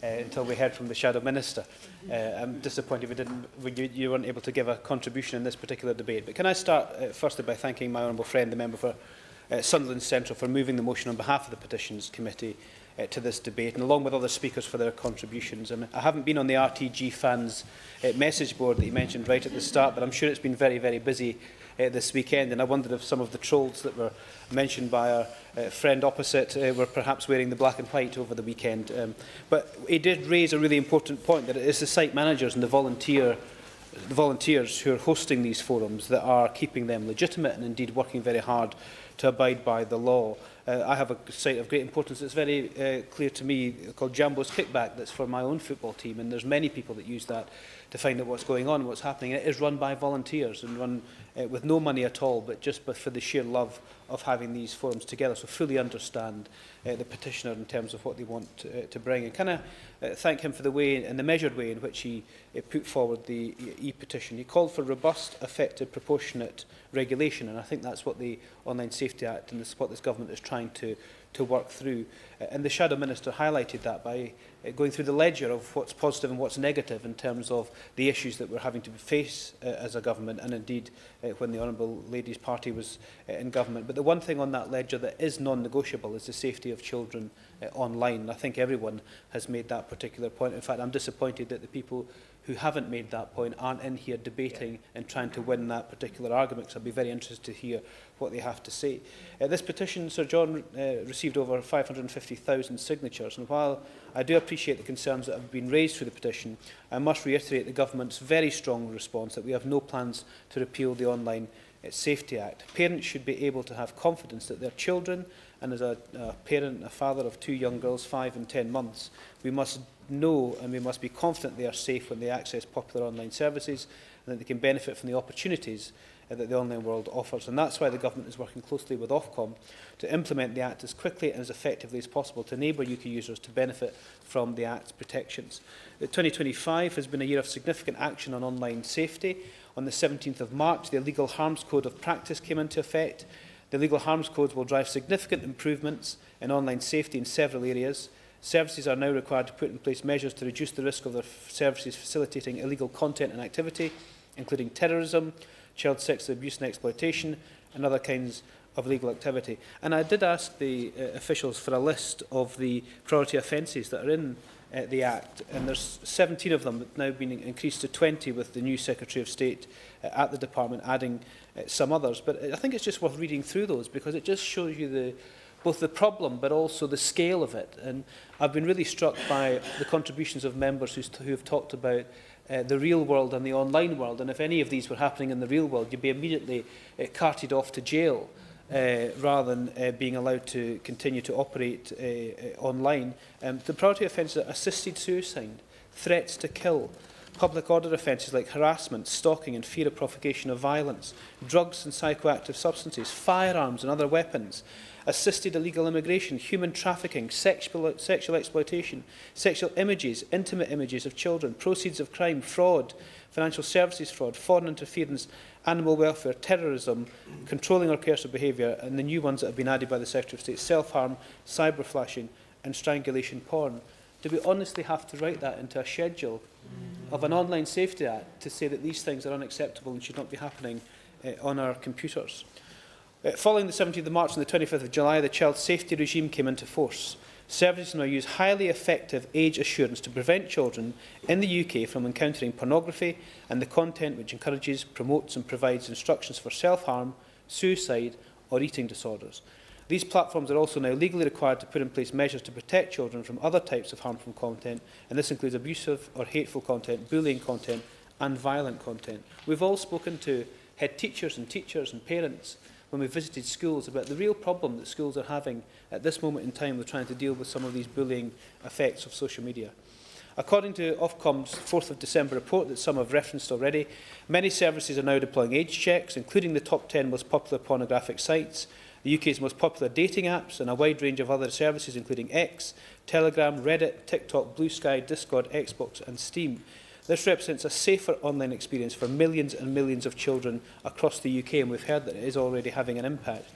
until we heard from the Shadow Minister. I'm disappointed you weren't able to give a contribution in this particular debate. But can I start firstly by thanking my honourable friend, the member for Sunderland Central, for moving the motion on behalf of the Petitions Committee to this debate, and along with other speakers for their contributions. I haven't been on the RTG fans message board that you mentioned right at the start, but I'm sure it's been very, very busy this weekend, and I wondered if some of the trolls that were mentioned by our friend opposite were perhaps wearing the black and white over the weekend. But it did raise a really important point, that it is the site managers and the volunteers who are hosting these forums that are keeping them legitimate and indeed working very hard to abide by the law. I have a site of great importance that's very clear to me, called Jambo's Kickback, that's for my own football team, and there's many people that use that to find out what's going on, what's happening. It is run by volunteers and run with no money at all, but just for the sheer love of having these forums together, so fully understand the petitioner in terms of what they want to bring. And can I thank him for the way and the measured way in which he put forward the E-petition. He called for robust, effective, proportionate regulation, and I think that's what the Online Safety Act and what this government is trying to work through. And the Shadow Minister highlighted that by going through the ledger of what's positive and what's negative in terms of the issues that we're having to face as a government, and indeed when the Honourable Lady's party was in government. But the one thing on that ledger that is non-negotiable is the safety of children online. I think everyone has made that particular point. In fact, I'm disappointed that the people who haven't made that point aren't in here debating and trying to win that particular argument, because I'd be very interested to hear what they have to say. This petition, Sir John, received over 550,000 signatures, and while I do appreciate the concerns that have been raised through the petition, I must reiterate the government's very strong response that we have no plans to repeal the Online Safety Act. Parents should be able to have confidence that their children, and as a parent and a father of 2 young girls, 5 and 10 months, we must know and we must be confident they are safe when they access popular online services, and that they can benefit from the opportunities that the online world offers. And that's why the government is working closely with Ofcom to implement the Act as quickly and as effectively as possible to enable UK users to benefit from the Act's protections. 2025 has been a year of significant action on online safety. On the 17th of March, the Illegal Harms Code of Practice came into effect. The Legal Harms Code will drive significant improvements in online safety in several areas. Services are now required to put in place measures to reduce the risk of their services facilitating illegal content and activity, including terrorism, child sexual abuse and exploitation, and other kinds of legal activity. And I did ask the officials for a list of the priority offences that are in the Act, and there's 17 of them that now been increased to 20 with the new Secretary of State at the Department adding some others. But I think it's just worth reading through those, because it just shows you both the problem but also the scale of it. And I've been really struck by the contributions of members who have talked about the real world and the online world, and if any of these were happening in the real world, you'd be immediately carted off to jail rather than being allowed to continue to operate online. The priority offences are assisted suicide, threats to kill, public order offences like harassment, stalking and fear of provocation of violence, drugs and psychoactive substances, firearms and other weapons, assisted illegal immigration, human trafficking, sexual exploitation, sexual images, intimate images of children, proceeds of crime, fraud, financial services fraud, foreign interference, animal welfare, terrorism, controlling or coercive behaviour, and the new ones that have been added by the Secretary of State, self-harm, cyber flashing and strangulation porn. Do we honestly have to write that into a schedule of an Online Safety Act to say that these things are unacceptable and should not be happening on our computers? Following the 17th of March and the 25th of July, the child safety regime came into force. Services now use highly effective age assurance to prevent children in the UK from encountering pornography and the content which encourages, promotes and provides instructions for self-harm, suicide or eating disorders. These platforms are also now legally required to put in place measures to protect children from other types of harmful content, and this includes abusive or hateful content, bullying content and violent content. We've all spoken to head teachers and parents when we visited schools about the real problem that schools are having at this moment in time with trying to deal with some of these bullying effects of social media. According to Ofcom's 4th of December report that some have referenced already, many services are now deploying age checks, including the top 10 most popular pornographic sites. the UK's most popular dating apps and a wide range of other services including X, Telegram, Reddit, TikTok, Blue Sky, Discord, Xbox and Steam. This represents a safer online experience for millions and millions of children across the UK, and we've heard that it is already having an impact.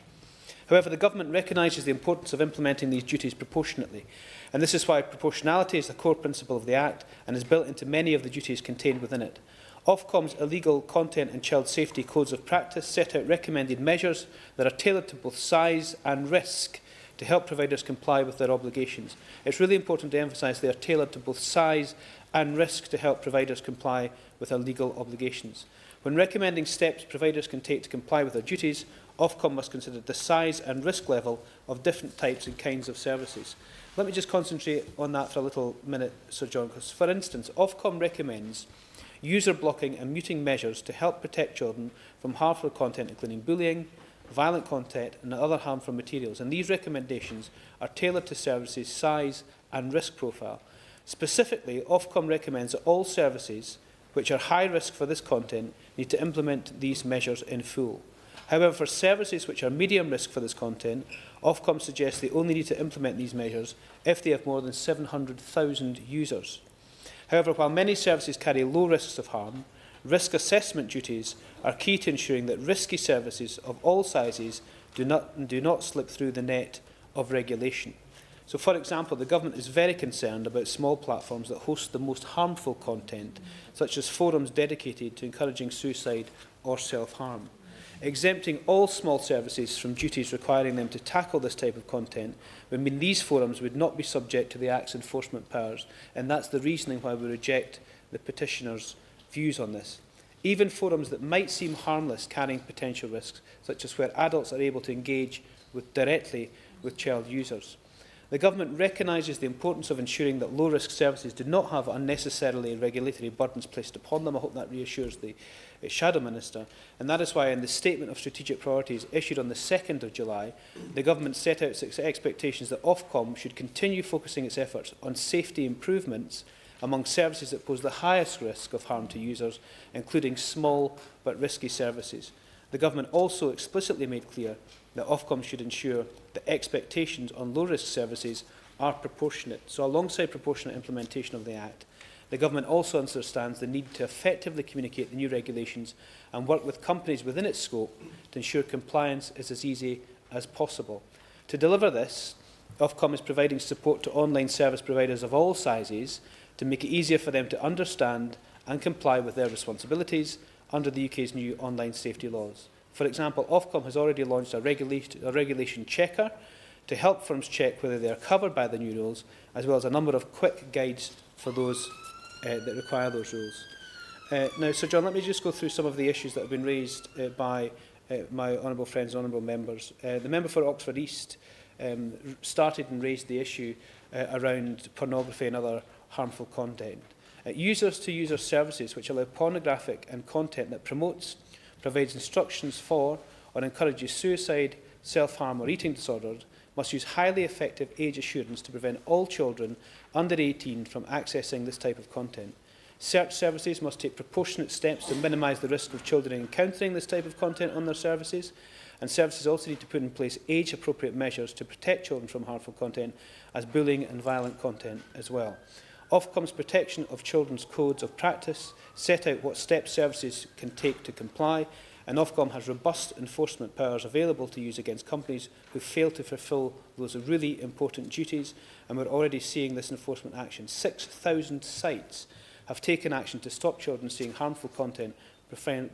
However, the Government recognises the importance of implementing these duties proportionately, and this is why proportionality is the core principle of the Act and is built into many of the duties contained within it. Ofcom's illegal content and child safety codes of practice set out recommended measures that are tailored to both size and risk to help providers comply with their obligations. It's really important to emphasise they are tailored to both size and risk to help providers comply with their legal obligations. When recommending steps providers can take to comply with their duties, Ofcom must consider the size and risk level of different types and kinds of services. Let me just concentrate on that for a little minute, Sir John, because, for instance, Ofcom recommends user blocking and muting measures to help protect children from harmful content, including bullying, violent content and other harmful materials. And these recommendations are tailored to services' size and risk profile. Specifically, Ofcom recommends that all services which are high risk for this content need to implement these measures in full. However, for services which are medium risk for this content, Ofcom suggests they only need to implement these measures if they have more than 700,000 users. However, while many services carry low risks of harm, risk assessment duties are key to ensuring that risky services of all sizes do not slip through the net of regulation. So, for example, the Government is very concerned about small platforms that host the most harmful content, such as forums dedicated to encouraging suicide or self-harm. Exempting all small services from duties requiring them to tackle this type of content would mean these forums would not be subject to the Act's enforcement powers, and that's the reasoning why we reject the petitioners' views on this. Even forums that might seem harmless carrying potential risks, such as where adults are able to engage directly with child users. The Government recognises the importance of ensuring that low-risk services do not have unnecessarily regulatory burdens placed upon them. I hope that reassures the Shadow Minister. And that is why in the Statement of Strategic Priorities issued on the 2nd of July, the Government set out its expectations that Ofcom should continue focusing its efforts on safety improvements among services that pose the highest risk of harm to users, including small but risky services. The Government also explicitly made clear that Ofcom should ensure that expectations on low-risk services are proportionate. So alongside proportionate implementation of the Act, the Government also understands the need to effectively communicate the new regulations and work with companies within its scope to ensure compliance is as easy as possible. To deliver this, Ofcom is providing support to online service providers of all sizes to make it easier for them to understand and comply with their responsibilities under the UK's new online safety laws. For example, Ofcom has already launched a regulation checker to help firms check whether they are covered by the new rules, as well as a number of quick guides for those that require those rules. Now, Sir John, let me just go through some of the issues that have been raised by my honourable friends and honourable members. The member for Oxford East started and raised the issue around pornography and other harmful content. Users-to-user services which allow pornographic and content that promotes, provides instructions for or encourages suicide, self-harm or eating disorders must use highly effective age assurance to prevent all children under 18 from accessing this type of content. Search services must take proportionate steps to minimise the risk of children encountering this type of content on their services, and services also need to put in place age-appropriate measures to protect children from harmful content, as bullying and violent content as well. Ofcom's protection of children's codes of practice set out what steps services can take to comply, and Ofcom has robust enforcement powers available to use against companies who fail to fulfil those really important duties, and we're already seeing this enforcement action. 6,000 sites have taken action to stop children seeing harmful content,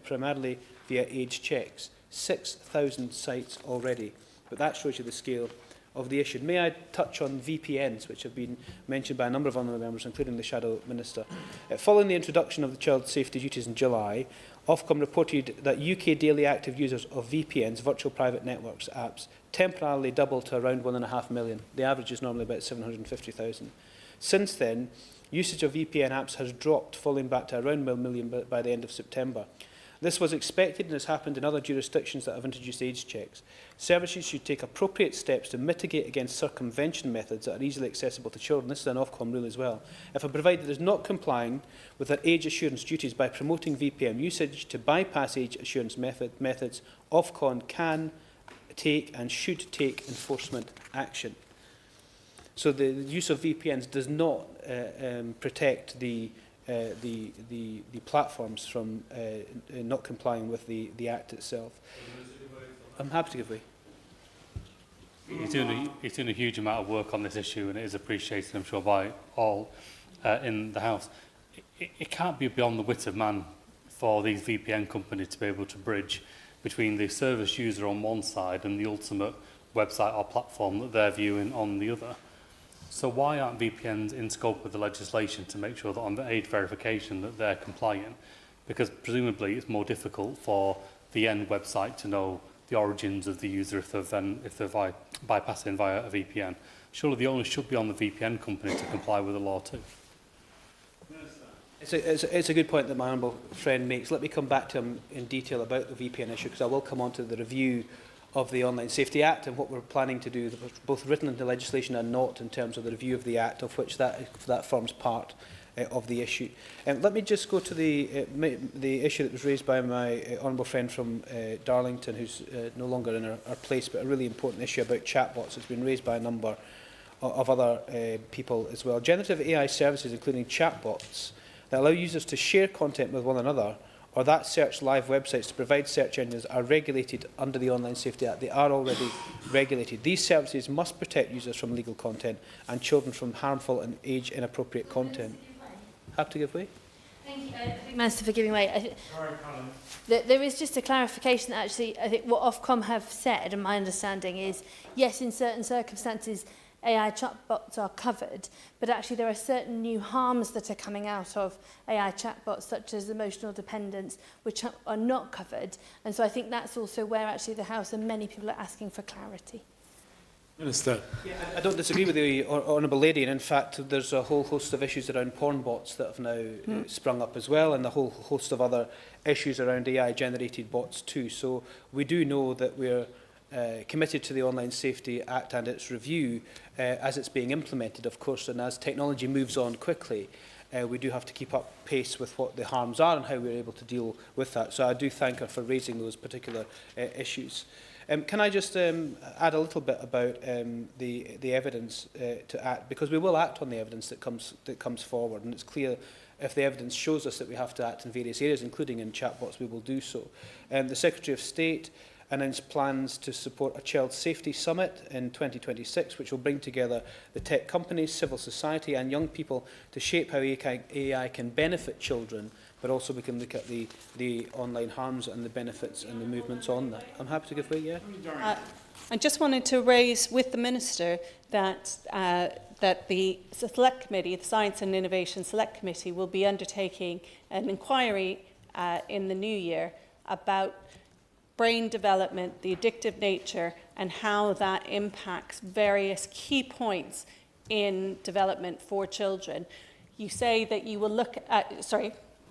primarily via age checks. 6,000 sites already, but that shows you the scale of the issue. May I touch on VPNs, which have been mentioned by a number of honourable members, including the Shadow Minister. Following the introduction of the child safety duties in July, Ofcom reported that UK daily active users of VPNs, virtual private networks apps, temporarily doubled to around 1.5 million. The average is normally about 750,000. Since then, usage of VPN apps has dropped, falling back to around 1 million by the end of September. This was expected and has happened in other jurisdictions that have introduced age checks. Services should take appropriate steps to mitigate against circumvention methods that are easily accessible to children. This is an Ofcom rule as well. If a provider is not complying with their age assurance duties by promoting VPN usage to bypass age assurance methods, Ofcom can take and should take enforcement action. So the use of VPNs does not protect the platforms from not complying with the Act itself. I'm happy to give way.
He's doing a huge amount of work on this issue, and it is appreciated, I'm sure, by all in the House. It can't be beyond the wit of man for these VPN companies to be able to bridge between the service user on one side and the ultimate website or platform that they're viewing on the other. So why aren't VPNs in scope of the legislation to make sure that on the age verification that they're compliant? Because presumably it's more difficult for the end website to know the origins of the user if they're bypassing via a VPN. Surely the onus should be on the VPN company to comply with the law too.
It's a good point that my honourable friend makes. Let me come back to him in detail about the VPN issue, because I will come on to the review of the Online Safety Act and what we're planning to do, both written into legislation and not, in terms of the review of the Act, of which that forms part of the issue. Let me just go to the issue that was raised by my honourable friend from Darlington, who's no longer in our place, but a really important issue about chatbots. It's been raised by a number of other people as well. Generative AI services, including chatbots, that allow users to share content with one another, or that search live websites to provide search engines, are regulated under the Online Safety Act. They are already regulated. These services must protect users from illegal content and children from harmful and age-inappropriate content. Have to give way?
Thank you. I think Minister for giving way. There is just a clarification. Actually, I think what Ofcom have said, and my understanding is, yes, in certain circumstances, AI chatbots are covered, but actually there are certain new harms that are coming out of AI chatbots, such as emotional dependence, which are not covered. And so I think that's also where actually the House and many people are asking for clarity.
Minister. Yeah, I don't disagree with the honourable lady, and in fact there's a whole host of issues around porn bots that have now sprung up as well, and a whole host of other issues around AI-generated bots too. So we do know that we're committed to the Online Safety Act and its review as it's being implemented, of course, and as technology moves on quickly, we do have to keep up pace with what the harms are and how we're able to deal with that. So I do thank her for raising those particular issues. Can I just add a little bit about the evidence to act, because we will act on the evidence that comes forward, and it's clear if the evidence shows us that we have to act in various areas, including in chatbots, we will do so. The Secretary of State announced plans to support a Child Safety Summit in 2026, which will bring together the tech companies, civil society and young people to shape how AI can benefit children, but also we can look at the online harms and the benefits and the movements on that. I'm happy to give way, yeah?
I just wanted to raise with the Minister that that the Select Committee, the Science and Innovation Select Committee, will be undertaking an inquiry in the new year about brain development, the addictive nature, and how that impacts various key points in development for children. You say that you will look at,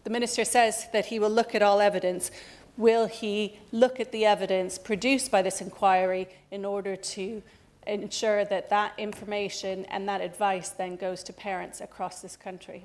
the Minister says that he will look at all evidence. Will he look at the evidence produced by this inquiry in order to ensure that that information and that advice then goes to parents across this country?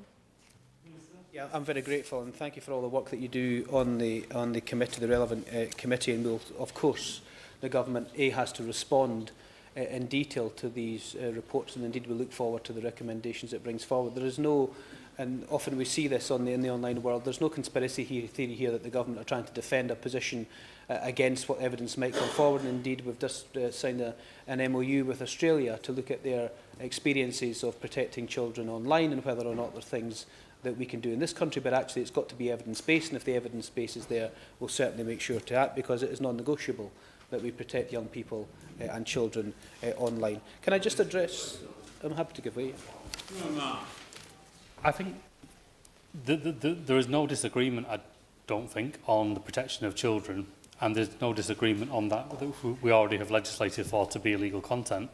Yeah, I'm very grateful, and thank you for all the work that you do on the committee, the relevant committee, and we'll, of course, the government has to respond in detail to these reports, and indeed we look forward to the recommendations it brings forward. There is no, and often we see this in the online world, there's no conspiracy theory here that the government are trying to defend a position against what evidence might come forward. And indeed, we've just signed an MOU with Australia to look at their experiences of protecting children online and whether or not there are things that we can do in this country, but actually it's got to be evidence-based, and if the evidence base is there, we'll certainly make sure to act, because it is non-negotiable that we protect young people and children online. Can I just address... I'm happy to give way.
I think there is no disagreement, I don't think, on the protection of children, and there's no disagreement on that we already have legislated for to be illegal content.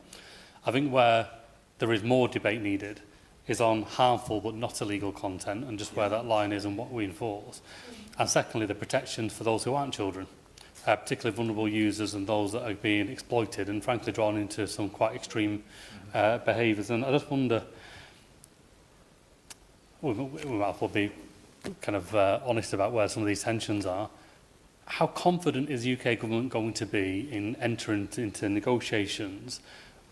I think where there is more debate needed is on harmful but not illegal content, and just where that line is and what we enforce. And secondly, the protection for those who aren't children, particularly vulnerable users and those that are being exploited and frankly drawn into some quite extreme behaviours. And I just wonder, we might as well be kind of honest about where some of these tensions are. how confident is the UK government going to be in entering into negotiations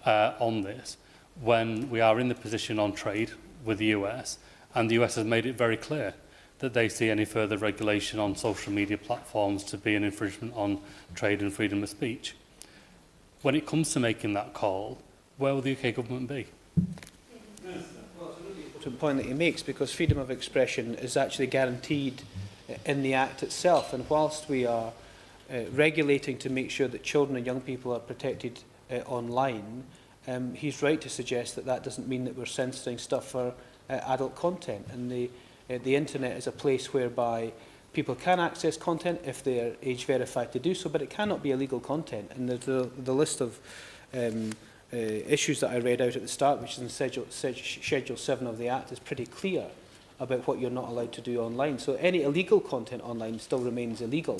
on this when we are in the position on trade with the US, and the US has made it very clear that they see any further regulation on social media platforms to be an infringement on trade and freedom of speech? When it comes to making that call, where will the UK government be?
Well, it's a really important point that he makes, because freedom of expression is actually guaranteed in the Act itself. And whilst we are regulating to make sure that children and young people are protected online, he's right to suggest that that doesn't mean that we're censoring stuff for adult content. And the internet is a place whereby people can access content if they are age verified to do so, but it cannot be illegal content. And the list of issues that I read out at the start, which is in Schedule 7 of the Act, is pretty clear about what you're not allowed to do online. So any illegal content online still remains illegal.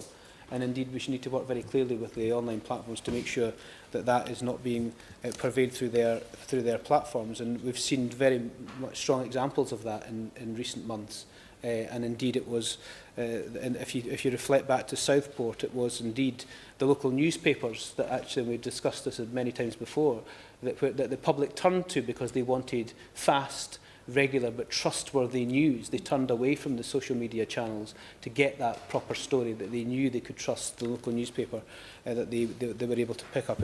And indeed, we should need to work very clearly with the online platforms to make sure that that is not being purveyed through their platforms. And we've seen very much strong examples of that in recent months. And indeed, it was, and if you reflect back to Southport, it was indeed the local newspapers that actually, we've discussed this many times before, that the public turned to because they wanted fast, regular but trustworthy news. They turned away from the social media channels to get that proper story that they knew they could trust the local newspaper that they were able to pick up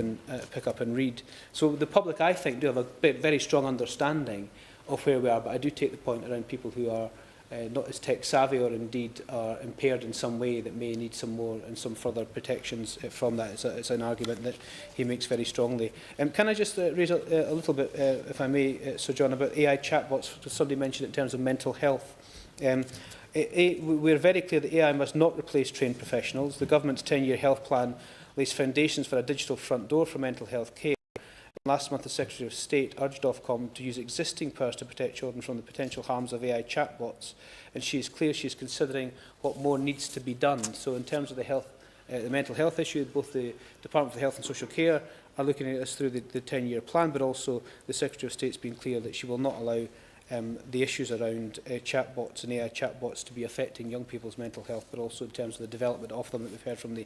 and read. So the public, I think, do have a very strong understanding of where we are, but I do take the point around people who are not as tech savvy or indeed are impaired in some way that may need some more and some further protections from that. It's an argument that he makes very strongly. Can I just raise a little bit, if I may, Sir John, about AI chatbots? Somebody mentioned it in terms of mental health. We're very clear that AI must not replace trained professionals. The government's 10-year health plan lays foundations for a digital front door for mental health care. Last month, the Secretary of State urged Ofcom to use existing powers to protect children from the potential harms of AI chatbots, and she is clear she is considering what more needs to be done. So in terms of the mental health issue, both the Department for Health and Social Care are looking at this through the 10-year plan, but also the Secretary of State's been clear that she will not allow the issues around chatbots and AI chatbots to be affecting young people's mental health, but also in terms of the development of them that we've heard from the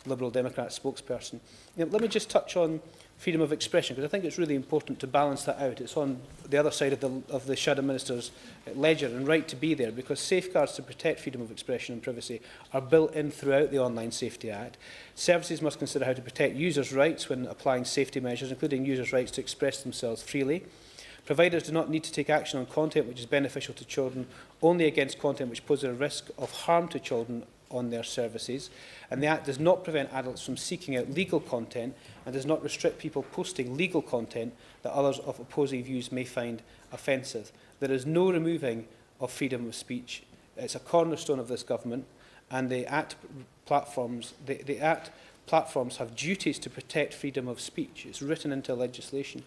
Liberal Democrat spokesperson. Let me just touch on freedom of expression, because I think it's really important to balance that out. It's on the other side of the Shadow Minister's ledger, and right to be there, because safeguards to protect freedom of expression and privacy are built in throughout the Online Safety Act. Services must consider how to protect users' rights when applying safety measures, including users' rights to express themselves freely. Providers do not need to take action on content which is beneficial to children, only against content which poses a risk of harm to children on their services. And the Act does not prevent adults from seeking out legal content and does not restrict people posting legal content that others of opposing views may find offensive. There is no removing of freedom of speech. It's a cornerstone of this government, and the Act platforms have duties to protect freedom of speech. It's written into legislation.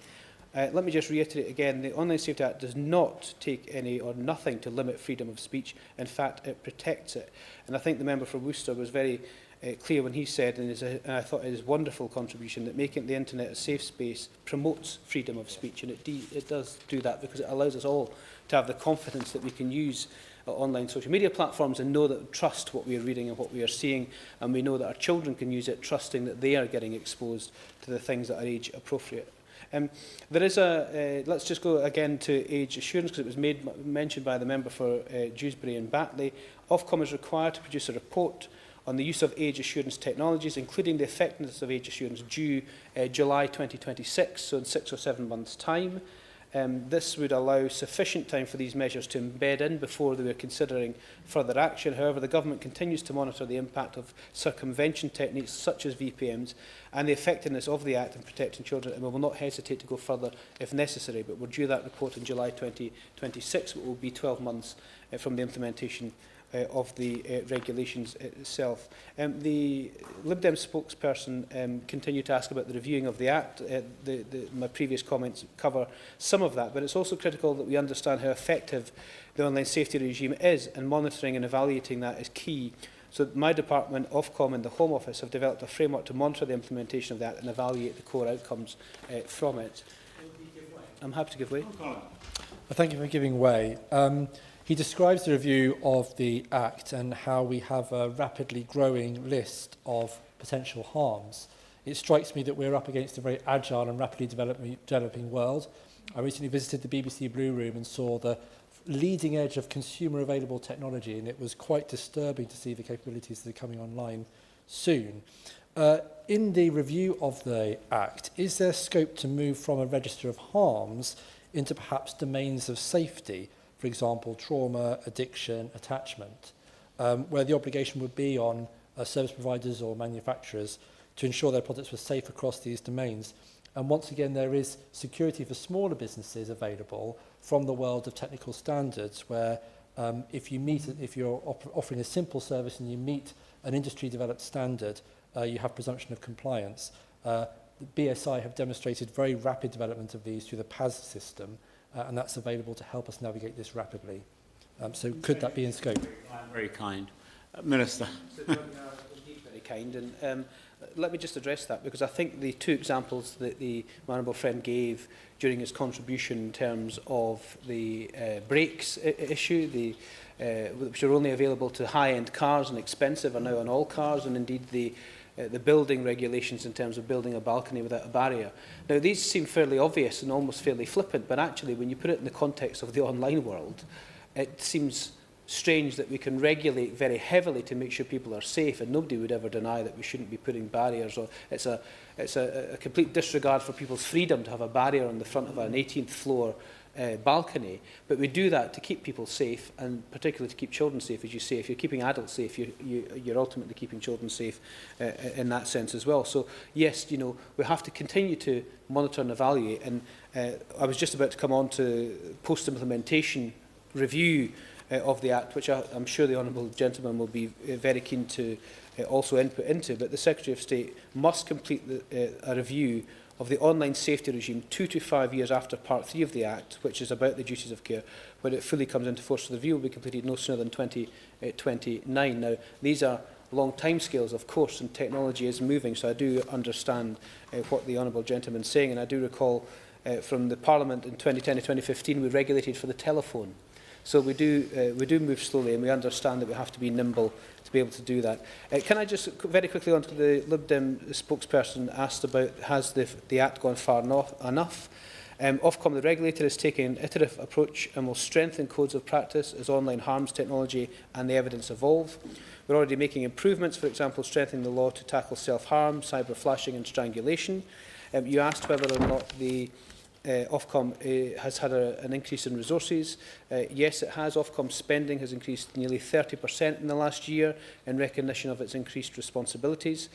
Let me just reiterate again, the Online Safety Act does not take any or nothing to limit freedom of speech. In fact, it protects it. And I think the member for Worcester was very clear when he said, and I thought his wonderful contribution, that making the internet a safe space promotes freedom of speech. And it does do that, because it allows us all to have the confidence that we can use online social media platforms and know that trust what we are reading and what we are seeing, and we know that our children can use it trusting that they are getting exposed to the things that are age appropriate. There is let's just go again to age assurance, because it was mentioned by the member for Dewsbury and Batley. Ofcom is required to produce a report on the use of age assurance technologies, including the effectiveness of age assurance, due July 2026, so in 6 or 7 months' time. This would allow sufficient time for these measures to embed in before they were considering further action. However, the government continues to monitor the impact of circumvention techniques such as VPMs and the effectiveness of the Act in protecting children, and we will not hesitate to go further if necessary. But we're due that report in July 2026, which will be 12 months from the implementation of the regulations itself. The Lib Dem spokesperson continued to ask about the reviewing of the Act. My previous comments cover some of that, but it's also critical that we understand how effective the online safety regime is, and monitoring and evaluating that is key. So my department, Ofcom and the Home Office have developed a framework to monitor the implementation of that and evaluate the core outcomes from it. I'm happy to give way.
Thank you for giving way. He describes the review of the Act and how we have a rapidly growing list of potential harms. It strikes me that we're up against a very agile and rapidly developing world. I recently visited the BBC Blue Room and saw the leading edge of consumer available technology, and it was quite disturbing to see the capabilities that are coming online soon. In the review of the Act, is there scope to move from a register of harms into perhaps domains of safety, for example, trauma, addiction, attachment, where the obligation would be on service providers or manufacturers to ensure their products were safe across these domains? And once again, there is security for smaller businesses available from the world of technical standards, where if you're offering a simple service and you meet an industry-developed standard, you have presumption of compliance. The BSI have demonstrated very rapid development of these through the PAS system, and that's available to help us navigate this rapidly. So could that be in scope?
Very kind. Minister.
Very kind. And let me just address that, because I think the two examples that the honourable friend gave during his contribution in terms of the brakes issue, which are only available to high-end cars and expensive, are now on all cars, and indeed the building regulations in terms of building a balcony without a barrier. Now, these seem fairly obvious and almost fairly flippant, but actually, when you put it in the context of the online world, it seems strange that we can regulate very heavily to make sure people are safe, and nobody would ever deny that we shouldn't be putting barriers, or it's a complete disregard for people's freedom to have a barrier on the front of an 18th floor balcony. But we do that to keep people safe, and particularly to keep children safe, as you say. If you're keeping adults safe, you're ultimately keeping children safe in that sense as well. So yes, you know, we have to continue to monitor and evaluate. And I was just about to come on to post-implementation review of the Act, which I'm sure the honourable gentleman will be very keen to also input into. But the Secretary of State must complete a review of the online safety regime 2 to 5 years after Part 3 of the Act, which is about the duties of care, when it fully comes into force. So the review will be completed no sooner than 2029. Now, these are long timescales, of course, and technology is moving, so I do understand what the honourable gentleman is saying, and I do recall from the Parliament in 2010 to 2015, we regulated for the telephone. So we do move slowly, and we understand that we have to be nimble to be able to do that. Can I just very quickly on to the Lib Dem spokesperson asked about, has the Act gone far enough? Ofcom, the regulator, is taking an iterative approach and will strengthen codes of practice as online harms technology and the evidence evolve. We're already making improvements, for example, strengthening the law to tackle self-harm, cyber flashing and strangulation. You asked whether or not the Ofcom has had an increase in resources. Yes, it has. Ofcom spending has increased nearly 30% in the last year in recognition of its increased responsibilities.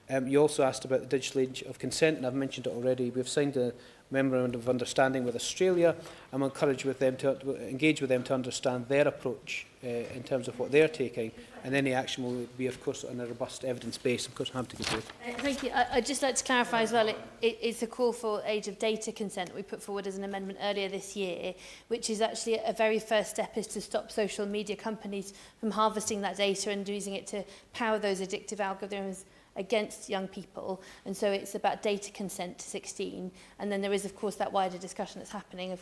You also asked about the digital age of consent, and I've mentioned it already. We've signed a memorandum of understanding with Australia, and we'll engage with them to understand their approach in terms of what they're taking, and any action will be, of course, on a robust evidence base. Of course, I'm happy to do it.
Thank you. I'd just like to clarify as well, it's a call for age of data consent we put forward as an amendment earlier this year, which is actually a very first step is to stop social media companies from harvesting that data and using it to power those addictive algorithms against young people. And so it's about data consent to 16. And then there is, of course, that wider discussion that's happening of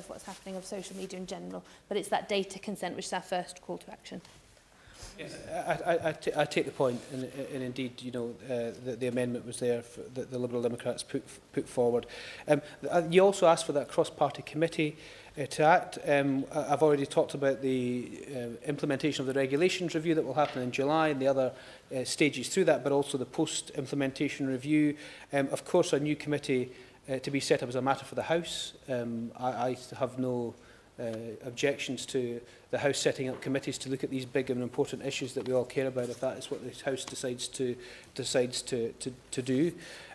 what's happening of social media in general. But it's that data consent which is our first call to action.
Yes, I take the point, and indeed, you know, the amendment was there for the Liberal Democrats put forward. You also asked for that cross-party committee to act. I've already talked about the implementation of the regulations review that will happen in July and the other stages through that, but also the post-implementation review. Of course, a new committee to be set up as a matter for the House. I have no objections to the House setting up committees to look at these big and important issues that we all care about, if that is what the House decides to do.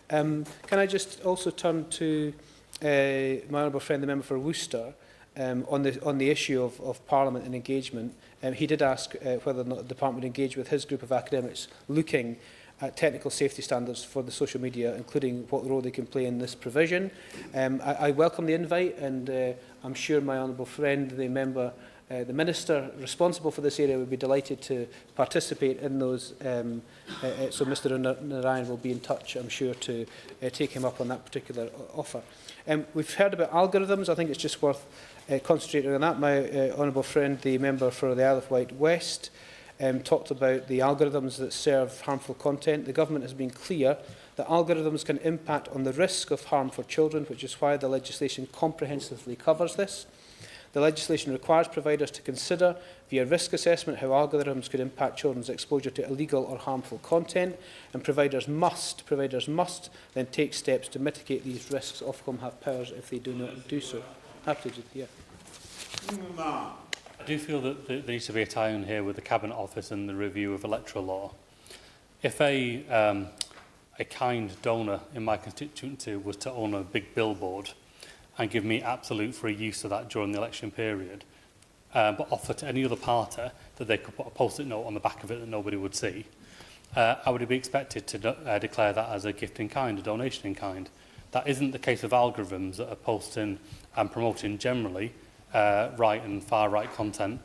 Can I just also turn to my honourable friend, the member for Worcester, on the issue of Parliament and engagement. He did ask whether or not the Department would engage with his group of academics looking at technical safety standards for the social media, including what role they can play in this provision. I welcome the invite, and I'm sure my honourable friend, the member The Minister responsible for this area would be delighted to participate in those. So Mr Narayan will be in touch, I'm sure, to take him up on that particular offer. We've heard about algorithms. I think it's just worth concentrating on that. My honourable friend, the member for the Isle of Wight West, talked about the algorithms that serve harmful content. The government has been clear that algorithms can impact on the risk of harm for children, which is why the legislation comprehensively covers this. The legislation requires providers to consider, via risk assessment, how algorithms could impact children's exposure to illegal or harmful content, and providers must then take steps to mitigate these risks. Ofcom have powers if they do not do so. Happy to, yeah.
I do feel that there needs to be a tie-in here with the Cabinet Office and the review of electoral law. If a kind donor in my constituency was to own a big billboard and give me absolute free use of that during the election period, but offer to any other party that they could put a post-it note on the back of it that nobody would see, I would be expected to declare that as a gift in kind, a donation in kind. That isn't the case of algorithms that are posting and promoting generally right and far-right content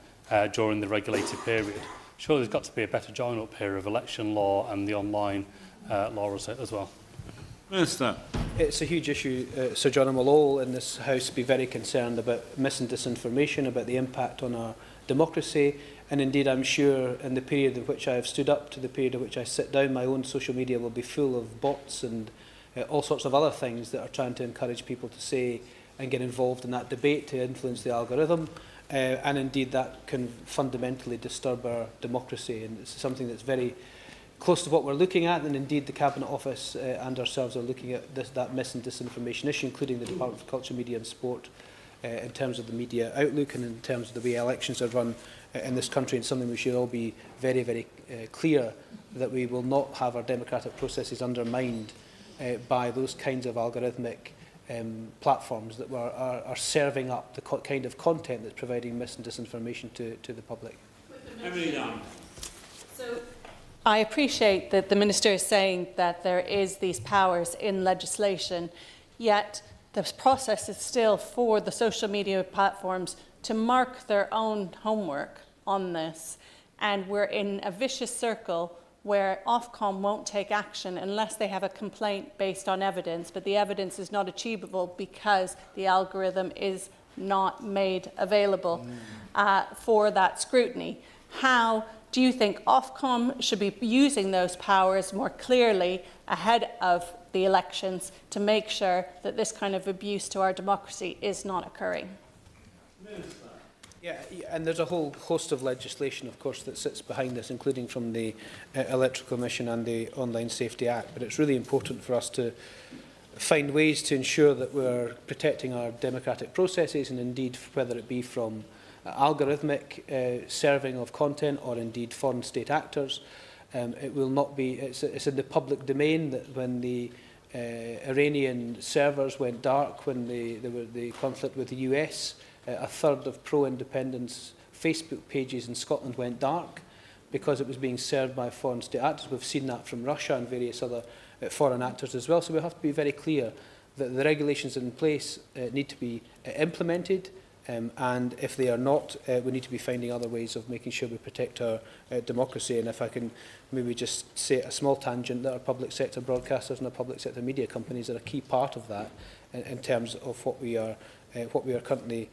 during the regulated period. Surely there's got to be a better join-up here of election law and the online law as well.
Minister. It's a huge issue, Sir John, and we'll all in this House be very concerned about mis and disinformation, about the impact on our democracy, and indeed I'm sure in the period in which I have stood up to the period in which I sit down, my own social media will be full of bots and all sorts of other things that are trying to encourage people to say and get involved in that debate to influence the algorithm, and indeed that can fundamentally disturb our democracy, and it's something that's very close to what we're looking at, and indeed the Cabinet Office and ourselves are looking at that mis and disinformation issue, including the Department for Culture, Media and Sport, in terms of the media outlook and in terms of the way elections are run in this country, and something we should all be very, very clear that we will not have our democratic processes undermined by those kinds of algorithmic platforms that are serving up the kind of content that's providing mis and disinformation to the public.
So, I appreciate that the Minister is saying that there is these powers in legislation, yet the process is still for the social media platforms to mark their own homework on this, and we're in a vicious circle where Ofcom won't take action unless they have a complaint based on evidence, but the evidence is not achievable because the algorithm is not made available for that scrutiny. How do you think Ofcom should be using those powers more clearly ahead of the elections to make sure that this kind of abuse to our democracy is not occurring?
Yeah, and there's a whole host of legislation, of course, that sits behind this, including from the Electoral Commission and the Online Safety Act. But it's really important for us to find ways to ensure that we're protecting our democratic processes, and indeed, whether it be from algorithmic serving of content or indeed foreign state actors. It will not be, it's in the public domain that when the Iranian servers went dark, when there was the conflict with the US, a third of pro-independence Facebook pages in Scotland went dark because it was being served by foreign state actors. We've seen that from Russia and various other foreign actors as well. So we have to be very clear that the regulations in place need to be implemented. And if they are not, we need to be finding other ways of making sure we protect our democracy. And if I can maybe just say a small tangent, that our public sector broadcasters and our public sector media companies are a key part of that in terms of what we are currently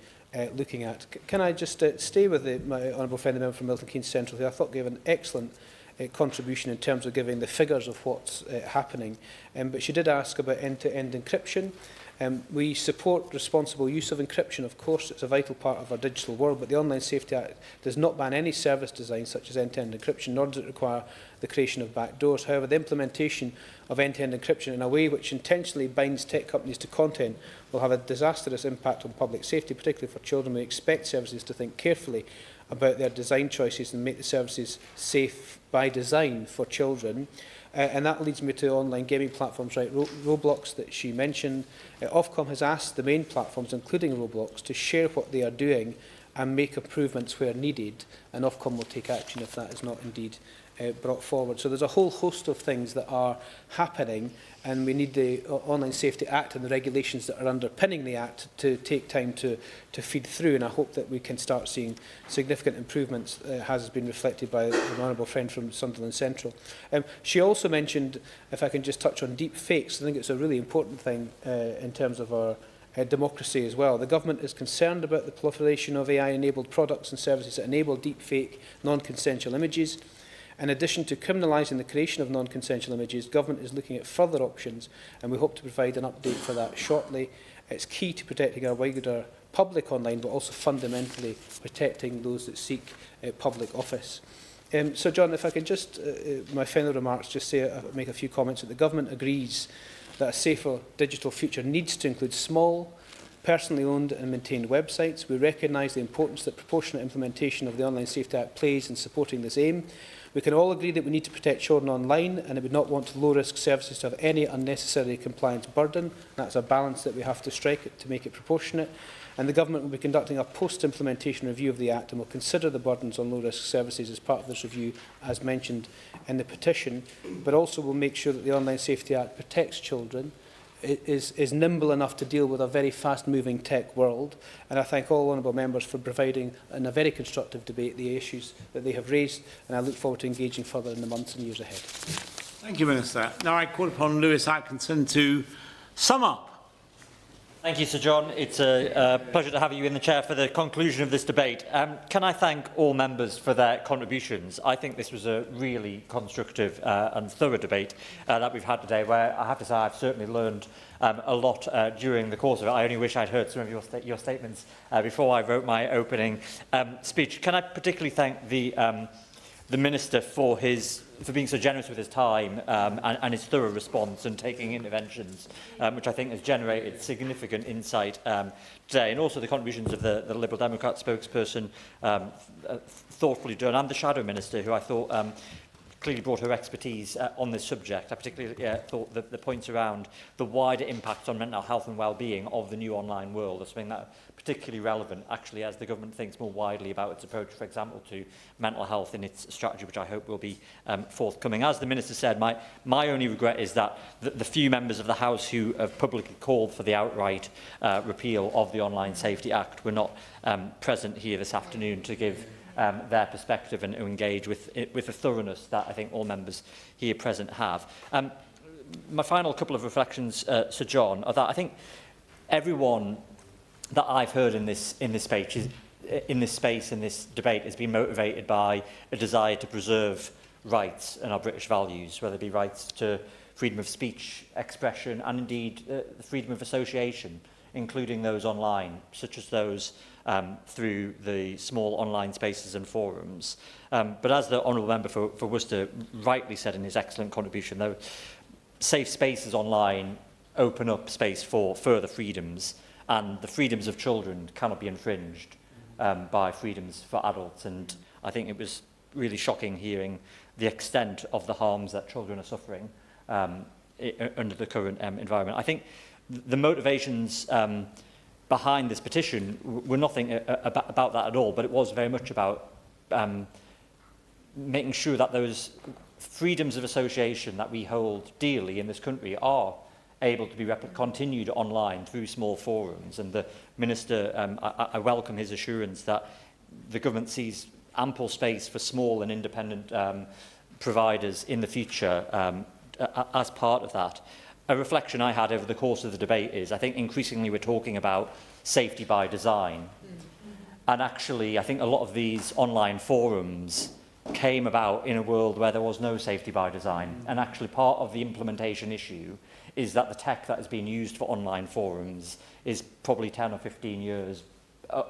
looking at. Can I just stay with my honourable friend, the member from Milton Keynes Central, who I thought gave an excellent contribution in terms of giving the figures of what's happening. But she did ask about end-to-end encryption. We support responsible use of encryption, of course. It's a vital part of our digital world, but the Online Safety Act does not ban any service design such as end-to-end encryption, nor does it require the creation of backdoors. However, the implementation of end-to-end encryption in a way which intentionally binds tech companies to content will have a disastrous impact on public safety, particularly for children. We expect services to think carefully about their design choices and make the services safe by design for children. And that leads me to online gaming platforms like Roblox that she mentioned. Ofcom has asked the main platforms, including Roblox, to share what they are doing and make improvements where needed. And Ofcom will take action if that is not indeed brought forward. So there's a whole host of things that are happening, and we need the Online Safety Act and the regulations that are underpinning the Act to take time to feed through, and I hope that we can start seeing significant improvements, has been reflected by the honourable friend from Sunderland Central. She also mentioned, if I can just touch on deep fakes, I think it's a really important thing in terms of our democracy as well. The government is concerned about the proliferation of AI-enabled products and services that enable deep fake, non-consensual images. In addition to criminalising the creation of non-consensual images, government is looking at further options, and we hope to provide an update for that shortly. It's key to protecting our wider public online, but also fundamentally protecting those that seek public office. So, John, if I could just, my final remarks, just make a few comments that the government agrees that a safer digital future needs to include small, personally owned and maintained websites. We recognise the importance that proportionate implementation of the Online Safety Act plays in supporting this aim. We can all agree that we need to protect children online, and I would not want low-risk services to have any unnecessary compliance burden. That's a balance that we have to strike to make it proportionate. And the Government will be conducting a post-implementation review of the Act and will consider the burdens on low-risk services as part of this review, as mentioned in the petition, but also will make sure that the Online Safety Act protects children, is nimble enough to deal with a very fast-moving tech world. And I thank all honourable members for providing, in a very constructive debate, the issues that they have raised, and I look forward to engaging further in the months and years ahead.
Thank you, Minister. Now I call upon Lewis Atkinson to sum up.
Thank you, Sir John. It's a pleasure to have you in the chair for the conclusion of this debate. Can I thank all members for their contributions? I think this was a really constructive and thorough debate that we've had today, where I have to say I've certainly learned a lot during the course of it. I only wish I'd heard some of your statements before I wrote my opening speech. Can I particularly thank the Minister for being so generous with his time and his thorough response and taking interventions, which I think has generated significant insight today, and also the contributions of the Liberal Democrat spokesperson, thoughtfully done, and the Shadow Minister, who I thought clearly brought her expertise on this subject. I particularly thought that the points around the wider impact on mental health and well-being of the new online world are something that particularly relevant, actually, as the government thinks more widely about its approach, for example, to mental health in its strategy, which I hope will be forthcoming. As the Minister said, my only regret is that the few members of the House who have publicly called for the outright repeal of the Online Safety Act were not present here this afternoon to give their perspective and to engage with the thoroughness that I think all members here present have. My final couple of reflections, Sir John, are that I think everyone that I've heard in this space, in this debate, has been motivated by a desire to preserve rights and our British values, whether it be rights to freedom of speech, expression, and indeed the freedom of association, including those online, such as those through the small online spaces and forums. But as the Honourable Member for Worcester rightly said in his excellent contribution, though, safe spaces online open up space for further freedoms, and the freedoms of children cannot be infringed by freedoms for adults. And I think it was really shocking hearing the extent of the harms that children are suffering under the current environment. I think the motivations behind this petition were nothing about that at all, but it was very much about making sure that those freedoms of association that we hold dearly in this country are able to be continued online through small forums. And the Minister, I welcome his assurance that the government sees ample space for small and independent providers in the future as part of that. A reflection I had over the course of the debate is I think increasingly we're talking about safety by design. And actually, I think a lot of these online forums came about in a world where there was no safety by design. And actually part of the implementation issue is that the tech that has been used for online forums is probably 10 or 15 years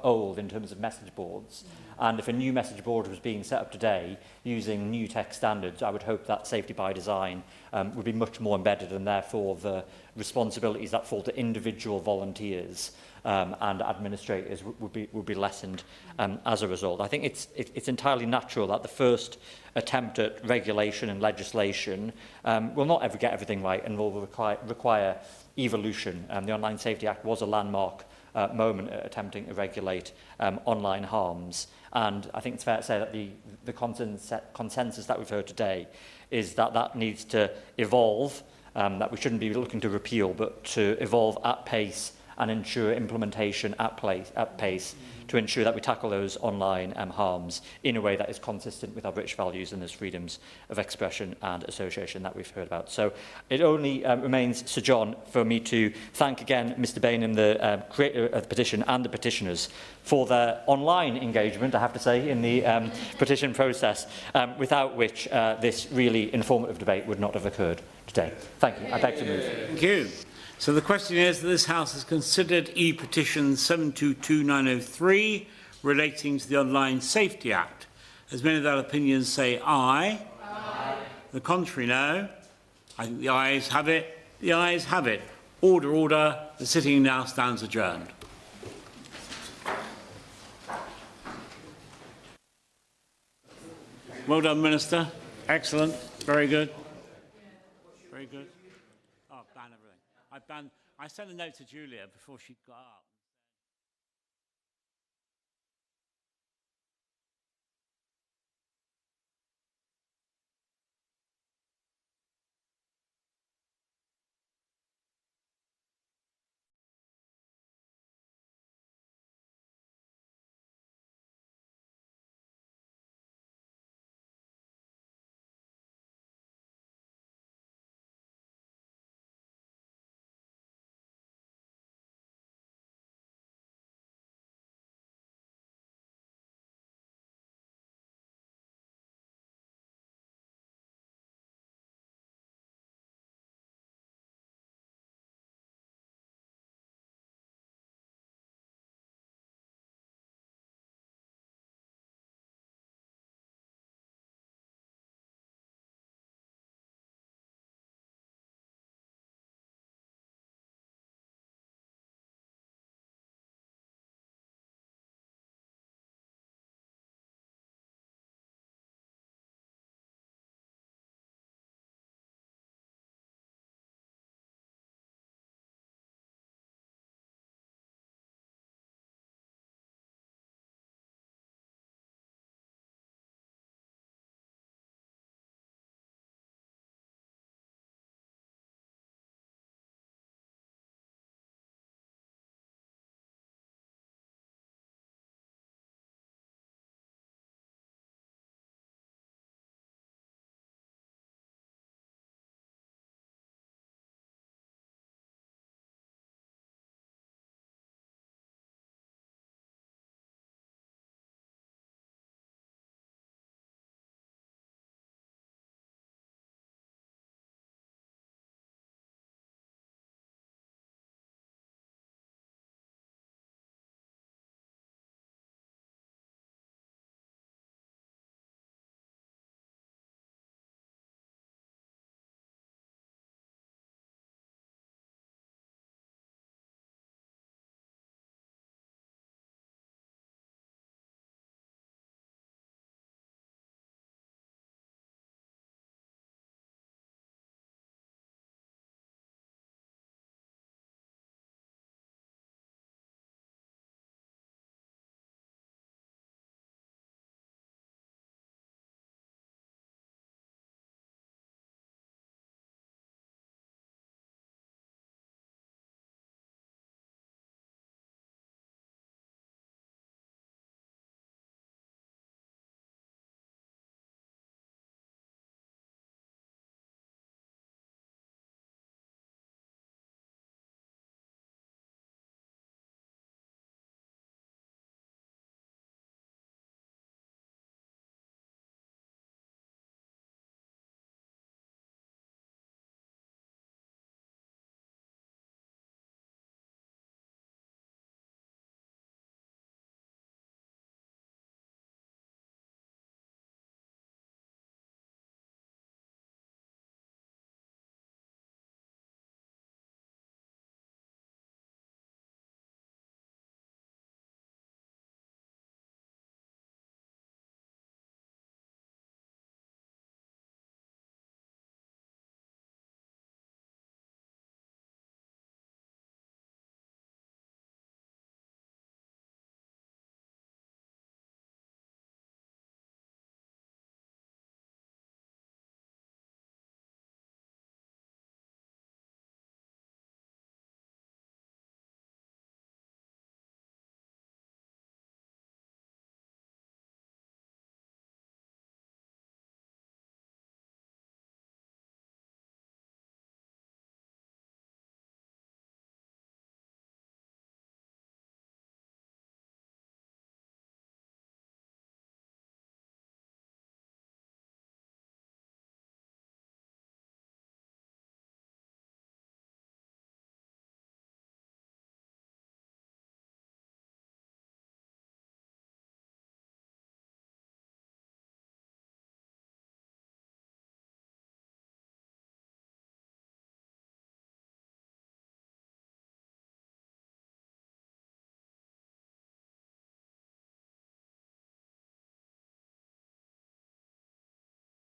old in terms of message boards. And if a new message board was being set up today using new tech standards, I would hope that safety by design would be much more embedded, and therefore the responsibilities that fall to individual volunteers and administrators would be lessened as a result. I think it's entirely natural that the first attempt at regulation and legislation will not ever get everything right and will require evolution. The Online Safety Act was a landmark moment at attempting to regulate online harms. And I think it's fair to say that the consensus that we've heard today is that that needs to evolve, that we shouldn't be looking to repeal, but to evolve at pace and ensure implementation at pace to ensure that we tackle those online harms in a way that is consistent with our British values and those freedoms of expression and association that we've heard about. So it only remains, Sir John, for me to thank again Mr Bainham, the creator of the petition, and the petitioners for their online engagement, I have to say, in the petition process, without which this really informative debate would not have occurred today. Thank you. I beg to move.
Thank you. So the question is that this House has considered E-petition 722903 relating to the Online Safety Act. As many of their opinions say aye. Aye. The contrary, no. I think the ayes have it. The ayes have it. Order, order. The sitting now stands adjourned. Well done, Minister. Excellent. Very good. Very good. Oh, ban everything. I sent a note to Julia before she got up.